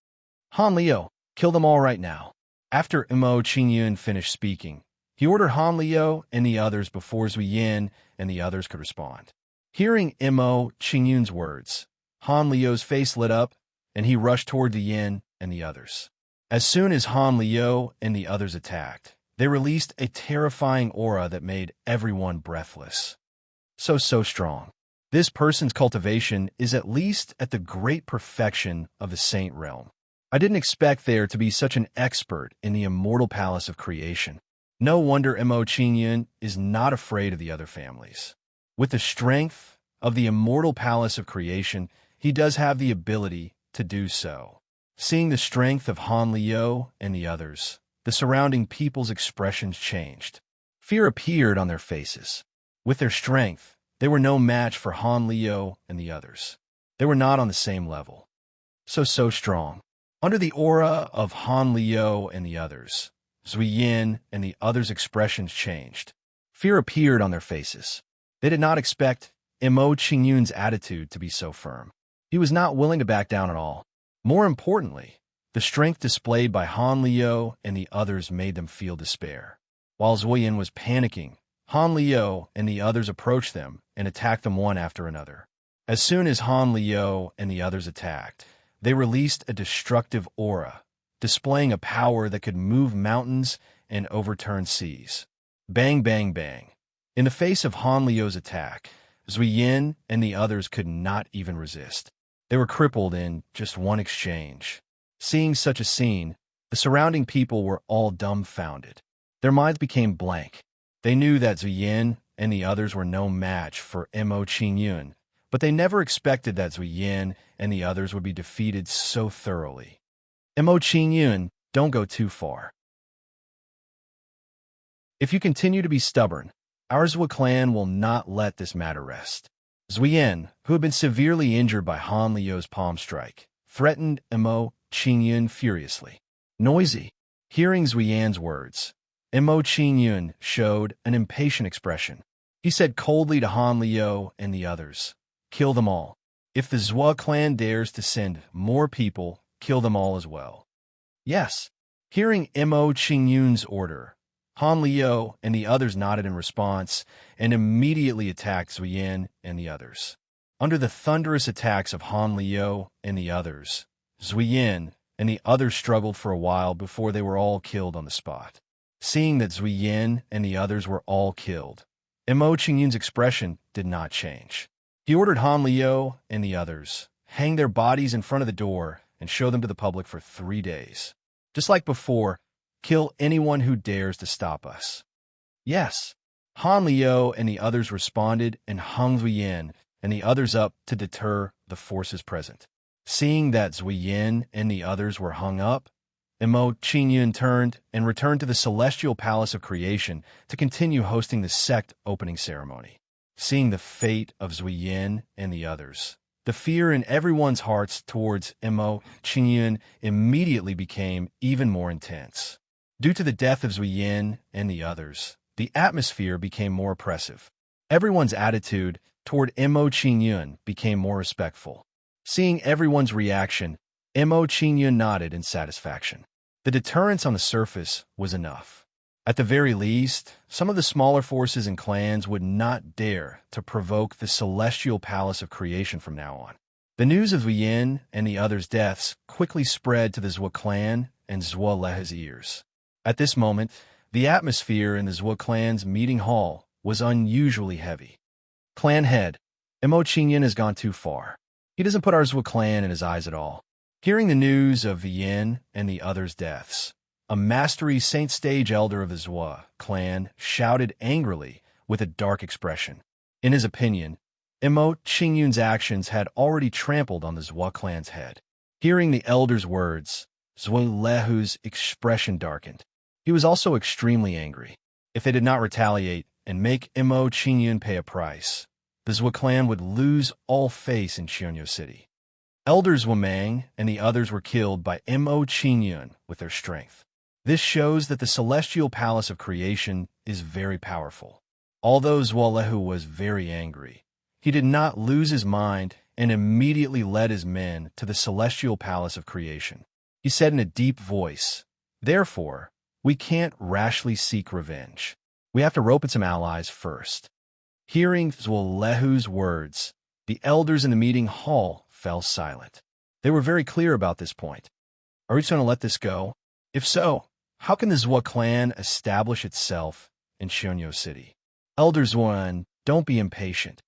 Han Liu, kill them all right now." After Mo Qingyun finished speaking, he ordered Han Liu and the others before Zui Yin and the others could respond. Hearing Mo Qingyun's words, Han Liu's face lit up, and he rushed toward Zui Yin and the others. As soon as Han Liu and the others attacked, they released a terrifying aura that made everyone breathless. So strong. This person's cultivation is at least at the great perfection of the Saint Realm. I didn't expect there to be such an expert in the immortal palace of creation. No wonder Mo Qingyun is not afraid of the other families. With the strength of the immortal palace of creation, he does have the ability to do so. Seeing the strength of Han Liu and the others, the surrounding people's expressions changed. Fear appeared on their faces. With their strength, they were no match for Han Liu and the others. They were not on the same level. So strong. Under the aura of Han Liu and the others, Zui Yin and the others' expressions changed. Fear appeared on their faces. They did not expect Mo Qingyun's attitude to be so firm. He was not willing to back down at all. More importantly, the strength displayed by Han Liu and the others made them feel despair. While Zui Yin was panicking, Han Liu and the others approached them and attacked them one after another. As soon as Han Liu and the others attacked, they released a destructive aura, displaying a power that could move mountains and overturn seas. Bang, bang, bang. In the face of Han Liu's attack, Zui Yin and the others could not even resist. They were crippled in just one exchange. Seeing such a scene, the surrounding people were all dumbfounded. Their minds became blank. They knew that Zui Yin and the others were no match for Mo Qingyun, but they never expected that Zui Yin and the others would be defeated so thoroughly. Mo Qingyun, don't go too far. If you continue to be stubborn, our Zhua clan will not let this matter rest. Zuyen, who had been severely injured by Han Liu's palm strike, threatened Mo Qingyun furiously. Noisy. Hearing Zuyan's words, Mo Qingyun showed an impatient expression. He said coldly to Han Liu and the others, "Kill them all. If the Zhua clan dares to send more people, kill them all as well." Yes. Hearing Mo Qingyun's order, Han Liu and the others nodded in response and immediately attacked Zuyan and the others. Under the thunderous attacks of Han Liu and the others, Zuyan and the others struggled for a while before they were all killed on the spot. Seeing that Zuyan and the others were all killed, Mo Qingyun's expression did not change. He ordered Han Liu and the others, hang their bodies in front of the door and show them to the public for 3 days. Just like before, kill anyone who dares to stop us. Yes. Han Liu and the others responded and hung Zuyan and the others up to deter the forces present. Seeing that Zuyan and the others were hung up, Mo Qingyun turned and returned to the celestial palace of creation to continue hosting the sect opening ceremony. Seeing the fate of Zuyan and the others, the fear in everyone's hearts towards Mo Qingyun immediately became even more intense. Due to the death of Zuyan and the others, the atmosphere became more oppressive. Everyone's attitude toward Mo Qingyun became more respectful. Seeing everyone's reaction, Mo Qingyun nodded in satisfaction. The deterrence on the surface was enough. At the very least, some of the smaller forces and clans would not dare to provoke the celestial palace of creation from now on. The news of Zuyan and the others' deaths quickly spread to the Zhua clan and Zhua Lehe's ears. At this moment, the atmosphere in the Zhua clan's meeting hall was unusually heavy. Clan head, Mo Qingyun has gone too far. He doesn't put our Zhua clan in his eyes at all. Hearing the news of Zuyan and the others' deaths, a mastery saint stage elder of the Zhua clan shouted angrily with a dark expression. In his opinion, Mo Qingyun's actions had already trampled on the Zhua clan's head. Hearing the elder's words, Zhua Lehu's expression darkened. He was also extremely angry. If they did not retaliate and make Mo Qingyun pay a price, the Zhua clan would lose all face in Qianyu City. Elders Wamang and the others were killed by Mo Qingyun with their strength. This shows that the celestial palace of creation is very powerful. Although Zhua Lehu was very angry, he did not lose his mind and immediately led his men to the celestial palace of creation. He said in a deep voice, "Therefore, we can't rashly seek revenge. We have to rope in some allies first." Hearing Zhua Lehu's words, the elders in the meeting hall fell silent. They were very clear about this point. Are we going to let this go? If so, how can the Zhua clan establish itself in Qianyu City? Elder Zuan, don't be impatient.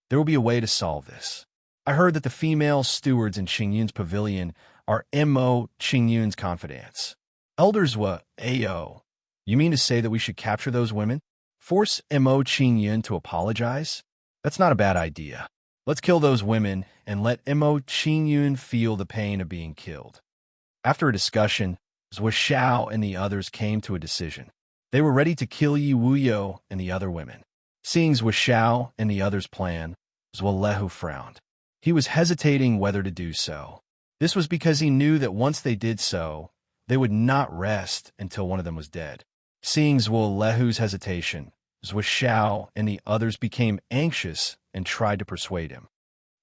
There will be a way to solve this. I heard that the female stewards in Qingyun's pavilion are Mo Qingyun's confidants. Elder Zhua, Ao, you mean to say that we should capture those women? Force Mo Qingyun to apologize? That's not a bad idea. Let's kill those women and let Mo Qingyun feel the pain of being killed. After a discussion, Zhua Xiao and the others came to a decision. They were ready to kill Yi Wuyo and the other women. Seeing Zhua Xiao and the others' plan, Zhua Lehu frowned. He was hesitating whether to do so. This was because he knew that once they did so, they would not rest until one of them was dead. Seeing Zhua Lehu's hesitation, Zhua Xiao and the others became anxious and tried to persuade him.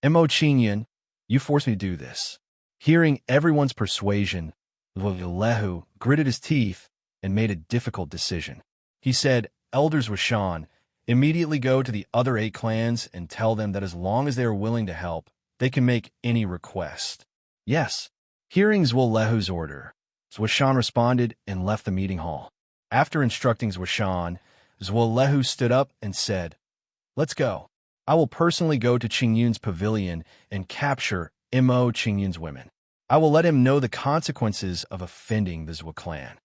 Mo Qingyun, you forced me to do this. Hearing everyone's persuasion, Zhua Lehu gritted his teeth and made a difficult decision. He said, Elders Washan, immediately go to the other 8 clans and tell them that as long as they are willing to help, they can make any request. Yes. Hearing Zhua Lehu's order, Zwashan responded and left the meeting hall. After instructing Zwashan, Zhua Lehu stood up and said, Let's go. I will personally go to Qingyun's pavilion and capture Mo Qingyun's women. I will let him know the consequences of offending the Zhua clan.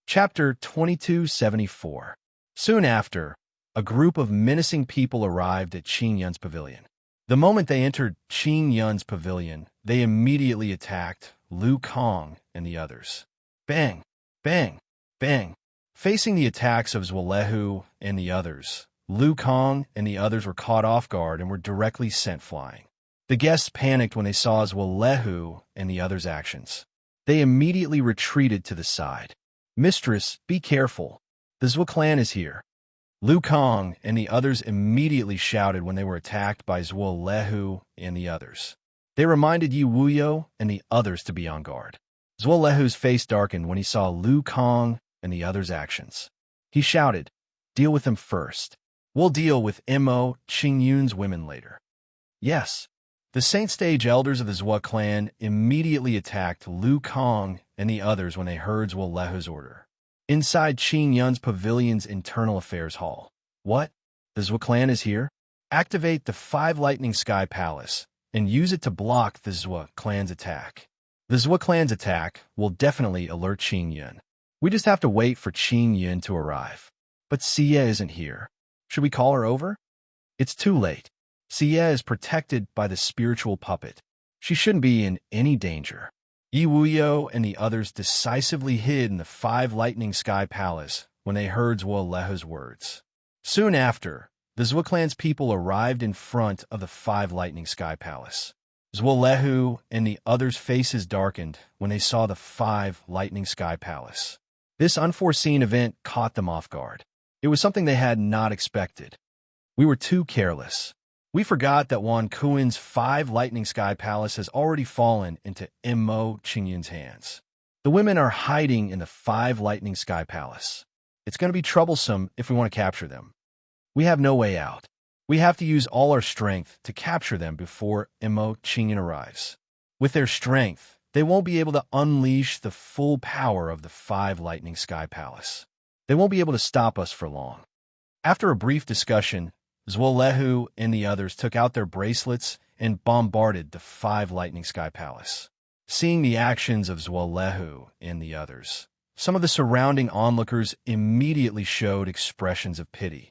Chapter 2274. Soon after, a group of menacing people arrived at Qingyun's pavilion. The moment they entered Qingyun's pavilion, they immediately attacked Lu Kong and the others. Bang, bang, bang. Facing the attacks of Zwalehu and the others, Liu Kang and the others were caught off guard and were directly sent flying. The guests panicked when they saw Zwalehu and the others' actions. They immediately retreated to the side. Mistress, be careful. The Zhou clan is here. Liu Kang and the others immediately shouted when they were attacked by Zwalehu and the others. They reminded Yi Wuyo and the others to be on guard. Zwalehu's face darkened when he saw Liu Kang and the others' actions. He shouted, "Deal with them first. We'll deal with Mo Qingyun's women later." Yes. The Saint Stage elders of the Zhou clan immediately attacked Liu Kang and the others when they heard Zwalehu's order. Inside Qingyun's pavilion's internal affairs hall. What? The Zhou clan is here? Activate the 5 Lightning Sky Palace and use it to block the Zhou clan's attack. The Zhou clan's attack will definitely alert Qingyun. We just have to wait for Qingyun to arrive. But Xie isn't here. Should we call her over? It's too late. Xie is protected by the spiritual puppet. She shouldn't be in any danger. Yi Wuyo and the others decisively hid in the 5 Lightning Sky Palace when they heard Zwalehu's words. Soon after, the Zhou clan's people arrived in front of the 5 Lightning Sky Palace. Zwalehu and the others' faces darkened when they saw the 5 Lightning Sky Palace. This unforeseen event caught them off guard. It was something they had not expected. We were too careless. We forgot that Wan Kuin's 5 Lightning Sky Palace has already fallen into Mo Qingyun's hands. The women are hiding in the 5 Lightning Sky Palace. It's going to be troublesome if we want to capture them. We have no way out. We have to use all our strength to capture them before Mo Qingyun arrives. With their strength, they won't be able to unleash the full power of the 5 Lightning Sky Palace. They won't be able to stop us for long. After a brief discussion, Zwalehu and the others took out their bracelets and bombarded the 5 Lightning Sky Palace. Seeing the actions of Zwalehu and the others, some of the surrounding onlookers immediately showed expressions of pity.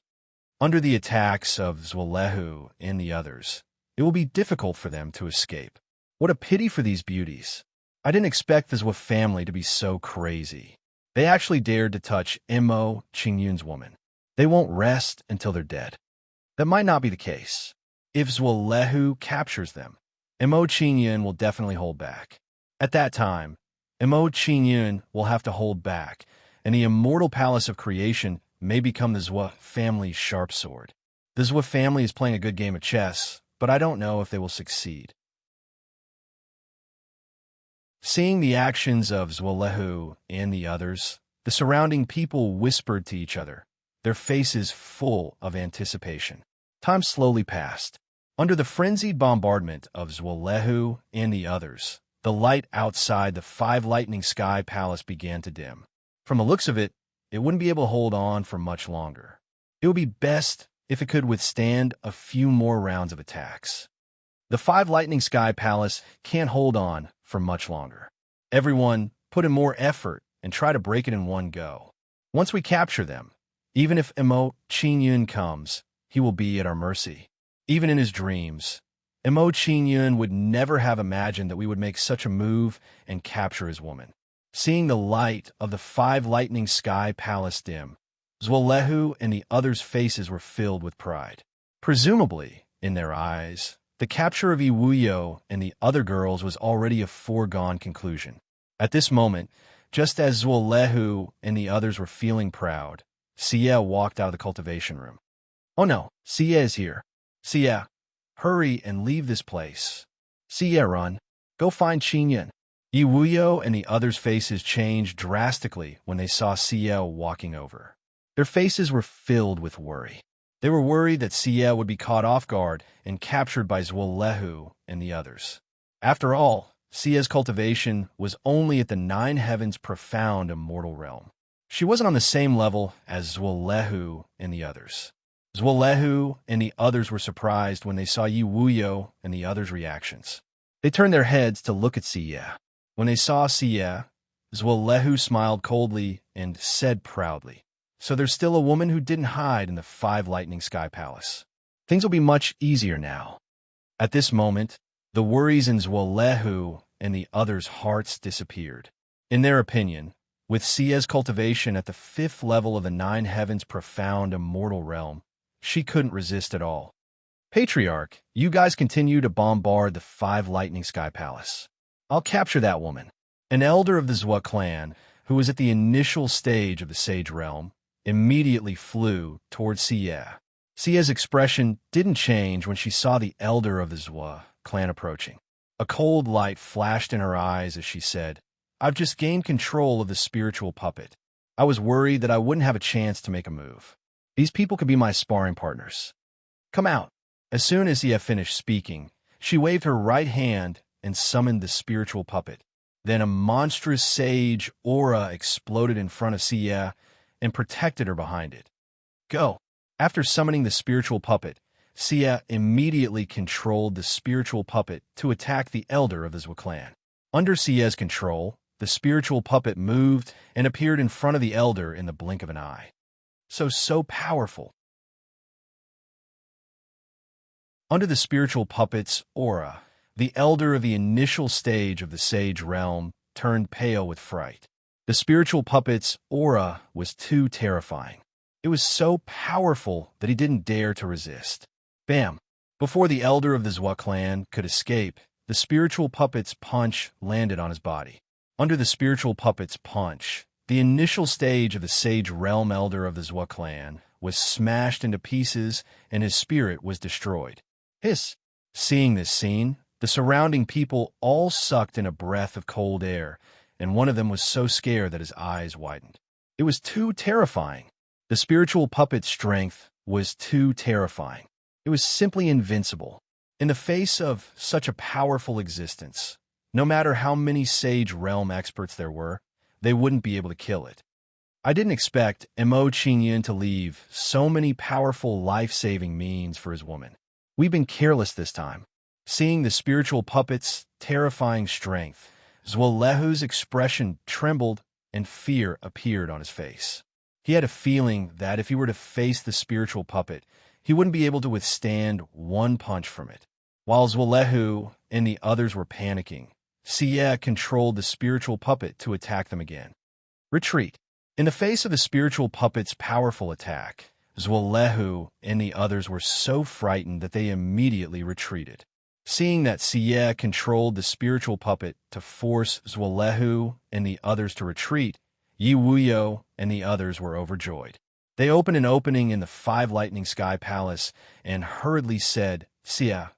Under the attacks of Zwalehu and the others, it will be difficult for them to escape. What a pity for these beauties. I didn't expect the Zhou family to be so crazy. They actually dared to touch Mo Qingyun's woman. They won't rest until they're dead. That might not be the case. If Zwalehu captures them, Mo Qingyun will definitely hold back. At that time, Mo Qingyun will have to hold back, and the immortal palace of creation may become the Zhou family's sharp sword. The Zhou family is playing a good game of chess, but I don't know if they will succeed. Seeing the actions of Zwalehu and the others, the surrounding people whispered to each other, their faces full of anticipation. Time slowly passed. Under the frenzied bombardment of Zwalehu and the others, the light outside the 5 Lightning Sky Palace began to dim. From the looks of it, it wouldn't be able to hold on for much longer. It would be best if it could withstand a few more rounds of attacks. The 5 Lightning Sky Palace can't hold on for much longer. Everyone put in more effort and try to break it in one go. Once we capture them, even if Mo Qingyun comes, he will be at our mercy. Even in his dreams, Mo Qingyun would never have imagined that we would make such a move and capture his woman. Seeing the light of the 5 Lightning Sky Palace dim, Zwalehu and the others' faces were filled with pride. Presumably, in their eyes, the capture of Yi Wuyo and the other girls was already a foregone conclusion. At this moment, just as Zwalehu and the others were feeling proud, Xie walked out of the cultivation room. Oh no, Xie is here. Xie, hurry and leave this place. Xie, run. Go find Qingyun. Yi Wuyo and the others' faces changed drastically when they saw Xie walking over. Their faces were filled with worry. They were worried that Xie would be caught off guard and captured by Zwalehu and the others. After all, Xie's cultivation was only at the 9 heavens profound immortal realm. She wasn't on the same level as Zwalehu and the others. Zwalehu and the others were surprised when they saw Yi Wuyo and the others' reactions. They turned their heads to look at Xie. When they saw Xie, Zwalehu smiled coldly and said proudly, "So there's still a woman who didn't hide in the 5 Lightning Sky Palace. Things will be much easier now." At this moment, the worries in Zwalehu and the others' hearts disappeared. In their opinion, With Sia's cultivation at the 5th level of the 9 heavens profound immortal realm, she couldn't resist at all. Patriarch, you guys continue to bombard the 5 Lightning Sky Palace. I'll capture that woman. An elder of the Zwa clan, who was at the initial stage of the Sage Realm, immediately flew towards Sia. Sia's expression didn't change when she saw the elder of the Zwa clan approaching. A cold light flashed in her eyes as she said, "I've just gained control of the spiritual puppet. I was worried that I wouldn't have a chance to make a move. These people could be my sparring partners. Come out." As soon as Sia finished speaking, she waved her right hand and summoned the spiritual puppet. Then a monstrous sage aura exploded in front of Sia and protected her behind it. Go. After summoning the spiritual puppet, Sia immediately controlled the spiritual puppet to attack the elder of the Zwa clan. Under Sia's control, the spiritual puppet moved and appeared in front of the elder in the blink of an eye. So powerful. Under the spiritual puppet's aura, the elder of the initial stage of the Sage Realm turned pale with fright. The spiritual puppet's aura was too terrifying. It was so powerful that he didn't dare to resist. Bam! Before the elder of the Zwa clan could escape, the spiritual puppet's punch landed on his body. Under the spiritual puppet's punch, the initial stage of the Sage Realm elder of the Zwa clan was smashed into pieces and his spirit was destroyed. Hiss! Seeing this scene, the surrounding people all sucked in a breath of cold air, and one of them was so scared that his eyes widened. It was too terrifying. The spiritual puppet's strength was too terrifying. It was simply invincible. In the face of such a powerful existence, no matter how many Sage Realm experts there were, they wouldn't be able to kill it. I didn't expect Mo Qingyun to leave so many powerful life-saving means for his woman. We've been careless this time. Seeing the spiritual puppet's terrifying strength, Zwalehu's expression trembled and fear appeared on his face. He had a feeling that if he were to face the spiritual puppet, he wouldn't be able to withstand one punch from it. While Zwalehu and the others were panicking, Sia controlled the spiritual puppet to attack them again. Retreat. In the face of the spiritual puppet's powerful attack, Zwalehu and the others were so frightened that they immediately retreated. Seeing that Sia controlled the spiritual puppet to force Zwalehu and the others to retreat, Yi Wuyo and the others were overjoyed. They opened an opening in the 5 Lightning Sky Palace and hurriedly said, "Sia,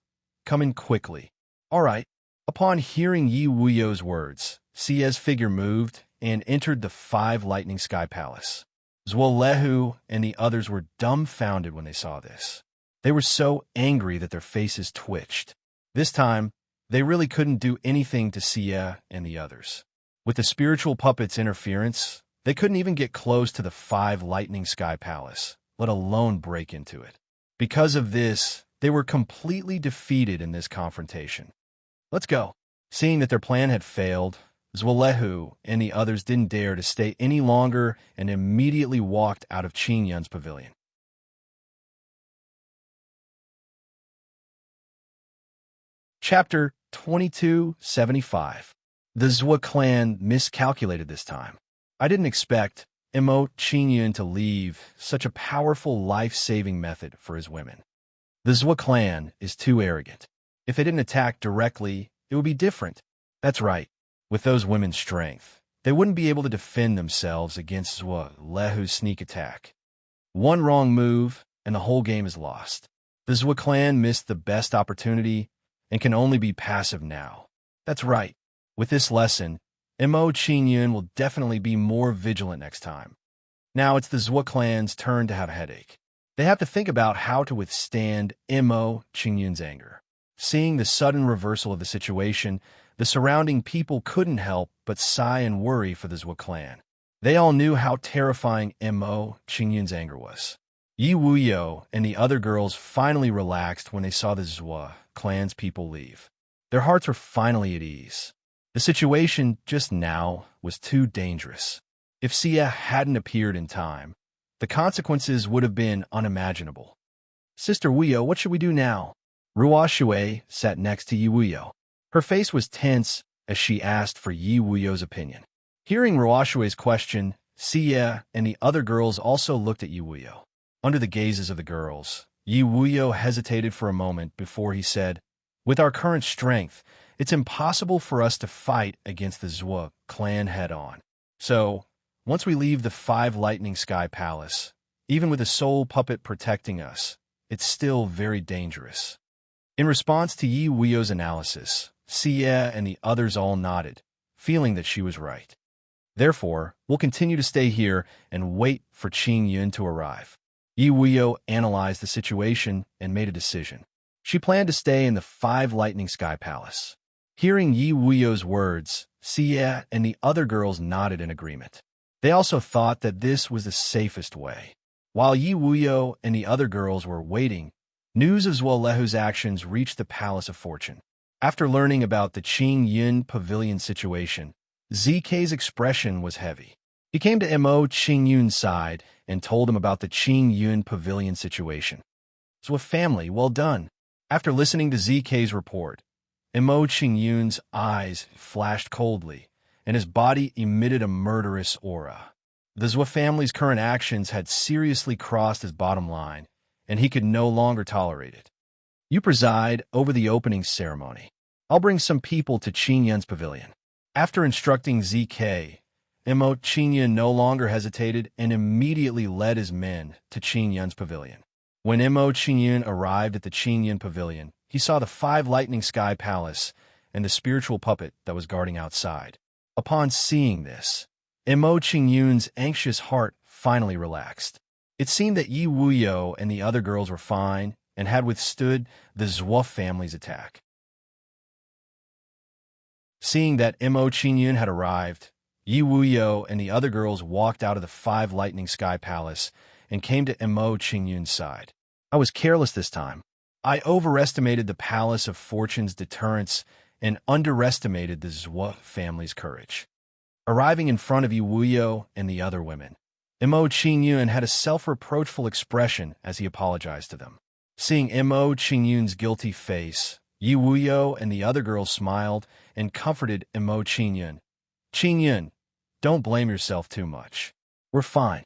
come in quickly." All right. Upon hearing Yi Wuyo's words, Sia's figure moved and entered the 5 Lightning Sky Palace. Zwalehu and the others were dumbfounded when they saw this. They were so angry that their faces twitched. This time, they really couldn't do anything to Sia and the others. With the spiritual puppet's interference, they couldn't even get close to the 5 Lightning Sky Palace, let alone break into it. Because of this, they were completely defeated in this confrontation. Let's go. Seeing that their plan had failed, Zwalehu and the others didn't dare to stay any longer and immediately walked out of Qingyun's pavilion. Chapter 2275. The Zwa clan miscalculated this time. I didn't expect Mo Qingyun to leave such a powerful life-saving method for his women. The Zwa clan is too arrogant. If they didn't attack directly, it would be different. That's right. With those women's strength, they wouldn't be able to defend themselves against Zwalehu's sneak attack. One wrong move, and the whole game is lost. The Zwa clan missed the best opportunity and can only be passive now. That's right. With this lesson, Mo Qingyun will definitely be more vigilant next time. Now it's the Zwa clan's turn to have a headache. They have to think about how to withstand Mo Qingyun's anger. Seeing the sudden reversal of the situation, the surrounding people couldn't help but sigh and worry for the Zwa clan. They all knew how terrifying Mo Qingyun's anger was. Yi Wuyo and the other girls finally relaxed when they saw the Zwa clan's people leave. Their hearts were finally at ease. The situation just now was too dangerous. If Sia hadn't appeared in time, the consequences would have been unimaginable. "Sister Wuyo, what should we do now?" Ruo Shui sat next to Yi Wuyo. Her face was tense as she asked for Yi Wuyo's opinion. Hearing Ruoshue's question, Sia and the other girls also looked at Yi Wuyo. Under the gazes of the girls, Yi Wuyo hesitated for a moment before he said, "With our current strength, it's impossible for us to fight against the Zhuo clan head-on. So, once we leave the Five Lightning Sky Palace, even with a soul puppet protecting us, it's still very dangerous." In response to Yi Wuyo's analysis, Sia and the others all nodded, feeling that she was right. "Therefore, we'll continue to stay here and wait for Qing Yun to arrive." Yi Wuyo analyzed the situation and made a decision. She planned to stay in the Five Lightning Sky Palace. Hearing Yi Wuyo's words, Sia and the other girls nodded in agreement. They also thought that this was the safest way. While Yi Wuyo and the other girls were waiting, news of Zuolehu's actions reached the Palace of Fortune. After learning about the Qing Yun pavilion situation, ZK's expression was heavy. He came to Mo Qing Yun's side and told him about the Qing Yun pavilion situation. "So a family, well done." After listening to ZK's report, Mo Qing Yun's eyes flashed coldly, and his body emitted a murderous aura. The Zhou family's current actions had seriously crossed his bottom line, and he could no longer tolerate it. "You preside over the opening ceremony. I'll bring some people to Qing Yun's pavilion." After instructing ZK, Mo Qing Yun no longer hesitated and immediately led his men to Qing Yun's pavilion. When Mo Qing Yun arrived at the Qing Yun pavilion, he saw the Five Lightning Sky Palace and the spiritual puppet that was guarding outside. Upon seeing this, Mo Qing Yun's anxious heart finally relaxed. It seemed that Yi Wuyo and the other girls were fine and had withstood the Zhuo family's attack. Seeing that Mo Qing Yun had arrived, Yi Wuyo and the other girls walked out of the Five Lightning Sky Palace and came to Mo Qing Yun's side. "I was careless this time. I overestimated the Palace of Fortune's deterrence and underestimated the Zhuo family's courage." Arriving in front of Yi Wuyo and the other women, Mo Qing Yun had a self-reproachful expression as he apologized to them. Seeing Mo Qing Yun's guilty face, Yi Wuyo and the other girls smiled and comforted Mo Qing Yun. "Qing Yun, don't blame yourself too much. We're fine.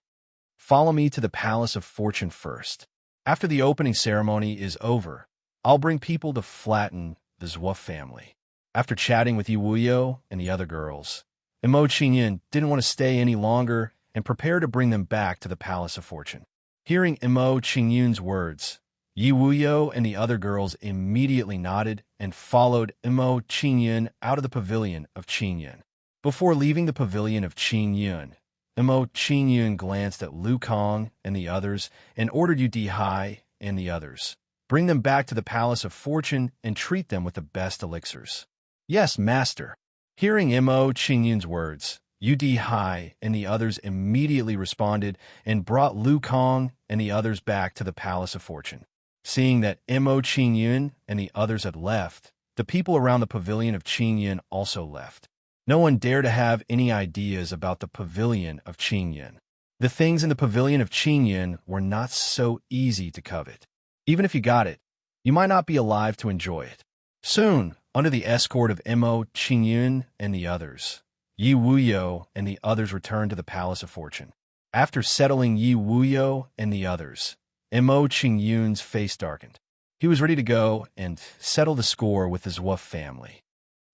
Follow me to the Palace of Fortune first. After the opening ceremony is over, I'll bring people to flatten the Zhuo family." After chatting with Yi Wuyo and the other girls, Mo Qing Yun didn't want to stay any longer and prepared to bring them back to the Palace of Fortune. Hearing Mo Qing Yun's words, Yi Wuyo and the other girls immediately nodded and followed Mo Qing Yun out of the pavilion of Qing Yun. Before leaving the pavilion of Qing Yun, Mo Qing Yun glanced at Lu Kong and the others and ordered Yu Dihai and the others, "Bring them back to the Palace of Fortune and treat them with the best elixirs." "Yes, master." Hearing Mo Qing Yun's words, Yu Dihai and the others immediately responded and brought Lu Kong and the others back to the Palace of Fortune. Seeing that Mo Qing Yun and the others had left, the people around the pavilion of Qing Yun also left. No one dared to have any ideas about the pavilion of Qing Yun. The things in the pavilion of Qing Yun were not so easy to covet. Even if you got it, you might not be alive to enjoy it. Soon, under the escort of Mo Qing Yun and the others, Yi Wuyo and the others returned to the Palace of Fortune. After settling Yi Wuyo and the others, Mo Qing Yun's face darkened. He was ready to go and settle the score with the Zhuo family.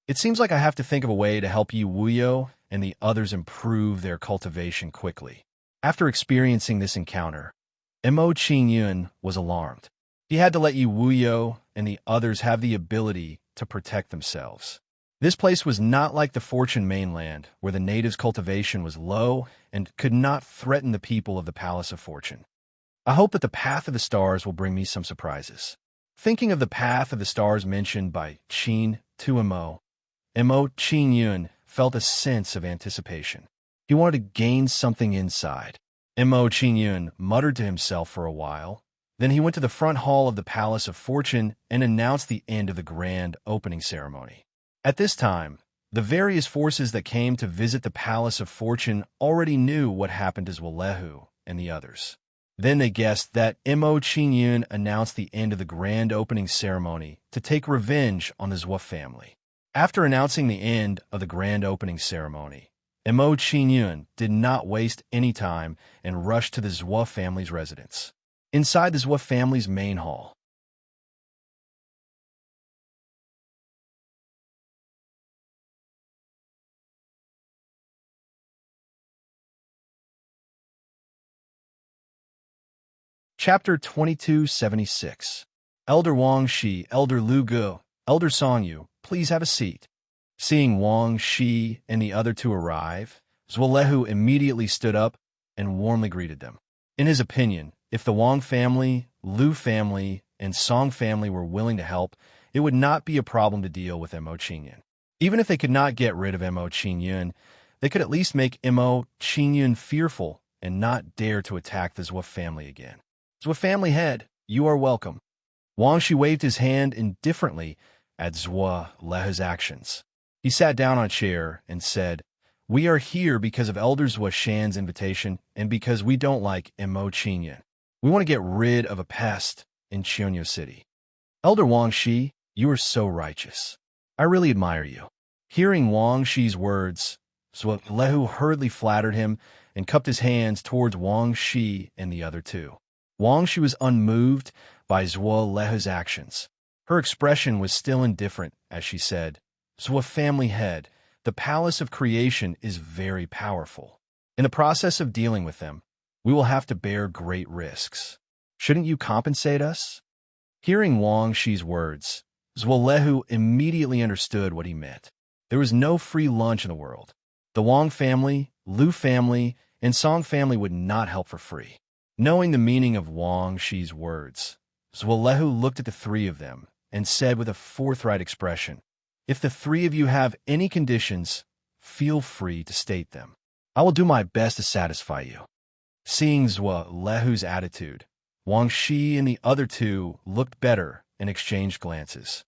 "It seems like I have to think of a way to help Yi Wuyo and the others improve their cultivation quickly." After experiencing this encounter, Mo Qing Yun was alarmed. He had to let Yi Wuyo and the others have the ability to protect themselves. This place was not like the Fortune mainland, where the natives' cultivation was low and could not threaten the people of the Palace of Fortune. "I hope that the Path of the Stars will bring me some surprises." Thinking of the Path of the Stars mentioned by Qin to Mo Qing Yun felt a sense of anticipation. He wanted to gain something inside. Mo Qing Yun muttered to himself for a while. Then he went to the front hall of the Palace of Fortune and announced the end of the grand opening ceremony. At this time, the various forces that came to visit the Palace of Fortune already knew what happened to Zuolehu and the others. Then they guessed that Mo Qing Yun announced the end of the grand opening ceremony to take revenge on the Zhuo family. After announcing the end of the grand opening ceremony, Mo Qingyun did not waste any time and rushed to the Zhou family's residence. Inside the Zhou family's main hall, Chapter 2276. Elder Wang Shi, Elder Lu Gu, Elder Song Yu, please have a seat. Seeing Wang Shi and the other two arrive, Zhuo immediately stood up and warmly greeted them. In his opinion, if the Wang family, Lu family, and Song family were willing to help, it would not be a problem to deal with Mo Qingyun. Even if they could not get rid of Mo Qingyun, they could at least make Mo Qingyun fearful and not dare to attack the Zhou family again. Zhou family head, you are welcome. Wang Shi waved his hand indifferently at Zhuo Lehu's actions. He sat down on a chair and said, "We are here because of Elder Zhuo Shan's invitation and because we don't like Mo Qingyun. We want to get rid of a pest in Qianyu City." Elder Wang Shi, you are so righteous. I really admire you. Hearing Wang Shi's words, Zhuo Lehu hurriedly flattered him and cupped his hands towards Wang Shi and the other two. Wang Shi was unmoved by Zhuo Lehu's actions. Her expression was still indifferent as she said, "Zhuo family head, the palace of creation is very powerful. In the process of dealing with them, we will have to bear great risks. Shouldn't you compensate us?" Hearing Wang Shi's words, Zhuo Lehu immediately understood what he meant. There was no free lunch in the world. The Wang family, Lu family, and Song family would not help for free. Knowing the meaning of Wang Shi's words, Zhuo Lehu looked at the three of them and said with a forthright expression, "If the three of you have any conditions, feel free to state them. I will do my best to satisfy you." Seeing Zhuo Lehu's attitude, Wang Shi and the other two looked better and exchanged glances.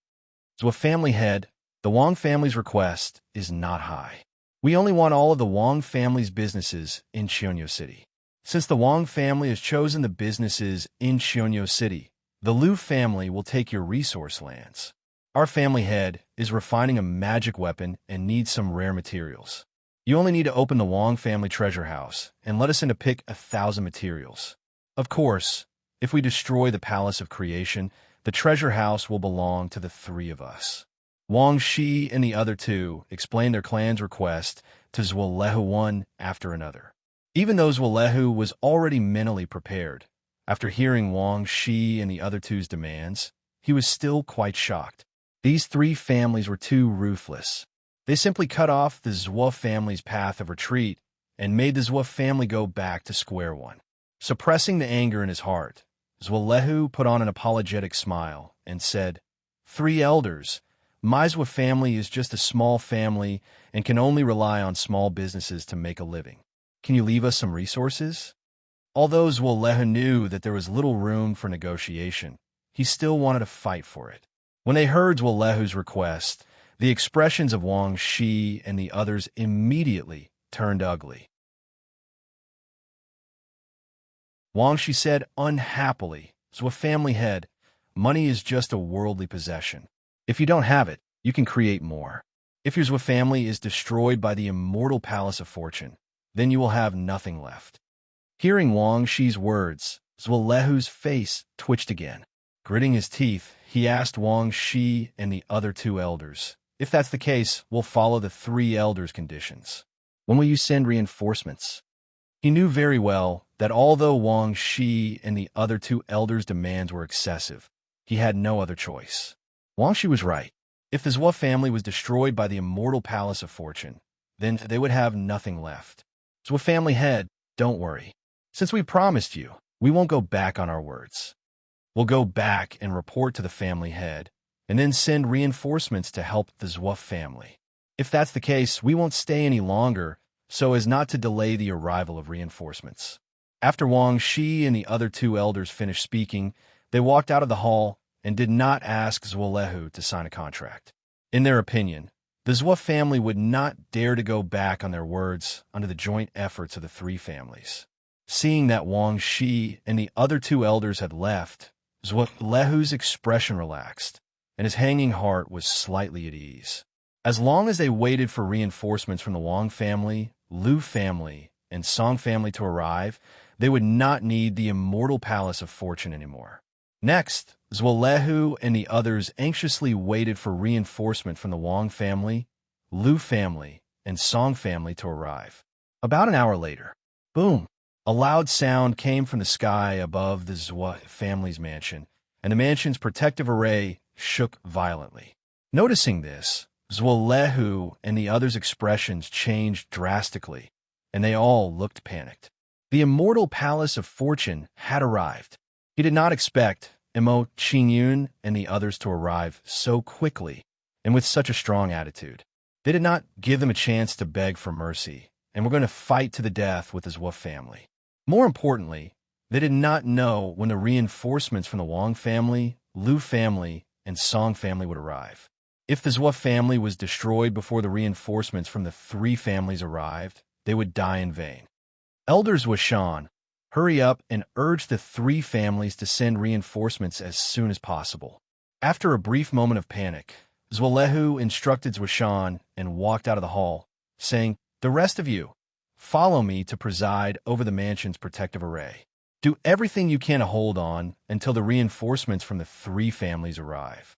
Zhuo family head, the Wang family's request is not high. We only want all of the Wang family's businesses in Qianyu City. Since the Wang family has chosen the businesses in Qianyu City, the Lu family will take your resource lands. Our family head is refining a magic weapon and needs some rare materials. You only need to open the Wang family treasure house and let us in to pick 1,000 materials. Of course, if we destroy the palace of creation, the treasure house will belong to the three of us. Wang Shi and the other two explained their clan's request to Zhuo Lehu one after another. Even though Zhuo Lehu was already mentally prepared, after hearing Wang Shi and the other two's demands, he was still quite shocked. These three families were too ruthless. They simply cut off the Zhuo family's path of retreat and made the Zhuo family go back to square one. Suppressing the anger in his heart, Zhuo Lehu put on an apologetic smile and said, "Three elders, my Zhuo family is just a small family and can only rely on small businesses to make a living. Can you leave us some resources?" Although Zhuo Lehu knew that there was little room for negotiation, he still wanted to fight for it. When they heard Zhuo Lehu's request, the expressions of Wang Shi and the others immediately turned ugly. Wang Shi said unhappily, "Zhuo family head, money is just a worldly possession. If you don't have it, you can create more. If your Zhuo family is destroyed by the immortal palace of fortune, then you will have nothing left." Hearing Wang Shi's words, Zhuo Lehu's face twitched again. Gritting his teeth, he asked Wang Shi and the other two elders, "If that's the case, we'll follow the three elders' conditions. When will you send reinforcements?" He knew very well that although Wang Shi and the other two elders' demands were excessive, he had no other choice. Wang Shi was right. If the Zhuo family was destroyed by the immortal palace of fortune, then they would have nothing left. Zhuo family head, don't worry. Since we promised you, we won't go back on our words. We'll go back and report to the family head, and then send reinforcements to help the Zhuo family. If that's the case, we won't stay any longer, so as not to delay the arrival of reinforcements. After Wang Shi and the other two elders finished speaking, they walked out of the hall and did not ask Zhuo Lehu to sign a contract. In their opinion, the Zhuo family would not dare to go back on their words under the joint efforts of the three families. Seeing that Wang Shi and the other two elders had left, Zhuo Lehu's expression relaxed, and his hanging heart was slightly at ease. As long as they waited for reinforcements from the Wang family, Lu family, and Song family to arrive, they would not need the immortal Palace of Fortune anymore. Next, Zwalehu and the others anxiously waited for reinforcement from the Wang family, Lu family, and Song family to arrive. About an hour later, boom! A loud sound came from the sky above the Zwa family's mansion, and the mansion's protective array shook violently. Noticing this, Zwalehu and the others' expressions changed drastically, and they all looked panicked. The immortal Palace of Fortune had arrived. He did not expect Mo Qingyun and the others to arrive so quickly and with such a strong attitude. They did not give them a chance to beg for mercy, and were going to fight to the death with the Zwa family. More importantly, they did not know when the reinforcements from the Wang family, Lu family, and Song family would arrive. If the Zwa family was destroyed before the reinforcements from the three families arrived, they would die in vain. Elders Washan, hurry up and urge the three families to send reinforcements as soon as possible. After a brief moment of panic, Zwalehu instructed Zwashan and walked out of the hall, saying, "The rest of you, follow me to preside over the mansion's protective array. Do everything you can to hold on until the reinforcements from the three families arrive."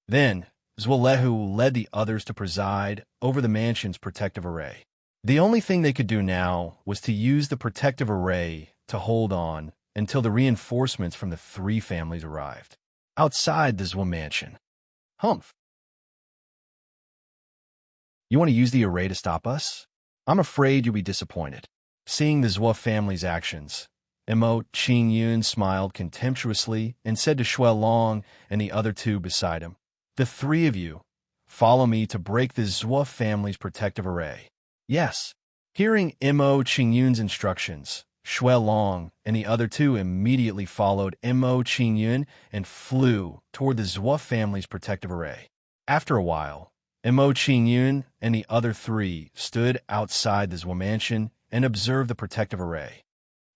Then, Zwalehu led the others to preside over the mansion's protective array. The only thing they could do now was to use the protective array to hold on until the reinforcements from the three families arrived. Outside the Zwa mansion. Humph. You want to use the array to stop us? I'm afraid you'll be disappointed. Seeing the Zwa family's actions, Mo Qingyun smiled contemptuously and said to Shui Long and the other two beside him, "The three of you, follow me to break the Zwa family's protective array." Yes. Hearing Mo Qingyun's instructions, Shui Long and the other two immediately followed Mo Qingyun and flew toward the Zwa family's protective array. After a while, Mo Qingyun and the other three stood outside the Zwa mansion and observed the protective array.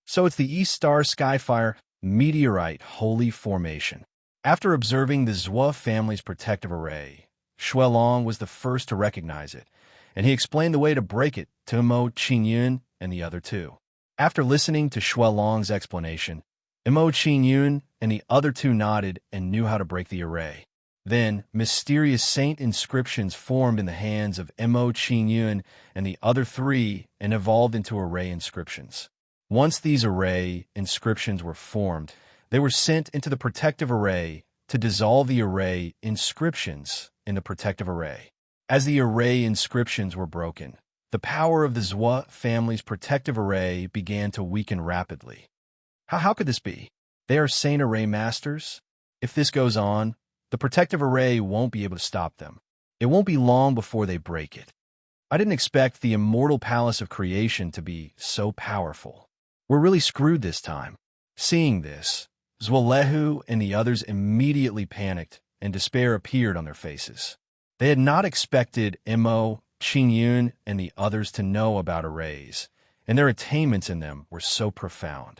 So it's the East Star Skyfire Meteorite Holy Formation. After observing the Zwa family's protective array, Shui Long was the first to recognize it, and he explained the way to break it to Mo Qingyun and the other two. After listening to Shui Long's explanation, Mo Qingyun and the other two nodded and knew how to break the array. Then, mysterious saint inscriptions formed in the hands of Mo Qingyun and the other three and evolved into array inscriptions. Once these array inscriptions were formed, they were sent into the protective array to dissolve the array inscriptions in the protective array. As the array inscriptions were broken, the power of the Zwa family's protective array began to weaken rapidly. How could this be? They are saint array masters? If this goes on, the protective array won't be able to stop them. It won't be long before they break it. I didn't expect the immortal palace of creation to be so powerful. We're really screwed this time. Seeing this, Zwalehu and the others immediately panicked, and despair appeared on their faces. They had not expected Mo Qingyun and the others to know about arrays, and their attainments in them were so profound.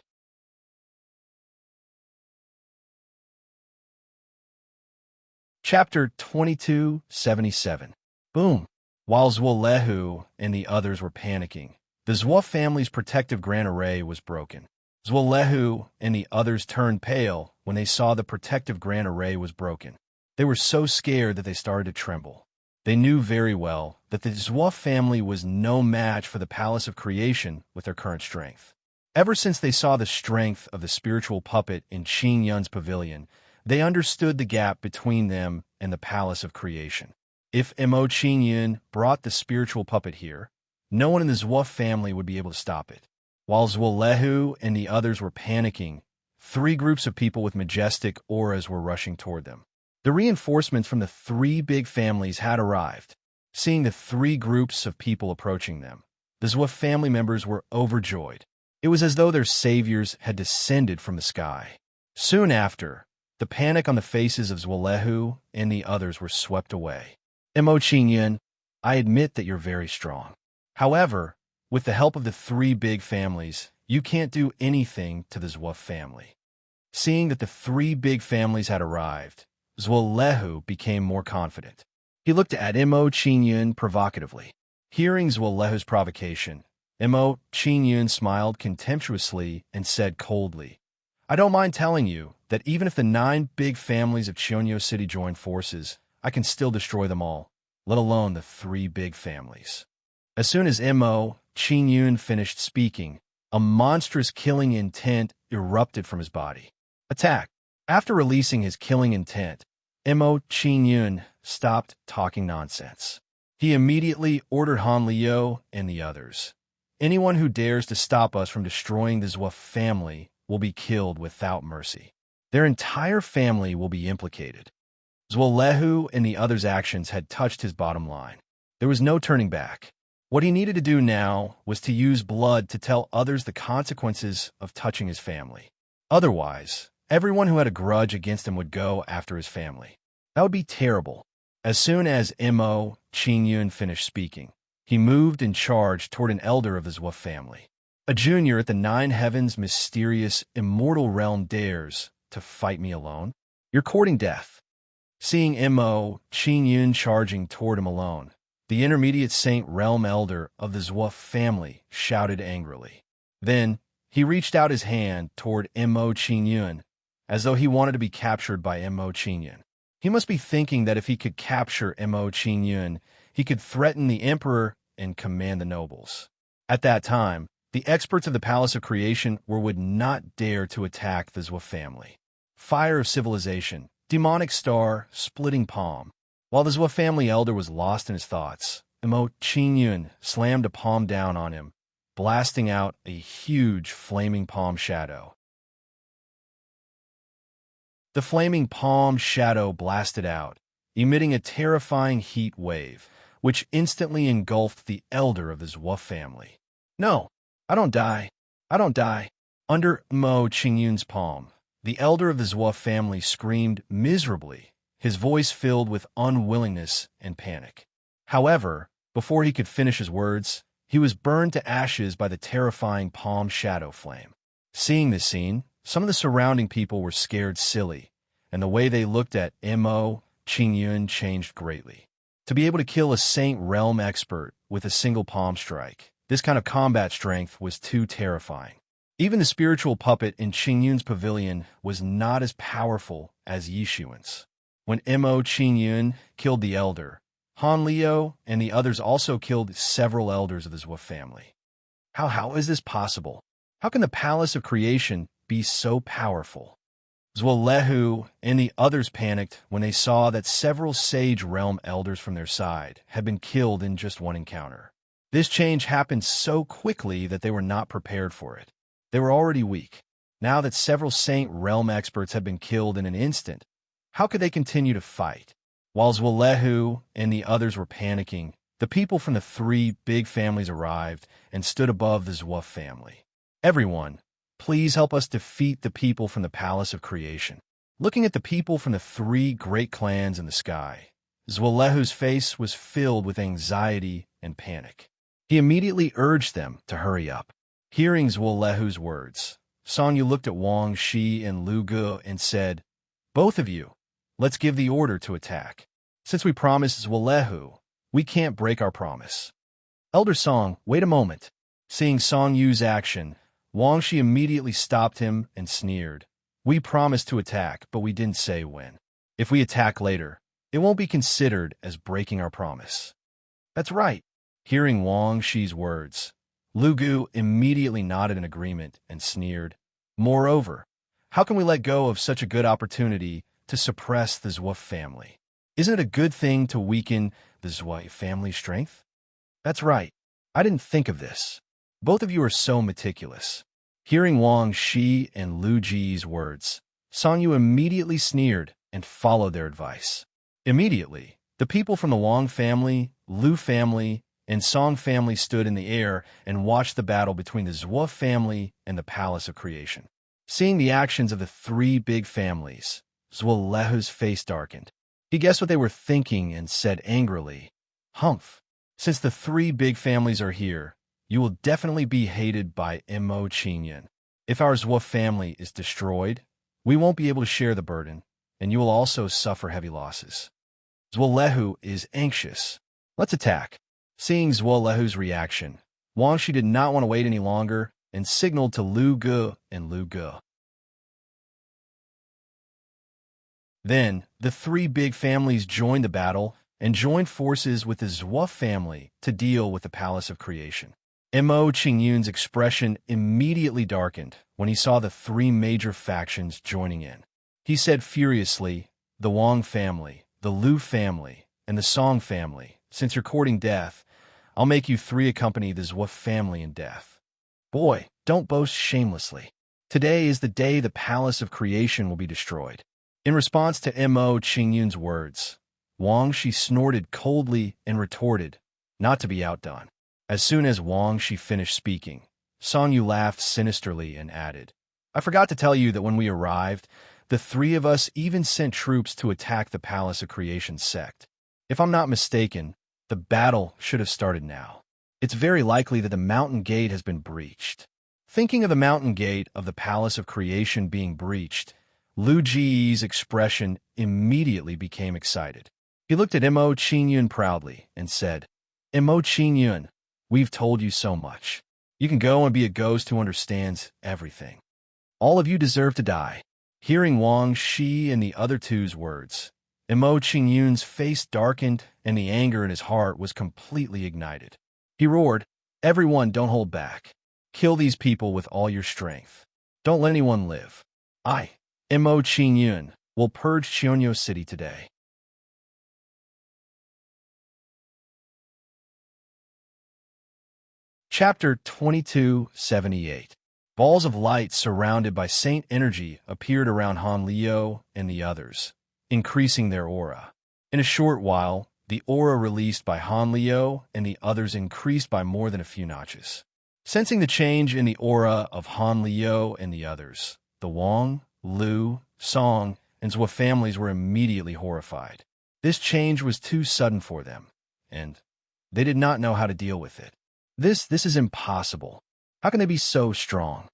Chapter 2277. Boom! While Zwalehu and the others were panicking, the Zwa family's protective grand array was broken. Zwalehu and the others turned pale when they saw the protective grand array was broken. They were so scared that they started to tremble. They knew very well that the Zwa family was no match for the Palace of Creation with their current strength. Ever since they saw the strength of the spiritual puppet in Qin Yun's pavilion, they understood the gap between them and the Palace of Creation. If Mo Qin Yun brought the spiritual puppet here, no one in the Zwa family would be able to stop it. While Zwalehu and the others were panicking, three groups of people with majestic auras were rushing toward them. The reinforcements from the three big families had arrived. Seeing the three groups of people approaching them, the Zwa family members were overjoyed. It was as though their saviors had descended from the sky. Soon after, the panic on the faces of Zwalehu and the others were swept away. Mo Qin Yun, I admit that you're very strong. However, with the help of the three big families, you can't do anything to the Zwa family. Seeing that the three big families had arrived, Zwalehu became more confident. He looked at Mo Qin Yun provocatively. Hearing Zwalehu's provocation, Mo Qingyun smiled contemptuously and said coldly, I don't mind telling you that even if the 9 big families of Cheonyo City join forces, I can still destroy them all, let alone the 3 big families. As soon as Mo Qingyun finished speaking, a monstrous killing intent erupted from his body. Attack! After releasing his killing intent, Mo Qingyun stopped talking nonsense. He immediately ordered Han Liu and the others. Anyone who dares to stop us from destroying the Zhou family will be killed without mercy. Their entire family will be implicated. Zhuo Lehu and the others' actions had touched his bottom line. There was no turning back. What he needed to do now was to use blood to tell others the consequences of touching his family. Otherwise, everyone who had a grudge against him would go after his family. That would be terrible. As soon as Mo Qingyun finished speaking, he moved and charged toward an elder of the Zhou family. A junior at the 9 heavens' mysterious, immortal realm dares to fight me alone? You're courting death. Seeing Mo Qingyun charging toward him alone, the intermediate saint realm elder of the Zhou family shouted angrily. Then, he reached out his hand toward Mo Qingyun, as though he wanted to be captured by Mo Qingyun. He must be thinking that if he could capture Mo Qingyun, he could threaten the emperor and command the nobles. At that time, the experts of the Palace of Creation would not dare to attack the Zhou family. Fire of civilization, demonic star, splitting palm. While the Zhou family elder was lost in his thoughts, Mo Qingyun slammed a palm down on him, blasting out a huge flaming palm shadow. The flaming palm shadow blasted out, emitting a terrifying heat wave, which instantly engulfed the elder of the Zhou family. No, I don't die. I don't die. Under Mo Qingyun's palm, the elder of the Zhou family screamed miserably, his voice filled with unwillingness and panic. However, before he could finish his words, he was burned to ashes by the terrifying palm shadow flame. Seeing this scene, some of the surrounding people were scared silly, and the way they looked at Mo Qingyun changed greatly. To be able to kill a Saint Realm expert with a single palm strike, this kind of combat strength was too terrifying. Even the spiritual puppet in Qingyun's pavilion was not as powerful as Yishuan's. When Mo Qingyun killed the elder, Han Liu and the others also killed several elders of the Zhou family. How is this possible? How can the Palace of Creation be so powerful? Zhuo Lehu and the others panicked when they saw that several Sage Realm elders from their side had been killed in just one encounter. This change happened so quickly that they were not prepared for it. They were already weak. Now that several Saint Realm experts had been killed in an instant, how could they continue to fight? While Zhuo Lehu and the others were panicking, the people from the 3 big families arrived and stood above the Zhou family. Everyone, please help us defeat the people from the Palace of Creation. Looking at the people from the 3 great clans in the sky, Zhuo Lehu's face was filled with anxiety and panic. He immediately urged them to hurry up. Hearing Zhuo Lehu's words, Song Yu looked at Wang Shi and Lu Gu and said, Both of you, let's give the order to attack. Since we promised Zhuo Lehu, we can't break our promise. Elder Song, wait a moment. Seeing Song Yu's action, Wang Shi immediately stopped him and sneered. We promised to attack, but we didn't say when. If we attack later, it won't be considered as breaking our promise. That's right. Hearing Wang Shi's words, Lu Gu immediately nodded in agreement and sneered. Moreover, how can we let go of such a good opportunity to suppress the Zhou family? Isn't it a good thing to weaken the Zhou family's strength? That's right. I didn't think of this. Both of you are so meticulous. Hearing Wang Shi and Lu Ji's words, Song Yu immediately sneered and followed their advice. Immediately, the people from the Wang family, Lu family, and Song family stood in the air and watched the battle between the Zhou family and the Palace of Creation. Seeing the actions of the 3 big families, Zhuo Lehu's face darkened. He guessed what they were thinking and said angrily, Humph, since the 3 big families are here, you will definitely be hated by Mo Qingyun. If our Zhou family is destroyed, we won't be able to share the burden, and you will also suffer heavy losses. Zhuo Lehu is anxious. Let's attack. Seeing Zhuo Lehu's reaction, Wang Shi did not want to wait any longer and signaled to Lu Ge and Lu Ge. Then, the three big families joined the battle and joined forces with the Zhou family to deal with the Palace of Creation. Mo Qingyun's expression immediately darkened when he saw the three major factions joining in. He said furiously, "The Wang family, the Lu family, and the Song family, since you're courting death, I'll make you three accompany the Zhou family in death. Boy, don't boast shamelessly. Today is the day the Palace of Creation will be destroyed." In response to Mo Qingyun's words, Wang Shi snorted coldly and retorted, not to be outdone. As soon as Wang Shi finished speaking, Song Yu laughed sinisterly and added, "I forgot to tell you that when we arrived, the three of us even sent troops to attack the Palace of Creation sect. If I'm not mistaken, the battle should have started now. It's very likely that the mountain gate has been breached." Thinking of the mountain gate of the Palace of Creation being breached, Lu Ji's expression immediately became excited. He looked at Mo Qingyun proudly and said, "Mo Qingyun, we've told you so much. You can go and be a ghost who understands everything. All of you deserve to die." Hearing Wang Shi and the other two's words, Mo Qingyun's face darkened and the anger in his heart was completely ignited. He roared, "Everyone, don't hold back. Kill these people with all your strength. Don't let anyone live. I, Mo Qingyun, will purge Qianyu City today." Chapter 2278. Balls of light surrounded by saint energy appeared around Han Liu and the others, increasing their aura. In a short while, the aura released by Han Liu and the others increased by more than a few notches. Sensing the change in the aura of Han Liu and the others, the Wang, Lu, Song, and Zhou families were immediately horrified. This change was too sudden for them, and they did not know how to deal with it. This is impossible. How can they be so strong?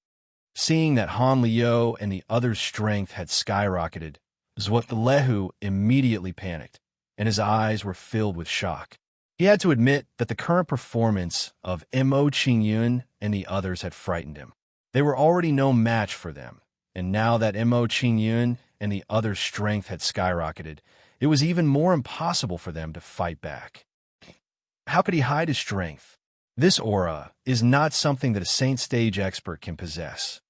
Seeing that Han Liu and the others' strength had skyrocketed, Zhuo immediately panicked, and his eyes were filled with shock. He had to admit that the current performance of Mo Qingyun and the others had frightened him. They were already no match for them, and now that Mo Qingyun and the others' strength had skyrocketed, it was even more impossible for them to fight back. How could he hide his strength? This aura is not something that a Saint Stage expert can possess.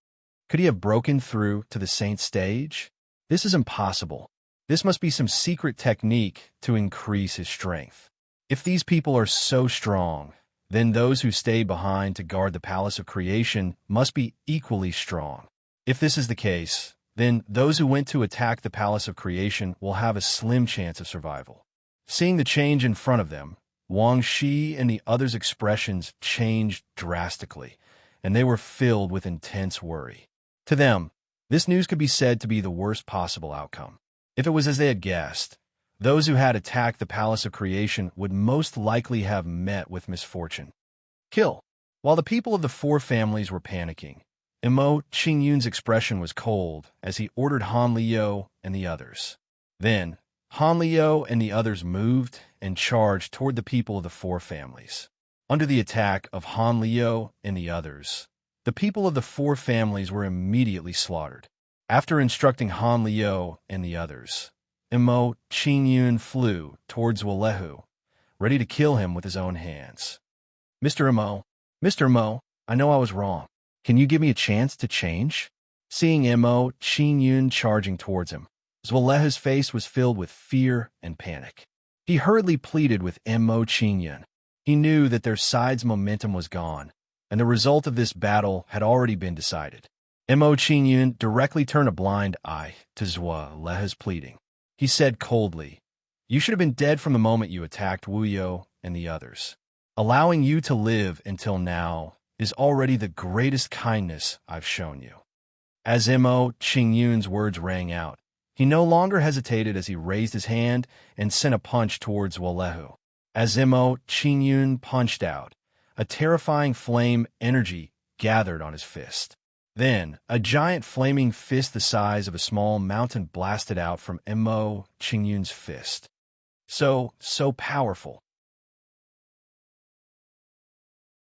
Could he have broken through to the Saint Stage? This is impossible. This must be some secret technique to increase his strength. If these people are so strong, then those who stayed behind to guard the Palace of Creation must be equally strong. If this is the case, then those who went to attack the Palace of Creation will have a slim chance of survival. Seeing the change in front of them, Wang Shi and the others' expressions changed drastically, and they were filled with intense worry. To them, this news could be said to be the worst possible outcome. If it was as they had guessed, those who had attacked the Palace of Creation would most likely have met with misfortune. Kill. While the people of the four families were panicking, Mo Qingyun's expression was cold as he ordered Han Liu and the others. Then, Han Liu and the others moved and charged toward the people of the four families. Under the attack of Han Liu and the others, the people of the four families were immediately slaughtered. After instructing Han Liu and the others, Mo Qingyun flew towards Zhuo, ready to kill him with his own hands. Mr. Mo, I know I was wrong. Can you give me a chance to change?" Seeing Mo Qingyun charging towards him, Zhuo's face was filled with fear and panic. He hurriedly pleaded with Mo Qingyun. He knew that their side's momentum was gone, and the result of this battle had already been decided. Mo Qingyun directly turned a blind eye to Zhuo's pleading. He said coldly, "You should have been dead from the moment you attacked Wu You and the others. Allowing you to live until now is already the greatest kindness I've shown you." As Mo Qingyun's words rang out, he no longer hesitated as he raised his hand and sent a punch towards Zhuo. As Mo Qingyun punched out, a terrifying flame energy gathered on his fist. Then, a giant flaming fist the size of a small mountain blasted out from Mo Qingyun's fist. So powerful.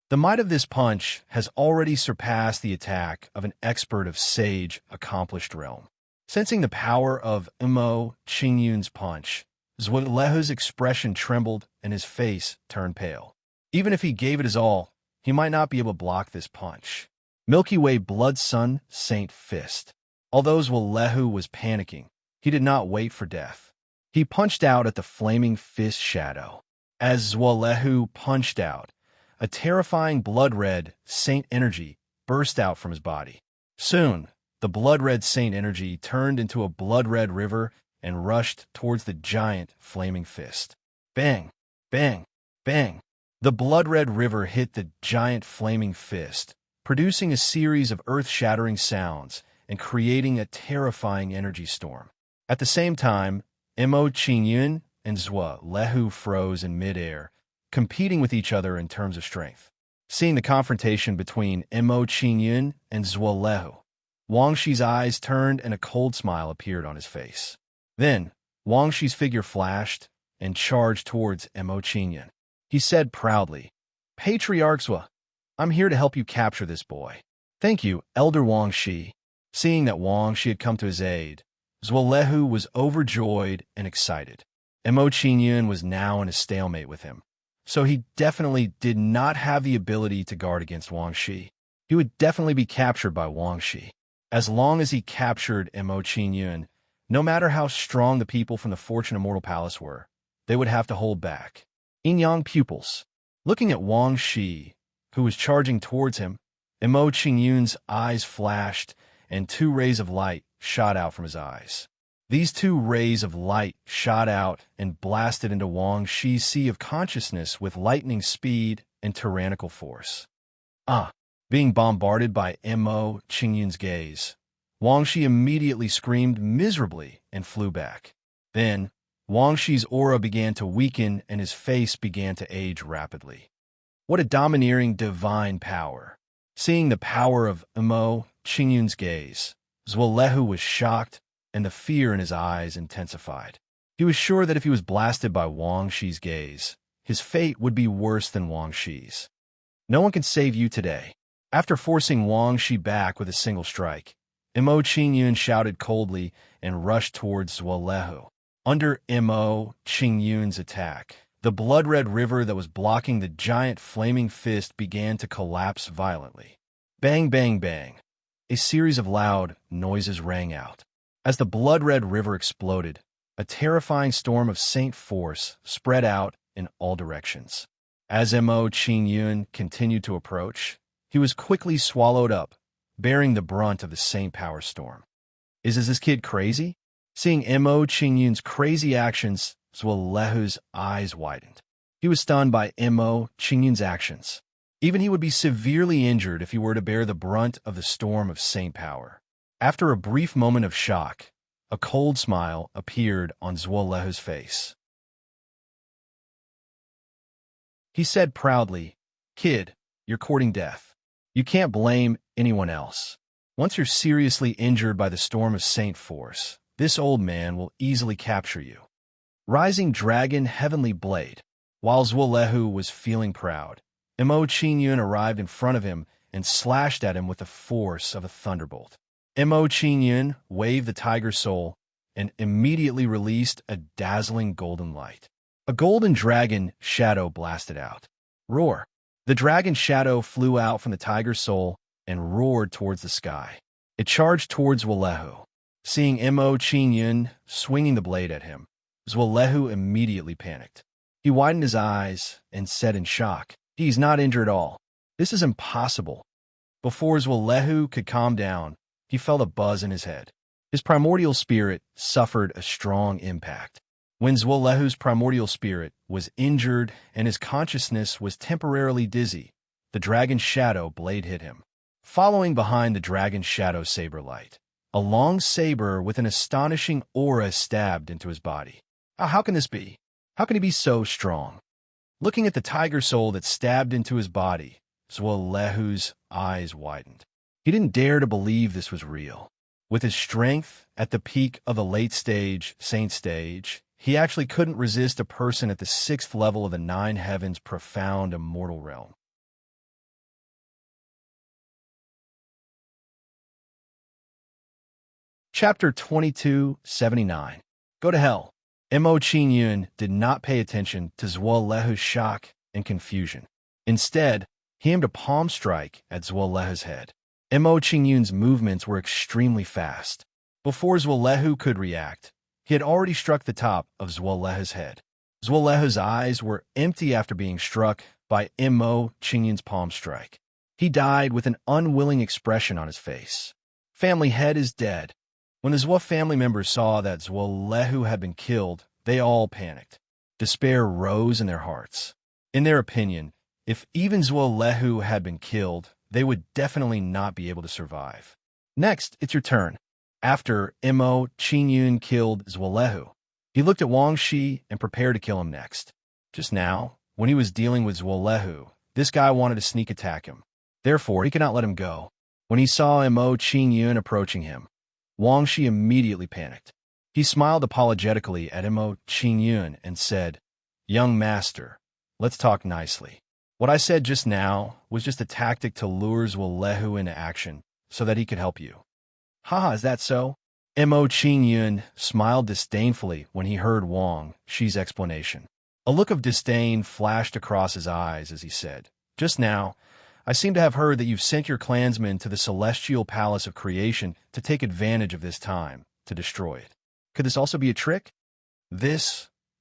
The might of this punch has already surpassed the attack of an expert of sage accomplished realm. Sensing the power of Mo Qingyun's punch, Zuelehu's expression trembled and his face turned pale. Even if he gave it his all, he might not be able to block this punch. Milky Way Blood Sun Saint Fist. Although Zuelehu was panicking, he did not wait for death. He punched out at the flaming fist shadow. As Zuelehu punched out, a terrifying blood-red saint energy burst out from his body. Soon, the blood-red saint energy turned into a blood-red river and rushed towards the giant flaming fist. Bang! Bang! Bang! The blood-red river hit the giant flaming fist, producing a series of earth-shattering sounds and creating a terrifying energy storm. At the same time, Mo Qingyun and Zuelehu froze in midair, competing with each other in terms of strength. Seeing the confrontation between Mo Qingyun and Zuelehu, Wang Shi's eyes turned and a cold smile appeared on his face. Then, Wang Shi's figure flashed and charged towards Mo Qingyun. He said proudly, "Patriarch Zue, I'm here to help you capture this boy." "Thank you, Elder Wang Shi." Seeing that Wang Shi had come to his aid, Zuelehu was overjoyed and excited. Mo Qingyun was now in a stalemate with him, so he definitely did not have the ability to guard against Wang Shi. He would definitely be captured by Wang Shi. As long as he captured Mo Qingyun, no matter how strong the people from the Fortune Immortal Palace were, they would have to hold back. Yin-Yang pupils. Looking at Wang Shi, who was charging towards him, Mo Qingyun's eyes flashed and 2 rays of light shot out from his eyes. These 2 rays of light shot out and blasted into Wang Shi's sea of consciousness with lightning speed and tyrannical force. Being bombarded by Mo Qingyun's gaze, Wang Shi immediately screamed miserably and flew back. Then, Wang Shi's aura began to weaken and his face began to age rapidly. What a domineering divine power! Seeing the power of Mo Qingyun's gaze, Zuelehu was shocked and the fear in his eyes intensified. He was sure that if he was blasted by Wang Shi's gaze, his fate would be worse than Wang Shi's. No one can save you today. After forcing Wang Shi back with a single strike, Mo Qingyun shouted coldly and rushed towards Zuelehu. Under Mo Qingyun's attack, the blood-red river that was blocking the giant flaming fist began to collapse violently. Bang, bang, bang. A series of loud noises rang out. As the blood-red river exploded, a terrifying storm of saint force spread out in all directions. As Mo Qingyun continued to approach, he was quickly swallowed up, bearing the brunt of the saint power storm. Is this kid crazy? Seeing Mo Qingyun's crazy actions, Zuelehu's eyes widened. He was stunned by Mo Qingyun's actions. Even he would be severely injured if he were to bear the brunt of the storm of saint power. After a brief moment of shock, a cold smile appeared on Zuelehu's face. He said proudly, "Kid, you're courting death. You can't blame anyone else. Once you're seriously injured by the storm of saint force, this old man will easily capture you." Rising Dragon Heavenly Blade. While Zuelehu was feeling proud, Mo Qingyun arrived in front of him and slashed at him with the force of a thunderbolt. Mo Qingyun waved the tiger soul and immediately released a dazzling golden light. A golden dragon shadow blasted out. Roar! The dragon shadow flew out from the tiger soul and roared towards the sky. It charged towards Zuelehu. Seeing Mo Qingyun swinging the blade at him, Zuelehu immediately panicked. He widened his eyes and said in shock, "He's not injured at all. This is impossible." Before Zuelehu could calm down, he felt a buzz in his head. His primordial spirit suffered a strong impact. When Zuelehu's primordial spirit was injured and his consciousness was temporarily dizzy, the dragon shadow blade hit him. Following behind the dragon shadow saber light, a long saber with an astonishing aura stabbed into his body. How can this be? How can he be so strong? Looking at the tiger soul that stabbed into his body, Zuelehu's eyes widened. He didn't dare to believe this was real. With his strength at the peak of the late stage, saint stage, he actually couldn't resist a person at the 6th level of the 9 heavens profound immortal realm. Chapter 2279. Go to hell. Mo Qingyun did not pay attention to Zuo-Lehu's shock and confusion. Instead, he aimed a palm strike at Zuo-Lehu's head. Mo Qingyun's movements were extremely fast. Before Zuo-Lehu could react, he had already struck the top of Zuo-Lehu's head. Zuo-Lehu's eyes were empty after being struck by Mo Qingyun's palm strike. He died with an unwilling expression on his face. Family head is dead. When the Zuo family members saw that Zuo-Lehu had been killed, they all panicked. Despair rose in their hearts. In their opinion, if even Zuo-Lehu had been killed, they would definitely not be able to survive. Next, it's your turn. After Mo Qingyun killed Zuo-Lehu, he looked at Wang Shi and prepared to kill him next. Just now, when he was dealing with Zuo-Lehu, this guy wanted to sneak attack him. Therefore, he could not let him go. When he saw Mo Qingyun approaching him, Wang Shi immediately panicked. He smiled apologetically at Mo Qingyun and said, "Young master, let's talk nicely. What I said just now was just a tactic to lure Zuo-Lehu into action so that he could help you." "Haha, is that so?" Mo Qingyun smiled disdainfully when he heard Wang Shi's explanation. A look of disdain flashed across his eyes as he said, "Just now, I seem to have heard that you've sent your clansmen to the celestial palace of creation to take advantage of this time, to destroy it. Could this also be a trick?"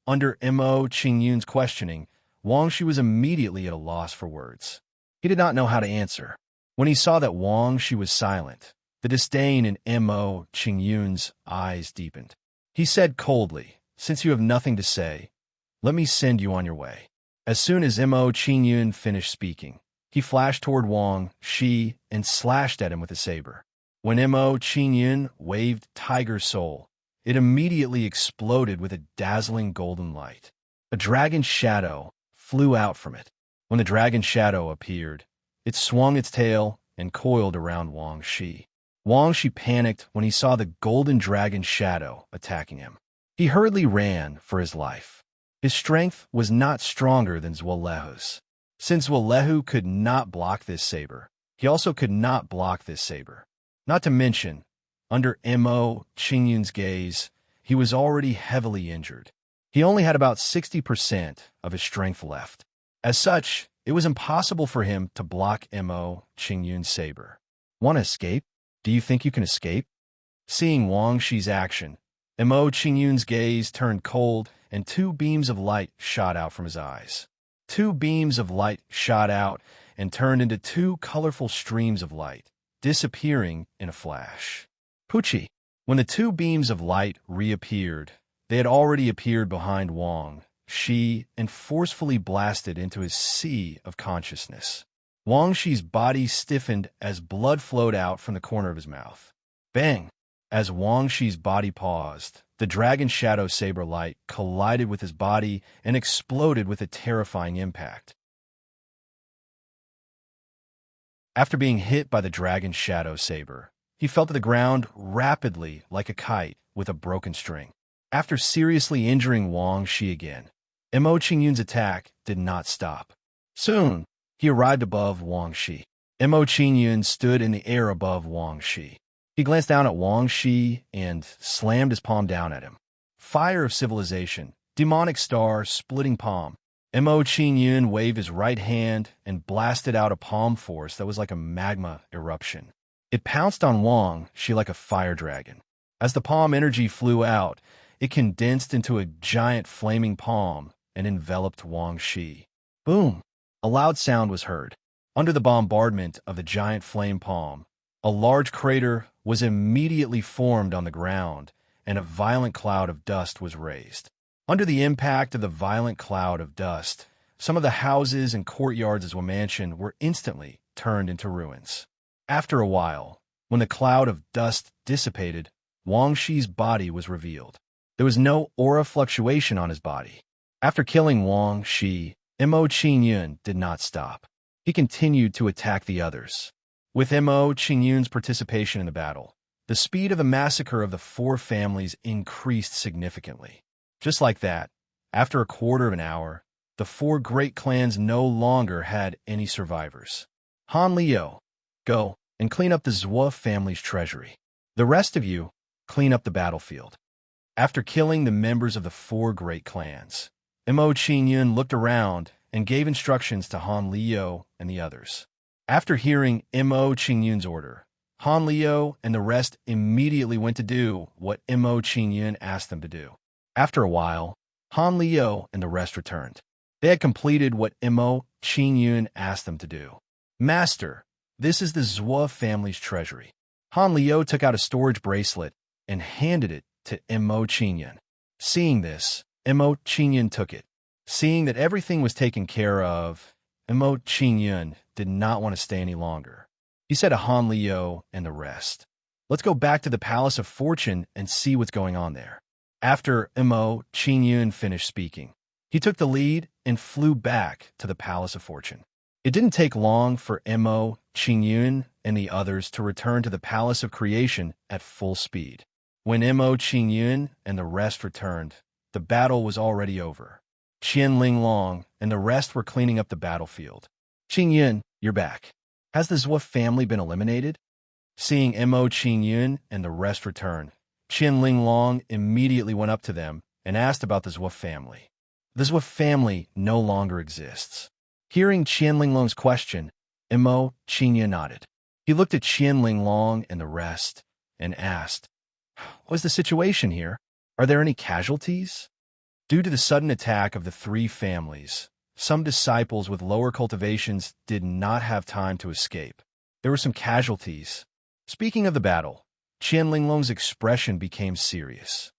Under Mo Qingyun's questioning, Wang Shi was immediately at a loss for words. He did not know how to answer. When he saw that Wang Shi was silent, the disdain in Mo Qingyun's eyes deepened. He said coldly, "Since you have nothing to say, let me send you on your way." As soon as Mo Qingyun finished speaking, he flashed toward Wang Shi and slashed at him with a saber. When Mo Qingyun waved Tiger Soul, it immediately exploded with a dazzling golden light. A dragon shadow flew out from it. When the dragon shadow appeared, it swung its tail and coiled around Wang Shi. Wang Shi panicked when he saw the golden dragon shadow attacking him. He hurriedly ran for his life. His strength was not stronger than Zuo-Lehu's. Since Zuo-Lehu could not block this saber, he also could not block this saber. Not to mention, under Mo Qingyun's gaze, he was already heavily injured. He only had about 60% of his strength left. As such, it was impossible for him to block Mo Qingyun's saber. Want to escape? Do you think you can escape? Seeing Wang Shi's action, Mo Qingyun's gaze turned cold and 2 beams of light shot out from his eyes. 2 beams of light shot out and turned into 2 colorful streams of light, disappearing in a flash. Pucci. When the 2 beams of light reappeared, they had already appeared behind Wang Shi and forcefully blasted into his sea of consciousness. Wang Shi's body stiffened as blood flowed out from the corner of his mouth. Bang! As Wang Shi's body paused, the dragon shadow saber light collided with his body and exploded with a terrifying impact. After being hit by the dragon shadow saber, he fell to the ground rapidly like a kite with a broken string. After seriously injuring Wang Shi again, Mo Qingyun's attack did not stop. Soon, he arrived above Wang Shi. Mo Qingyun stood in the air above Wang Shi. He glanced down at Wang Shi and slammed his palm down at him. Fire of civilization, demonic star, splitting palm. Mo Qingyun waved his right hand and blasted out a palm force that was like a magma eruption. It pounced on Wang Shi like a fire dragon. As the palm energy flew out, it condensed into a giant flaming palm and enveloped Wang Shi. Boom! A loud sound was heard. Under the bombardment of the giant flame palm, a large crater was immediately formed on the ground, and a violent cloud of dust was raised. Under the impact of the violent cloud of dust, some of the houses and courtyards of Zuo were instantly turned into ruins. After a while, when the cloud of dust dissipated, Wang Shi's body was revealed. There was no aura fluctuation on his body. After killing Wang Shi, Mo Qingyun did not stop. He continued to attack the others. With Mo Qingyun's participation in the battle, the speed of the massacre of the 4 families increased significantly. Just like that, after a quarter of an hour, the 4 great clans no longer had any survivors. Han Liu, go and clean up the Zuo family's treasury. The rest of you, clean up the battlefield. After killing the members of the 4 great clans, Mo Qingyun looked around and gave instructions to Han Liu and the others. After hearing Mo Qingyun's order, Han Liu and the rest immediately went to do what Mo Qingyun asked them to do. After a while, Han Liu and the rest returned. They had completed what Mo Qingyun asked them to do. Master, this is the Zhuo family's treasury. Han Liu took out a storage bracelet and handed it to Mo Qingyun. Seeing this, Mo Qingyun took it. Seeing that everything was taken care of, Mo Qingyun did not want to stay any longer. He said to Han Liu and the rest, "Let's go back to the Palace of Fortune and see what's going on there." After Mo Qingyun finished speaking, he took the lead and flew back to the Palace of Fortune. It didn't take long for Mo Qingyun and the others to return to the Palace of Creation at full speed. When Mo Qingyun and the rest returned, the battle was already over. Qian Linglong and the rest were cleaning up the battlefield. "Qingyun, you're back. Has the Zhuo family been eliminated?" Seeing Mo Qingyun and the rest return, Qian Linglong immediately went up to them and asked about the Zhuo family. "The Zhuo family no longer exists." Hearing Qian Linglong's question, Mo Qingyun nodded. He looked at Qian Linglong and the rest and asked, "What's the situation here? Are there any casualties?" Due to the sudden attack of the 3 families, some disciples with lower cultivations did not have time to escape. There were some casualties. Speaking of the battle, Qian Linglong's expression became serious.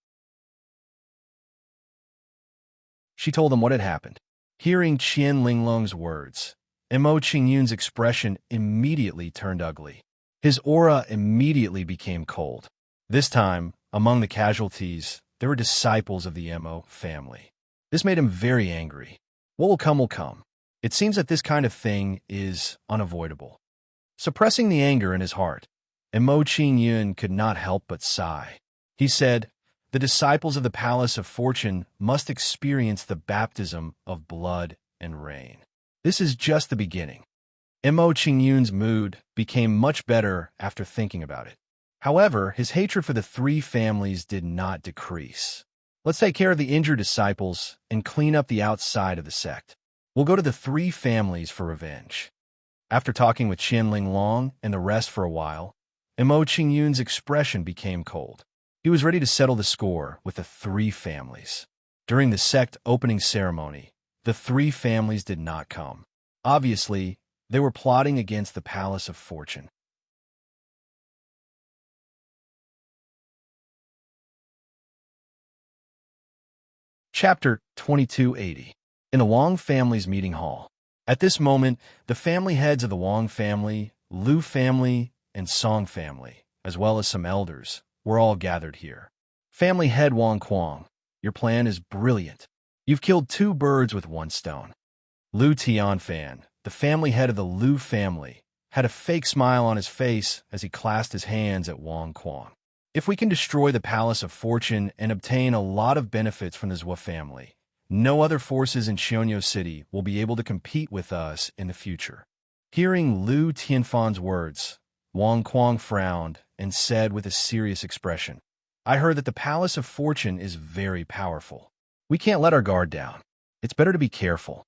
She told them what had happened. Hearing Qian Linglong's words, Mo Qingyun's expression immediately turned ugly. His aura immediately became cold. This time, among the casualties, there were disciples of the Mo family. This made him very angry. What will come will come. It seems that this kind of thing is unavoidable. Suppressing the anger in his heart, Mo Qingyun could not help but sigh. He said, "The disciples of the Palace of Fortune must experience the baptism of blood and rain. This is just the beginning." Mo Qingyun's mood became much better after thinking about it. However, his hatred for the 3 families did not decrease. "Let's take care of the injured disciples and clean up the outside of the sect. We'll go to the 3 families for revenge." After talking with Qian Linglong and the rest for a while, Mo Qingyun's expression became cold. He was ready to settle the score with the 3 families. During the sect opening ceremony, the 3 families did not come. Obviously, they were plotting against the Palace of Fortune. Chapter 2280. In the Wang family's meeting hall. At this moment, the family heads of the Wang family, Lu family, and Song family, as well as some elders, were all gathered here. Family head Wang Quang, your plan is brilliant. You've killed 2 birds with 1 stone. Lu Tianfan, the family head of the Lu family, had a fake smile on his face as he clasped his hands at Wang Quang. "If we can destroy the Palace of Fortune and obtain a lot of benefits from the Zhuo family, no other forces in Xiongnu City will be able to compete with us in the future." Hearing Lu Tianfan's words, Wang Quang frowned and said with a serious expression, "I heard that the Palace of Fortune is very powerful. We can't let our guard down. It's better to be careful."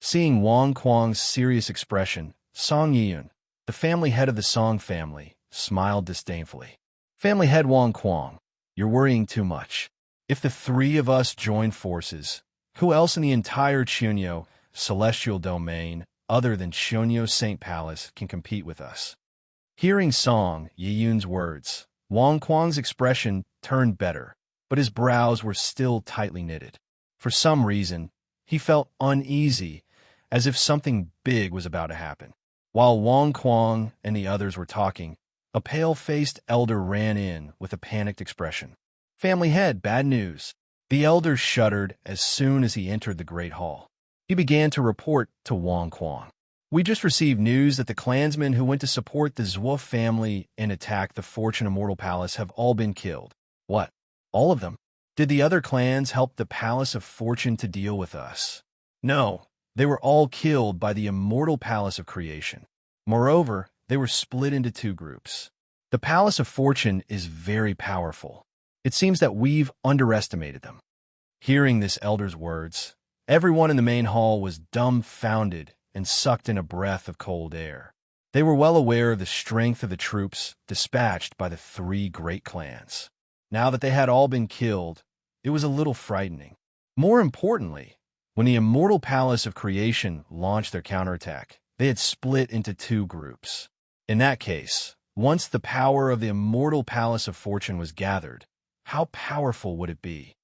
Seeing Wang Quang's serious expression, Song Yiyun, the family head of the Song family, smiled disdainfully. "Family head Wang Quang, you're worrying too much. If the 3 of us join forces, who else in the entire Qiongnu celestial domain other than Qiongnu Saint Palace can compete with us?" Hearing Song Yiyun's words, Wang Quang's expression turned better, but his brows were still tightly knitted. For some reason, he felt uneasy, as if something big was about to happen. While Wang Quang and the others were talking, a pale-faced elder ran in with a panicked expression. "Family head, bad news." The elder shuddered as soon as he entered the great hall. He began to report to Wang Quang. "We just received news that the clansmen who went to support the Zhuo family and attack the Fortune Immortal Palace have all been killed." "What? All of them? Did the other clans help the Palace of Fortune to deal with us?" "No, they were all killed by the Immortal Palace of Creation. Moreover, they were split into 2 groups. The Palace of Fortune is very powerful. It seems that we've underestimated them. Hearing this elder's words, everyone in the main hall was dumbfounded and sucked in a breath of cold air. They were well aware of the strength of the troops dispatched by the three great clans. Now that they had all been killed, it was a little frightening. More importantly, when the Immortal Palace of Creation launched their counterattack, they had split into two groups. In that case, once the power of the Immortal Palace of Fortune was gathered, how powerful would it be?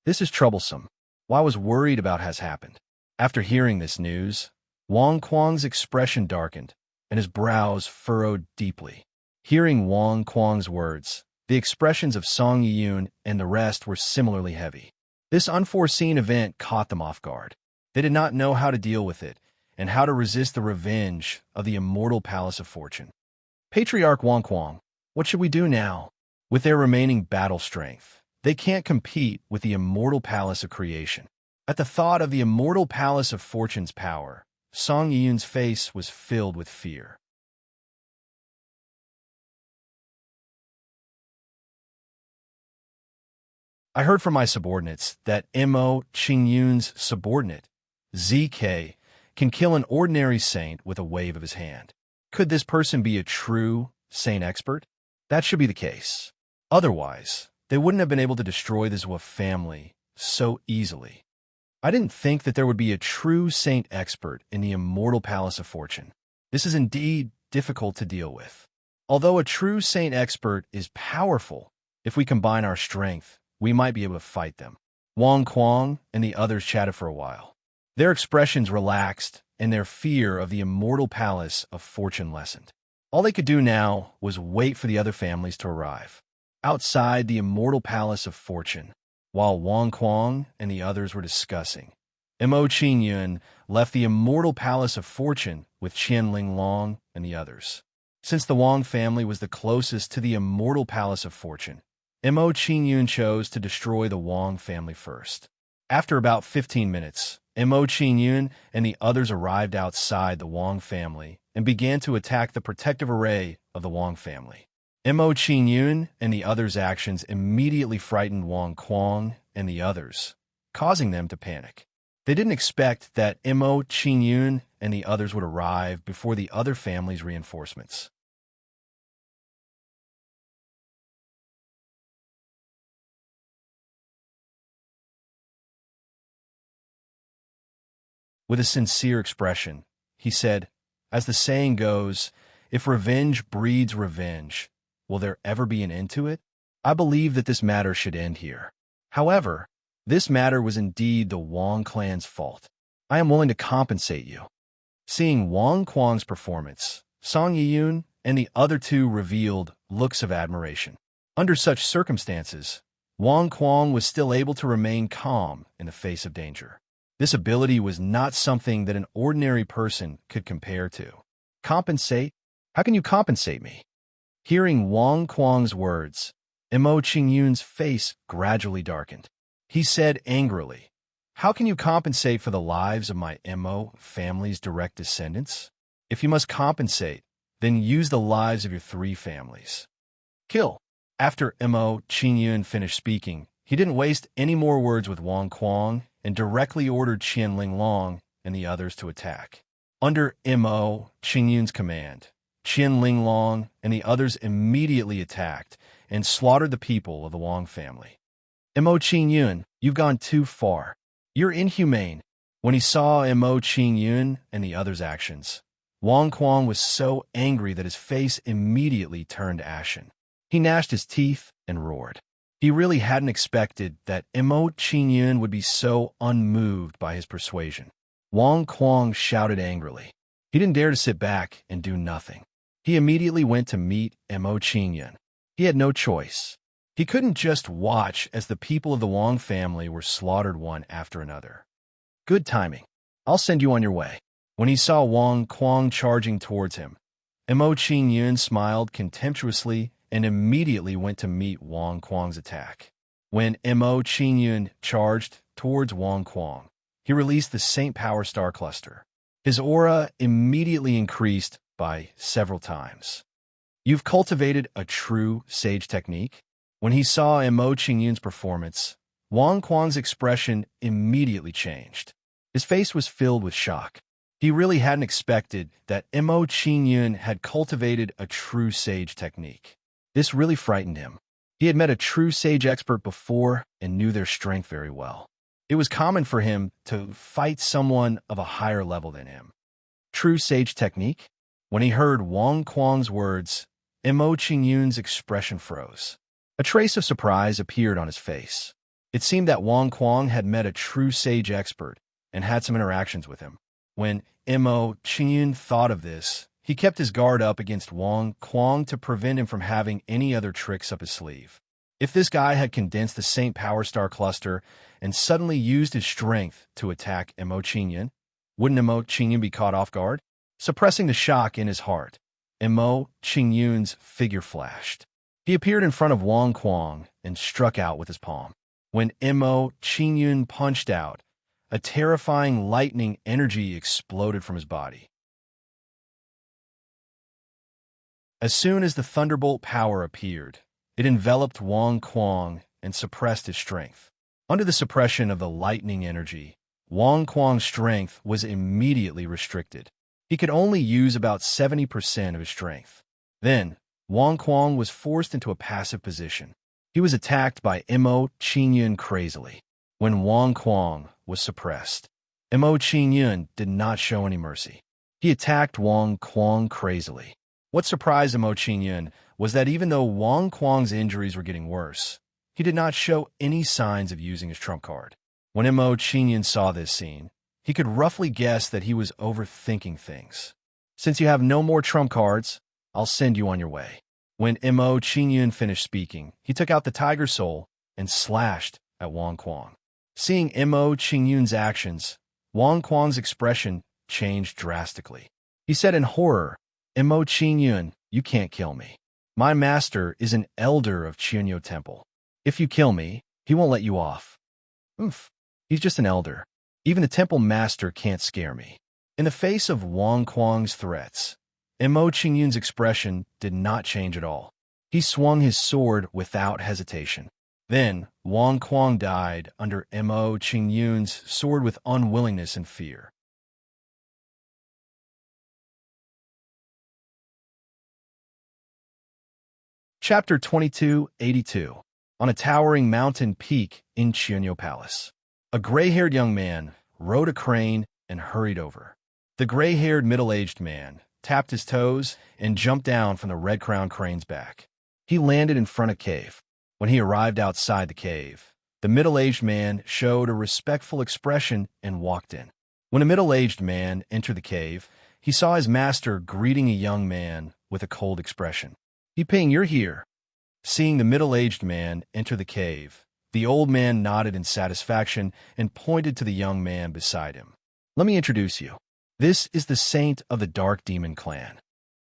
This is troublesome. Why was worried about has happened? After hearing this news, Wang Quang's expression darkened, and his brows furrowed deeply. Hearing Wang Quang's words, the expressions of Song Yiyun and the rest were similarly heavy. This unforeseen event caught them off guard. They did not know how to deal with it, and how to resist the revenge of the Immortal Palace of Fortune. Patriarch Wang Quang, what should we do now? With their remaining battle strength, they can't compete with the Immortal Palace of Creation. At the thought of the Immortal Palace of Fortune's power, Song Yiyun's face was filled with fear. I heard from my subordinates that Mo Qingyun's subordinate, ZK, can kill an ordinary saint with a wave of his hand. Could this person be a true saint expert? That should be the case. Otherwise, they wouldn't have been able to destroy the Zhou family so easily. I didn't think that there would be a true saint expert in the Immortal Palace of Fortune. This is indeed difficult to deal with. Although a true saint expert is powerful, if we combine our strength, we might be able to fight them. Wang Quang and the others chatted for a while. Their expressions relaxed, and their fear of the Immortal Palace of Fortune lessened. All they could do now was wait for the other families to arrive. Outside the Immortal Palace of Fortune, while Wang Quang and the others were discussing, Mo Qingyun left the Immortal Palace of Fortune with Qian Linglong and the others. Since the Wang family was the closest to the Immortal Palace of Fortune, Mo Qingyun chose to destroy the Wang family first. After about 15 minutes, Mo Qingyun and the others arrived outside the Wang family and began to attack the protective array of the Wang family. Mo Qingyun and the others' actions immediately frightened Wang Quang and the others, causing them to panic. They didn't expect that Mo Qingyun and the others would arrive before the other family's reinforcements. With a sincere expression, he said, "As the saying goes, if revenge breeds revenge, will there ever be an end to it? I believe that this matter should end here. However, this matter was indeed the Wang clan's fault. I am willing to compensate you." Seeing Wang Quang's performance, Song Yiyun and the other two revealed looks of admiration. Under such circumstances, Wang Quang was still able to remain calm in the face of danger. This ability was not something that an ordinary person could compare to. Compensate? How can you compensate me? Hearing Wang Quang's words, Mo Qingyun's face gradually darkened. He said angrily, "How can you compensate for the lives of my Mo family's direct descendants? If you must compensate, then use the lives of your three families. Kill." After Mo Qingyun finished speaking, he didn't waste any more words with Wang Quang and directly ordered Qian Linglong and the others to attack. Under Mo Qingyun's command, Qian Linglong and the others immediately attacked and slaughtered the people of the Wang family. Mo Qingyun, you've gone too far. You're inhumane. When he saw Mo Qingyun and the others' actions, Wang Quang was so angry that his face immediately turned ashen. He gnashed his teeth and roared. He really hadn't expected that Mo Qingyun would be so unmoved by his persuasion. Wang Quang shouted angrily. He didn't dare to sit back and do nothing. He immediately went to meet Mo Qingyun. He had no choice. He couldn't just watch as the people of the Wang family were slaughtered one after another. Good timing. I'll send you on your way. When he saw Wang Quang charging towards him, Mo Qingyun smiled contemptuously and immediately went to meet Wang Quang's attack. When Mo Qingyun charged towards Wang Quang, he released the Saint Power Star Cluster. His aura immediately increased by several times. You've cultivated a true sage technique. When he saw Mo Qingyun's performance, Wang Quang's expression immediately changed. His face was filled with shock. He really hadn't expected that Mo Qingyun had cultivated a true sage technique. This really frightened him. He had met a true sage expert before and knew their strength very well. It was common for him to fight someone of a higher level than him. True sage technique? When he heard Wang Quang's words, Mo Qingyun's expression froze. A trace of surprise appeared on his face. It seemed that Wang Quang had met a true sage expert and had some interactions with him. When Mo Qingyun thought of this, he kept his guard up against Wang Quang to prevent him from having any other tricks up his sleeve. If this guy had condensed the Saint Power Star cluster and suddenly used his strength to attack Mo Qingyun, wouldn't Mo Qingyun be caught off guard? Suppressing the shock in his heart, Mo Qingyun's figure flashed. He appeared in front of Wang Quang and struck out with his palm. When Mo Qingyun punched out, a terrifying lightning energy exploded from his body. As soon as the thunderbolt power appeared, it enveloped Wang Quang and suppressed his strength. Under the suppression of the lightning energy, Wang Quang's strength was immediately restricted. He could only use about 70% of his strength. Then, Wang Quang was forced into a passive position. He was attacked by Mo Qingyun crazily. When Wang Quang was suppressed, Mo Qingyun did not show any mercy. He attacked Wang Quang crazily. What surprised Mo Qingyun was that even though Wang Quang's injuries were getting worse, he did not show any signs of using his trump card. When Mo Qingyun saw this scene, he could roughly guess that he was overthinking things. Since you have no more trump cards, I'll send you on your way. When Mo Qingyun finished speaking, he took out the tiger soul and slashed at Wang Quang. Seeing Mo Qingyun's actions, Wang Quang's expression changed drastically. He said in horror, Mo Qingyun, you can't kill me. My master is an elder of Qianyo Temple. If you kill me, he won't let you off. Oof, he's just an elder. Even the temple master can't scare me. In the face of Wang Quang's threats, Mo Qingyun's expression did not change at all. He swung his sword without hesitation. Then, Wang Quang died under Mo Qingyun's sword with unwillingness and fear. Chapter 2282. On a towering mountain peak in Qianyo Palace, a gray-haired young man rode a crane and hurried over. The gray-haired middle-aged man tapped his toes and jumped down from the red-crowned crane's back. He landed in front of a cave. When he arrived outside the cave, the middle-aged man showed a respectful expression and walked in. When a middle-aged man entered the cave, he saw his master greeting a young man with a cold expression. "Yiping, you're here." Seeing the middle-aged man enter the cave, the old man nodded in satisfaction and pointed to the young man beside him. "Let me introduce you. This is the Saint of the Dark Demon Clan."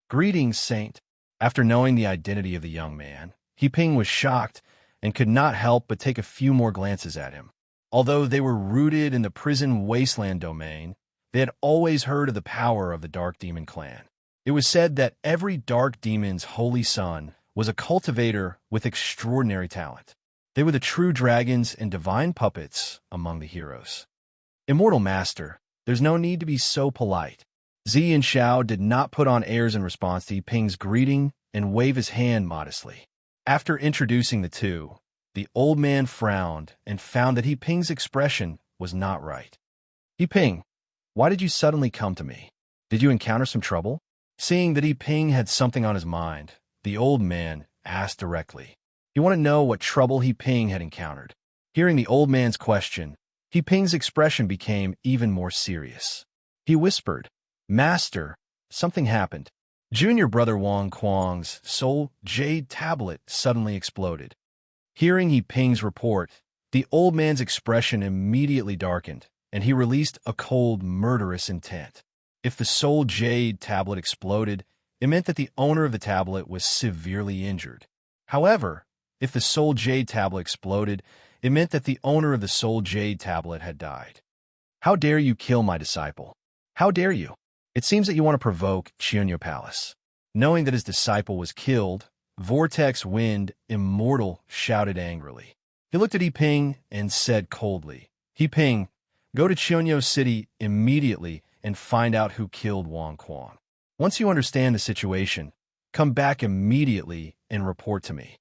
"Greetings, Saint." After knowing the identity of the young man, Yiping was shocked and could not help but take a few more glances at him. Although they were rooted in the prison wasteland domain, they had always heard of the power of the Dark Demon Clan. It was said that every dark demon's holy son was a cultivator with extraordinary talent. They were the true dragons and divine puppets among the heroes. "Immortal Master, there's no need to be so polite." Zi and Xiao did not put on airs in response to Yiping's greeting and wave his hand modestly. After introducing the two, the old man frowned and found that Yiping's expression was not right. "Yiping, why did you suddenly come to me? Did you encounter some trouble?" Seeing that Yiping had something on his mind, the old man asked directly. He wanted to know what trouble Yiping had encountered. Hearing the old man's question, Yiping's expression became even more serious. He whispered, "Master, something happened." Junior brother Wang Quang's soul jade tablet suddenly exploded. Hearing Yiping's report, the old man's expression immediately darkened, and he released a cold, murderous intent. If the soul jade tablet exploded, it meant that the owner of the tablet was severely injured. However, if the soul jade tablet exploded, it meant that the owner of the soul jade tablet had died. "How dare you kill my disciple? How dare you? It seems that you want to provoke Qianyo Palace." Knowing that his disciple was killed, Vortex Wind Immortal shouted angrily. He looked at Yiping and said coldly, Yiping, go to Chionyo City immediately and find out who killed Wang Quan. Once you understand the situation, come back immediately and report to me.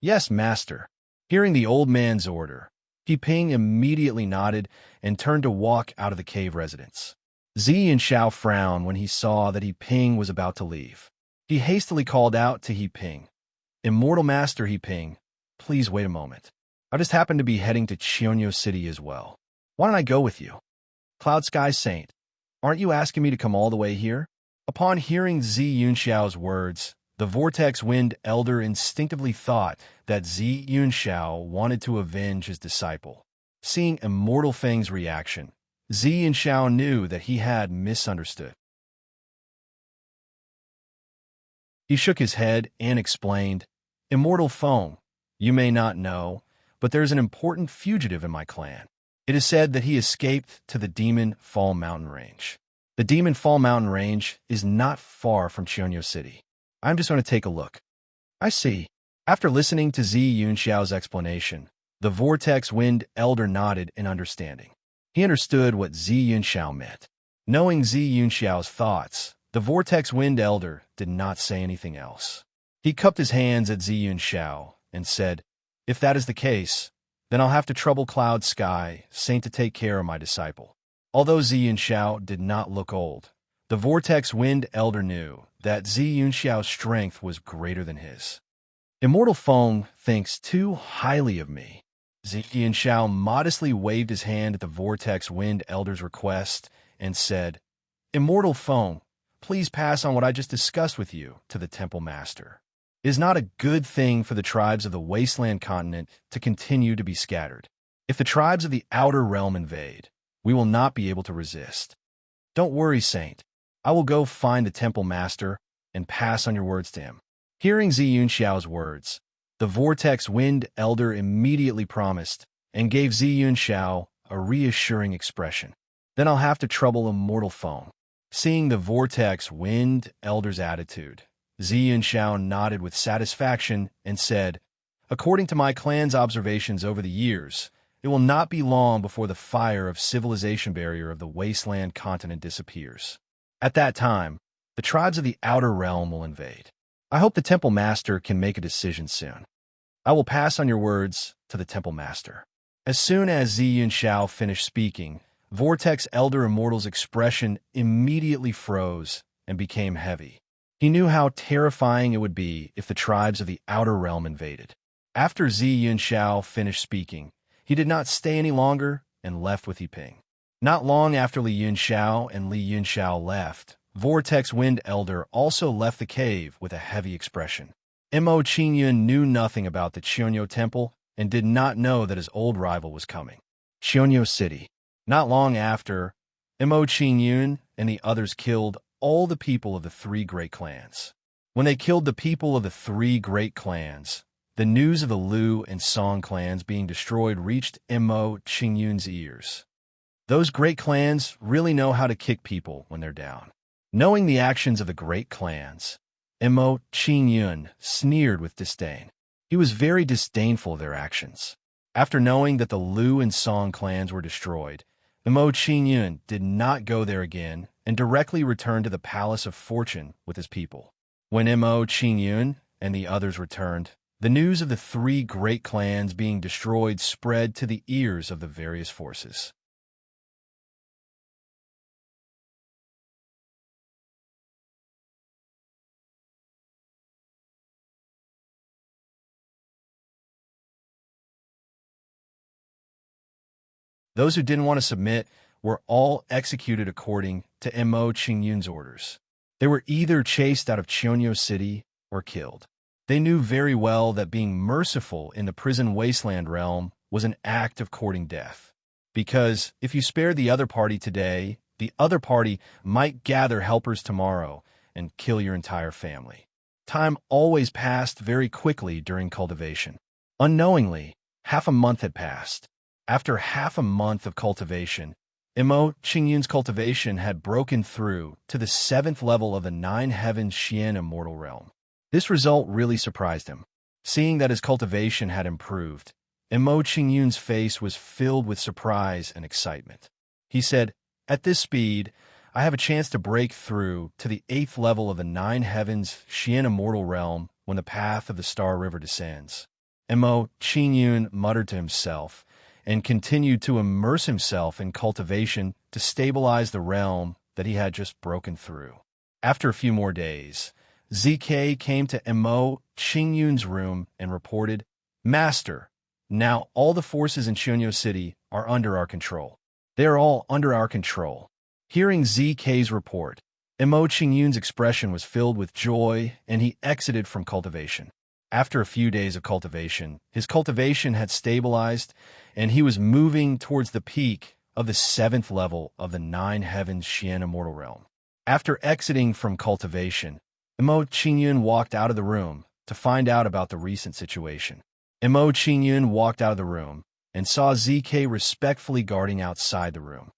Yes, master. Hearing the old man's order, Yiping immediately nodded and turned to walk out of the cave residence. Zi and Xiao frowned when he saw that Yiping was about to leave. He hastily called out to Yiping, Immortal Master Yiping, please wait a moment. I just happen to be heading to Chionyo City as well. Why don't I go with you? Cloud Sky Saint, aren't you asking me to come all the way here? Upon hearing Zi Yunxiao's words, the Vortex Wind Elder instinctively thought that Zi Yunxiao wanted to avenge his disciple. Seeing Immortal Feng's reaction, Zi Yunxiao knew that he had misunderstood. He shook his head and explained, Immortal Feng, you may not know, but there's an important fugitive in my clan. It is said that he escaped to the Demon Fall Mountain Range. The Demon Fall Mountain Range is not far from Chionyo City. I'm just going to take a look. I see. After listening to Zi Yunxiao's explanation, the Vortex Wind Elder nodded in understanding. He understood what Zi Yunxiao meant. Knowing Zi Yunxiao's thoughts, the Vortex Wind Elder did not say anything else. He cupped his hands at Zi Yunxiao and said, If that is the case, then I'll have to trouble Cloud Sky Saint to take care of my disciple. Although Zi Yunxiao did not look old, the Vortex Wind Elder knew that Zi Yunxiao's strength was greater than his. Immortal Feng thinks too highly of me. Zi Yunxiao modestly waved his hand at the Vortex Wind Elder's request and said, Immortal Feng, please pass on what I just discussed with you to the Temple Master. It is not a good thing for the tribes of the Wasteland Continent to continue to be scattered. If the tribes of the Outer Realm invade, we will not be able to resist. Don't worry, Saint. I will go find the Temple Master and pass on your words to him. Hearing Zi Yunxiao's words, the Vortex Wind Elder immediately promised and gave Zi Yunxiao a reassuring expression. Then I'll have to trouble Immortal Feng. Seeing the Vortex Wind Elder's attitude, Zi Yunxiao nodded with satisfaction and said, According to my clan's observations over the years, it will not be long before the fire of civilization barrier of the Wasteland Continent disappears. At that time, the tribes of the Outer Realm will invade. I hope the Temple Master can make a decision soon. I will pass on your words to the Temple Master. As soon as Zi Yunxiao finished speaking, Vortex Elder Immortal's expression immediately froze and became heavy. He knew how terrifying it would be if the tribes of the Outer Realm invaded. After Zi Yunxiao finished speaking, he did not stay any longer and left with Yiping. Not long after Li Yunxiao and Li Yunxiao left, Vortex Wind Elder also left the cave with a heavy expression. Mo Qingyun knew nothing about the Chionyo Temple and did not know that his old rival was coming. Chionyo City. Not long after, Mo Qingyun and the others killed all the people of the three great clans. When they killed the people of the three great clans, the news of the Lu and Song clans being destroyed reached Mo Qingyun's ears. Those great clans really know how to kick people when they're down. Knowing the actions of the great clans, Mo Qingyun sneered with disdain. He was very disdainful of their actions. After knowing that the Lu and Song clans were destroyed, Mo Qingyun did not go there again and directly returned to the Palace of Fortune with his people. When Mo Qingyun and the others returned, the news of the three great clans being destroyed spread to the ears of the various forces. Those who didn't want to submit were all executed according to Mo Qingyun's orders. They were either chased out of Chionyo City or killed. They knew very well that being merciful in the prison wasteland realm was an act of courting death. Because if you spared the other party today, the other party might gather helpers tomorrow and kill your entire family. Time always passed very quickly during cultivation. Unknowingly, half a month had passed. After half a month of cultivation, Mo Qingyun's cultivation had broken through to the 7th level of the 9 heavens Xian immortal realm. This result really surprised him. Seeing that his cultivation had improved, Mo Qingyun's face was filled with surprise and excitement. He said, "At this speed, I have a chance to break through to the 8th level of the 9 heavens Xian immortal realm when the path of the Star River descends." Mo Qingyun muttered to himself and continued to immerse himself in cultivation to stabilize the realm that he had just broken through. After a few more days, ZK came to Mo Qingyun's room and reported, "Master, now all the forces in Chunyo City are under our control. They are all under our control." Hearing ZK's report, Mo Qingyun's expression was filled with joy, and he exited from cultivation. After a few days of cultivation, his cultivation had stabilized, and he was moving towards the peak of the 7th level of the 9 heavens Xian immortal realm. After exiting from cultivation, Mo Qingyun walked out of the room to find out about the recent situation. Mo Qingyun walked out of the room and saw ZK respectfully guarding outside the room.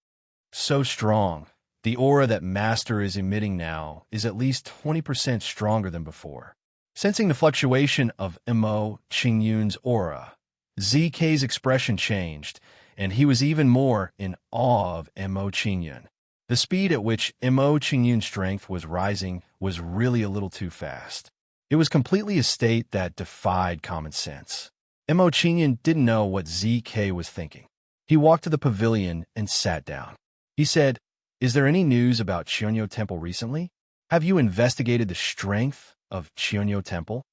"So strong. The aura that Master is emitting now is at least 20% stronger than before." Sensing the fluctuation of Mo Qingyun's aura, ZK's expression changed, and he was even more in awe of Mo Qingyun. The speed at which Mo Qingyun's strength was rising was really a little too fast. It was completely a state that defied common sense. Mo Qingyun didn't know what ZK was thinking. He walked to the pavilion and sat down. He said, "Is there any news about Chunyo Temple recently? Have you investigated the strength of Chunyo Temple?"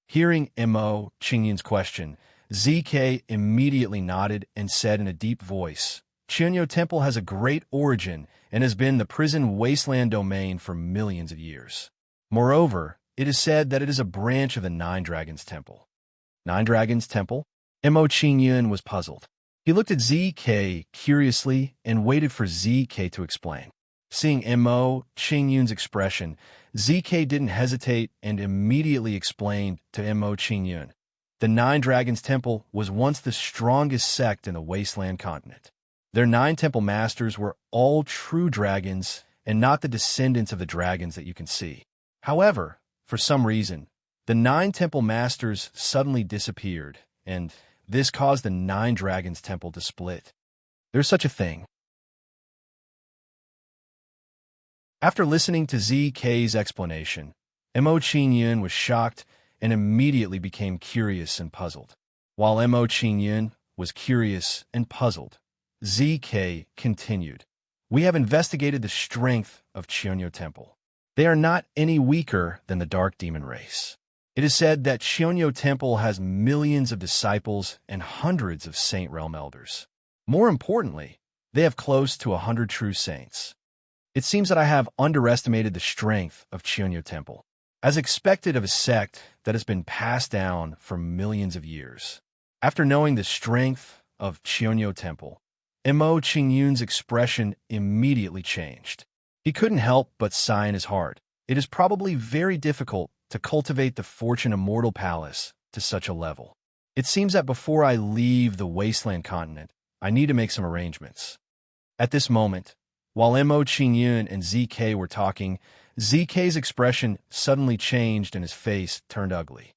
Hearing Mo Qingyun's question, ZK immediately nodded and said in a deep voice, "Chunyo Temple has a great origin and has been the prison wasteland domain for millions of years. Moreover, it is said that it is a branch of the Nine Dragons Temple." Nine Dragons Temple? Mo Qingyun was puzzled. He looked at ZK curiously and waited for ZK to explain. Seeing Mo Qingyun's expression, ZK didn't hesitate and immediately explained to Mo Qingyun. The Nine Dragons Temple was once the strongest sect in the Wasteland continent. Their 9 temple masters were all true dragons and not the descendants of the dragons that you can see. However, for some reason, the 9 temple masters suddenly disappeared, and this caused the 9 Dragons Temple to split. There's such a thing. After listening to ZK's explanation, Mo Qingyun was shocked and immediately became curious and puzzled. While Mo Qingyun was curious and puzzled, ZK continued, "We have investigated the strength of Chunyo Temple. They are not any weaker than the Dark Demon race. It is said that Chunyo Temple has millions of disciples and hundreds of Saint Realm elders. More importantly, they have close to 100 true saints. It seems that I have underestimated the strength of Chunyo Temple, as expected of a sect that has been passed down for millions of years." After knowing the strength of Chunyo Temple, Mo Qingyun's expression immediately changed. He couldn't help but sigh in his heart. It is probably very difficult to cultivate the Fortune Immortal Palace to such a level. It seems that before I leave the Wasteland continent, I need to make some arrangements. At this moment, while Mo Qingyun and ZK were talking, ZK's expression suddenly changed and his face turned ugly.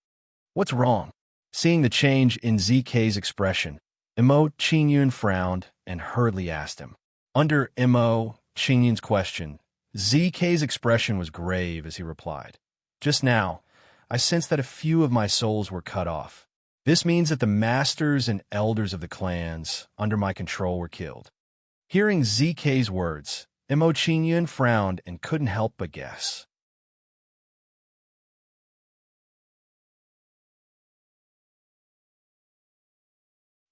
"What's wrong?" Seeing the change in ZK's expression, Mo Qingyun frowned and hurriedly asked him. Under Mo Qingyun's question, ZK's expression was grave as he replied, "Just now, I sensed that a few of my souls were cut off. This means that the masters and elders of the clans under my control were killed." Hearing ZK's words, Mo Qingyun frowned and couldn't help but guess.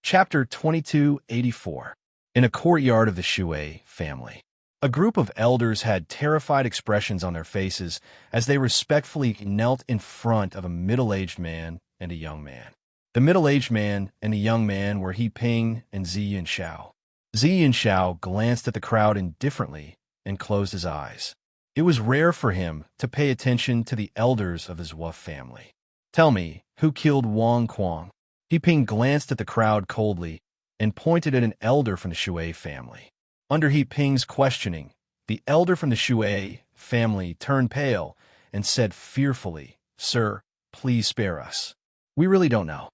Chapter 2284. In a courtyard of the Shui family. A group of elders had terrified expressions on their faces as they respectfully knelt in front of a middle-aged man and a young man. The middle-aged man and the young man were He Ping and Zi Yunxiao. Zi Yunxiao glanced at the crowd indifferently and closed his eyes. It was rare for him to pay attention to the elders of his Zhua family. "Tell me, who killed Wang Quang?" He Ping glanced at the crowd coldly and pointed at an elder from the Shui family. Under He Ping's questioning, the elder from the Shui family turned pale and said fearfully, "Sir, please spare us. We really don't know."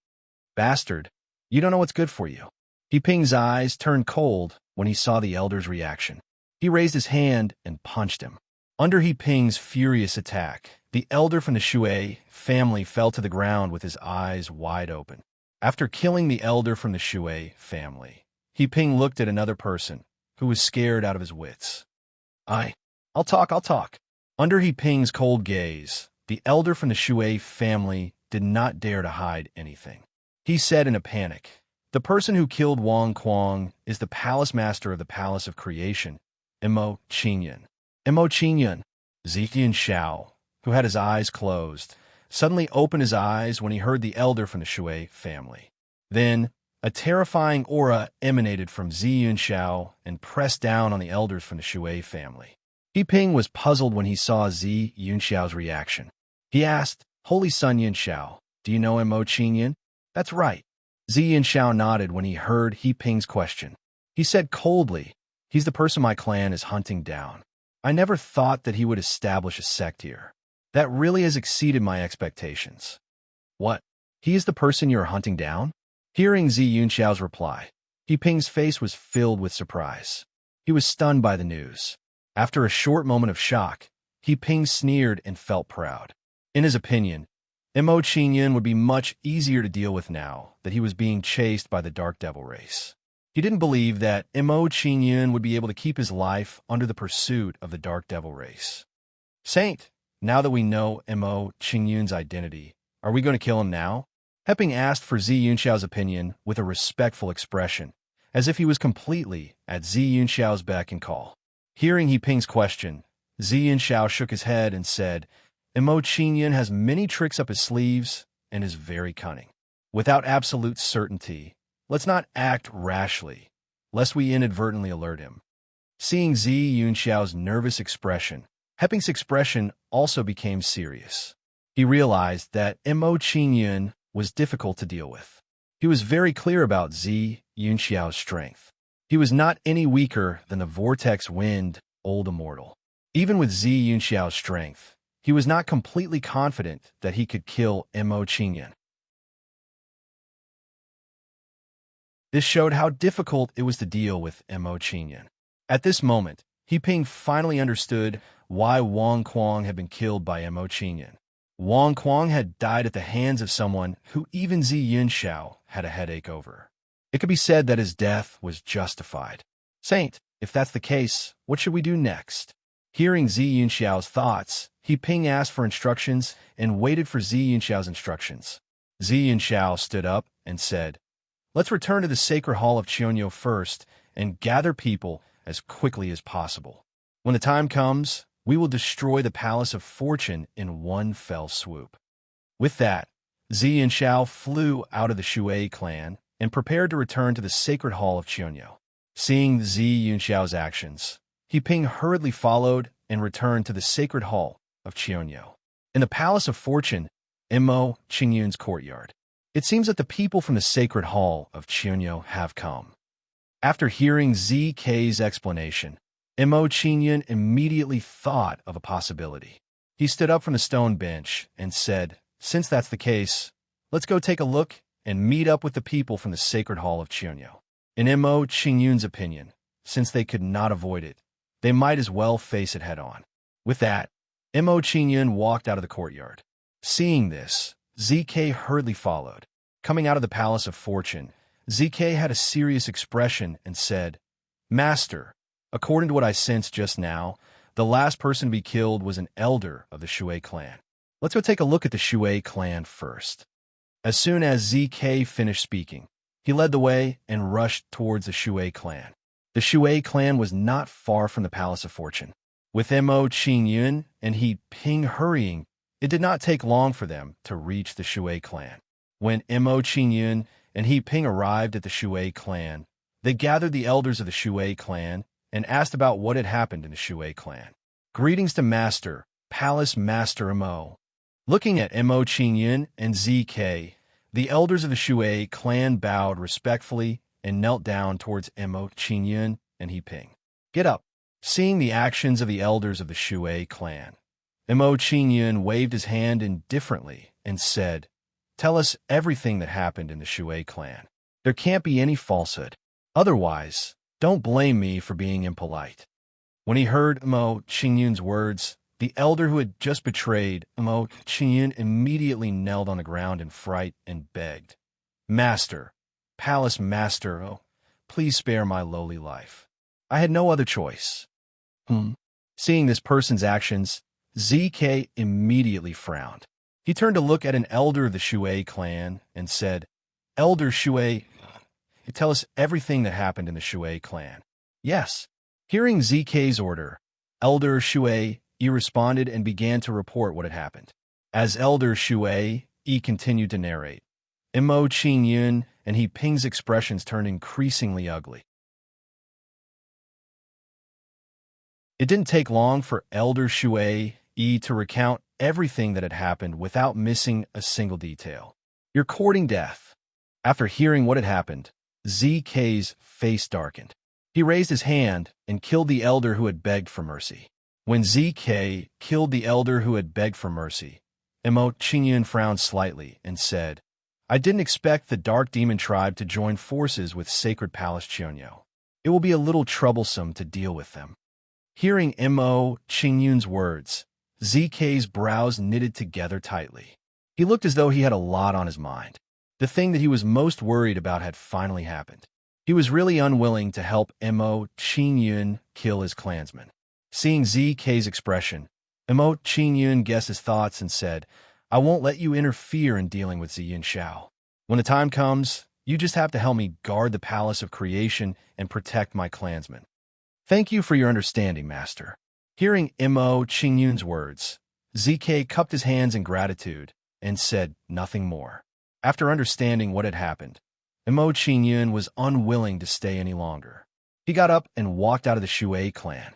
"Bastard, you don't know what's good for you." He Ping's eyes turned cold when he saw the elder's reaction. He raised his hand and punched him. Under He Ping's furious attack, the elder from the Shui family fell to the ground with his eyes wide open. After killing the elder from the Shui family, He Ping looked at another person who was scared out of his wits. I'll talk. Under He Ping's cold gaze, the elder from the Shui family did not dare to hide anything. He said in a panic, "The person who killed Wang Kuang is the palace master of the Palace of Creation, Mo Qingyun." Mo Qingyun. Ziqian Xiao, who had his eyes closed, suddenly opened his eyes when he heard the elder from the Shui family. Then, a terrifying aura emanated from Ziqian Xiao and pressed down on the elders from the Shui family. He Ping was puzzled when he saw Ziqian Xiao's reaction. He asked, "Holy Sun Yin Xiao, do you know Mo Qingyun?" "That's right." Ziqian Xiao nodded when he heard He Ping's question. He said coldly, "He's the person my clan is hunting down. I never thought that he would establish a sect here. That really has exceeded my expectations." "What? He is the person you are hunting down?" Hearing Ziqian Xiao's reply, He Ping's face was filled with surprise. He was stunned by the news. After a short moment of shock, He Ping sneered and felt proud. In his opinion, Mo Qingyun would be much easier to deal with now that he was being chased by the Dark Devil race. He didn't believe that Mo Qingyun would be able to keep his life under the pursuit of the Dark Devil race. "Saint, now that we know Mo Qingyun's identity, are we going to kill him now?" He Ping asked for Ziqian Xiao's opinion with a respectful expression, as if he was completely at Ziqian Xiao's beck and call. Hearing He Ping's question, Ziqian Xiao shook his head and said, "Mo Qingyun has many tricks up his sleeves and is very cunning. Without absolute certainty, let's not act rashly, lest we inadvertently alert him." Seeing Ziqian Xiao's nervous expression, He Ping's expression also became serious. He realized that Mo Qingyun was difficult to deal with. He was very clear about Ziqian Xiao's strength. He was not any weaker than the Vortex Wind, Old Immortal. Even with Ziqian Xiao's strength, he was not completely confident that he could kill Mo Qingyun. This showed how difficult it was to deal with Mo Qingyun. At this moment, He Ping finally understood why Wang Kuang had been killed by Mo Qingyun. Wang Kuang had died at the hands of someone who even Ziqian Xiao had a headache over. It could be said that his death was justified. "Saint, if that's the case, what should we do next?" Hearing Ziqian Xiao's thoughts, He Ping asked for instructions and waited for Ziqian Xiao's instructions. Ziqian Xiao stood up and said, "Let's return to the sacred hall of Qionyou first and gather people as quickly as possible. When the time comes, we will destroy the Palace of Fortune in one fell swoop." With that, Ziqian Xiao flew out of the Shui clan and prepared to return to the sacred hall of Qionyou. Seeing Ziqian Xiao's actions, He Ping hurriedly followed and returned to the sacred hall of Qionyou. In the Palace of Fortune, Mo Qingyun's courtyard, it seems that the people from the sacred hall of Qionyou have come. After hearing ZK's explanation, Mo Qingyun immediately thought of a possibility. He stood up from the stone bench and said, "Since that's the case, let's go take a look and meet up with the people from the sacred hall of Qionyou." In Mo Qingyun's opinion, since they could not avoid it, they might as well face it head-on. With that, Mo Qingyun walked out of the courtyard. Seeing this, ZK hurriedly followed. Coming out of the Palace of Fortune, ZK had a serious expression and said, "Master, according to what I sensed just now, the last person to be killed was an elder of the Shui clan. Let's go take a look at the Shui clan first." As soon as ZK finished speaking, he led the way and rushed towards the Shui clan. The Shui clan was not far from the Palace of Fortune. With Mo Qingyun and He Ping hurrying, it did not take long for them to reach the Shui clan. When Mo Qingyun and He Ping arrived at the Shui clan, they gathered the elders of the Shui clan and asked about what had happened in the Shui clan. "Greetings to Master, Palace Master Mo." Looking at Mo Qingyun and ZK, the elders of the Shui clan bowed respectfully and knelt down towards Mo Qingyun and He Ping. Get up. Seeing the actions of the elders of the Shui clan, Mo Qingyun waved his hand indifferently and said, "Tell us everything that happened in the Shui clan. There can't be any falsehood. Otherwise, don't blame me for being impolite." When he heard Mo Qingyun's words, the elder who had just betrayed Mo Qingyun immediately knelt on the ground in fright and begged, "Master, Palace Master, oh, please spare my lowly life. I had no other choice." Seeing this person's actions, ZK immediately frowned. He turned to look at an elder of the Shui clan and said, "Elder Shui, tell us everything that happened in the Shui clan." "Yes." Hearing ZK's order, Elder Shui responded and began to report what had happened. As Elder Shui continued to narrate, Mo Qingyun and He Ping's expressions turned increasingly ugly. It didn't take long for Elder Shui to recount everything that had happened without missing a single detail. "You're courting death." After hearing what had happened, ZK's face darkened. He raised his hand and killed the elder who had begged for mercy. When ZK killed the elder who had begged for mercy, Mo Qingyun frowned slightly and said, "I didn't expect the Dark Demon tribe to join forces with Sacred Palace Chunyo. It will be a little troublesome to deal with them." Hearing Mo Qingyun's words, ZK's brows knitted together tightly. He looked as though he had a lot on his mind. The thing that he was most worried about had finally happened. He was really unwilling to help Mo Qingyun kill his clansmen. Seeing ZK's expression, Mo Qingyun guessed his thoughts and said, "I won't let you interfere in dealing with Ziyin Shao. When the time comes, you just have to help me guard the Palace of Creation and protect my clansmen." "Thank you for your understanding, Master." Hearing Mo Qingyun's words, ZK cupped his hands in gratitude and said nothing more. After understanding what had happened, Mo Qingyun was unwilling to stay any longer. He got up and walked out of the Shui clan.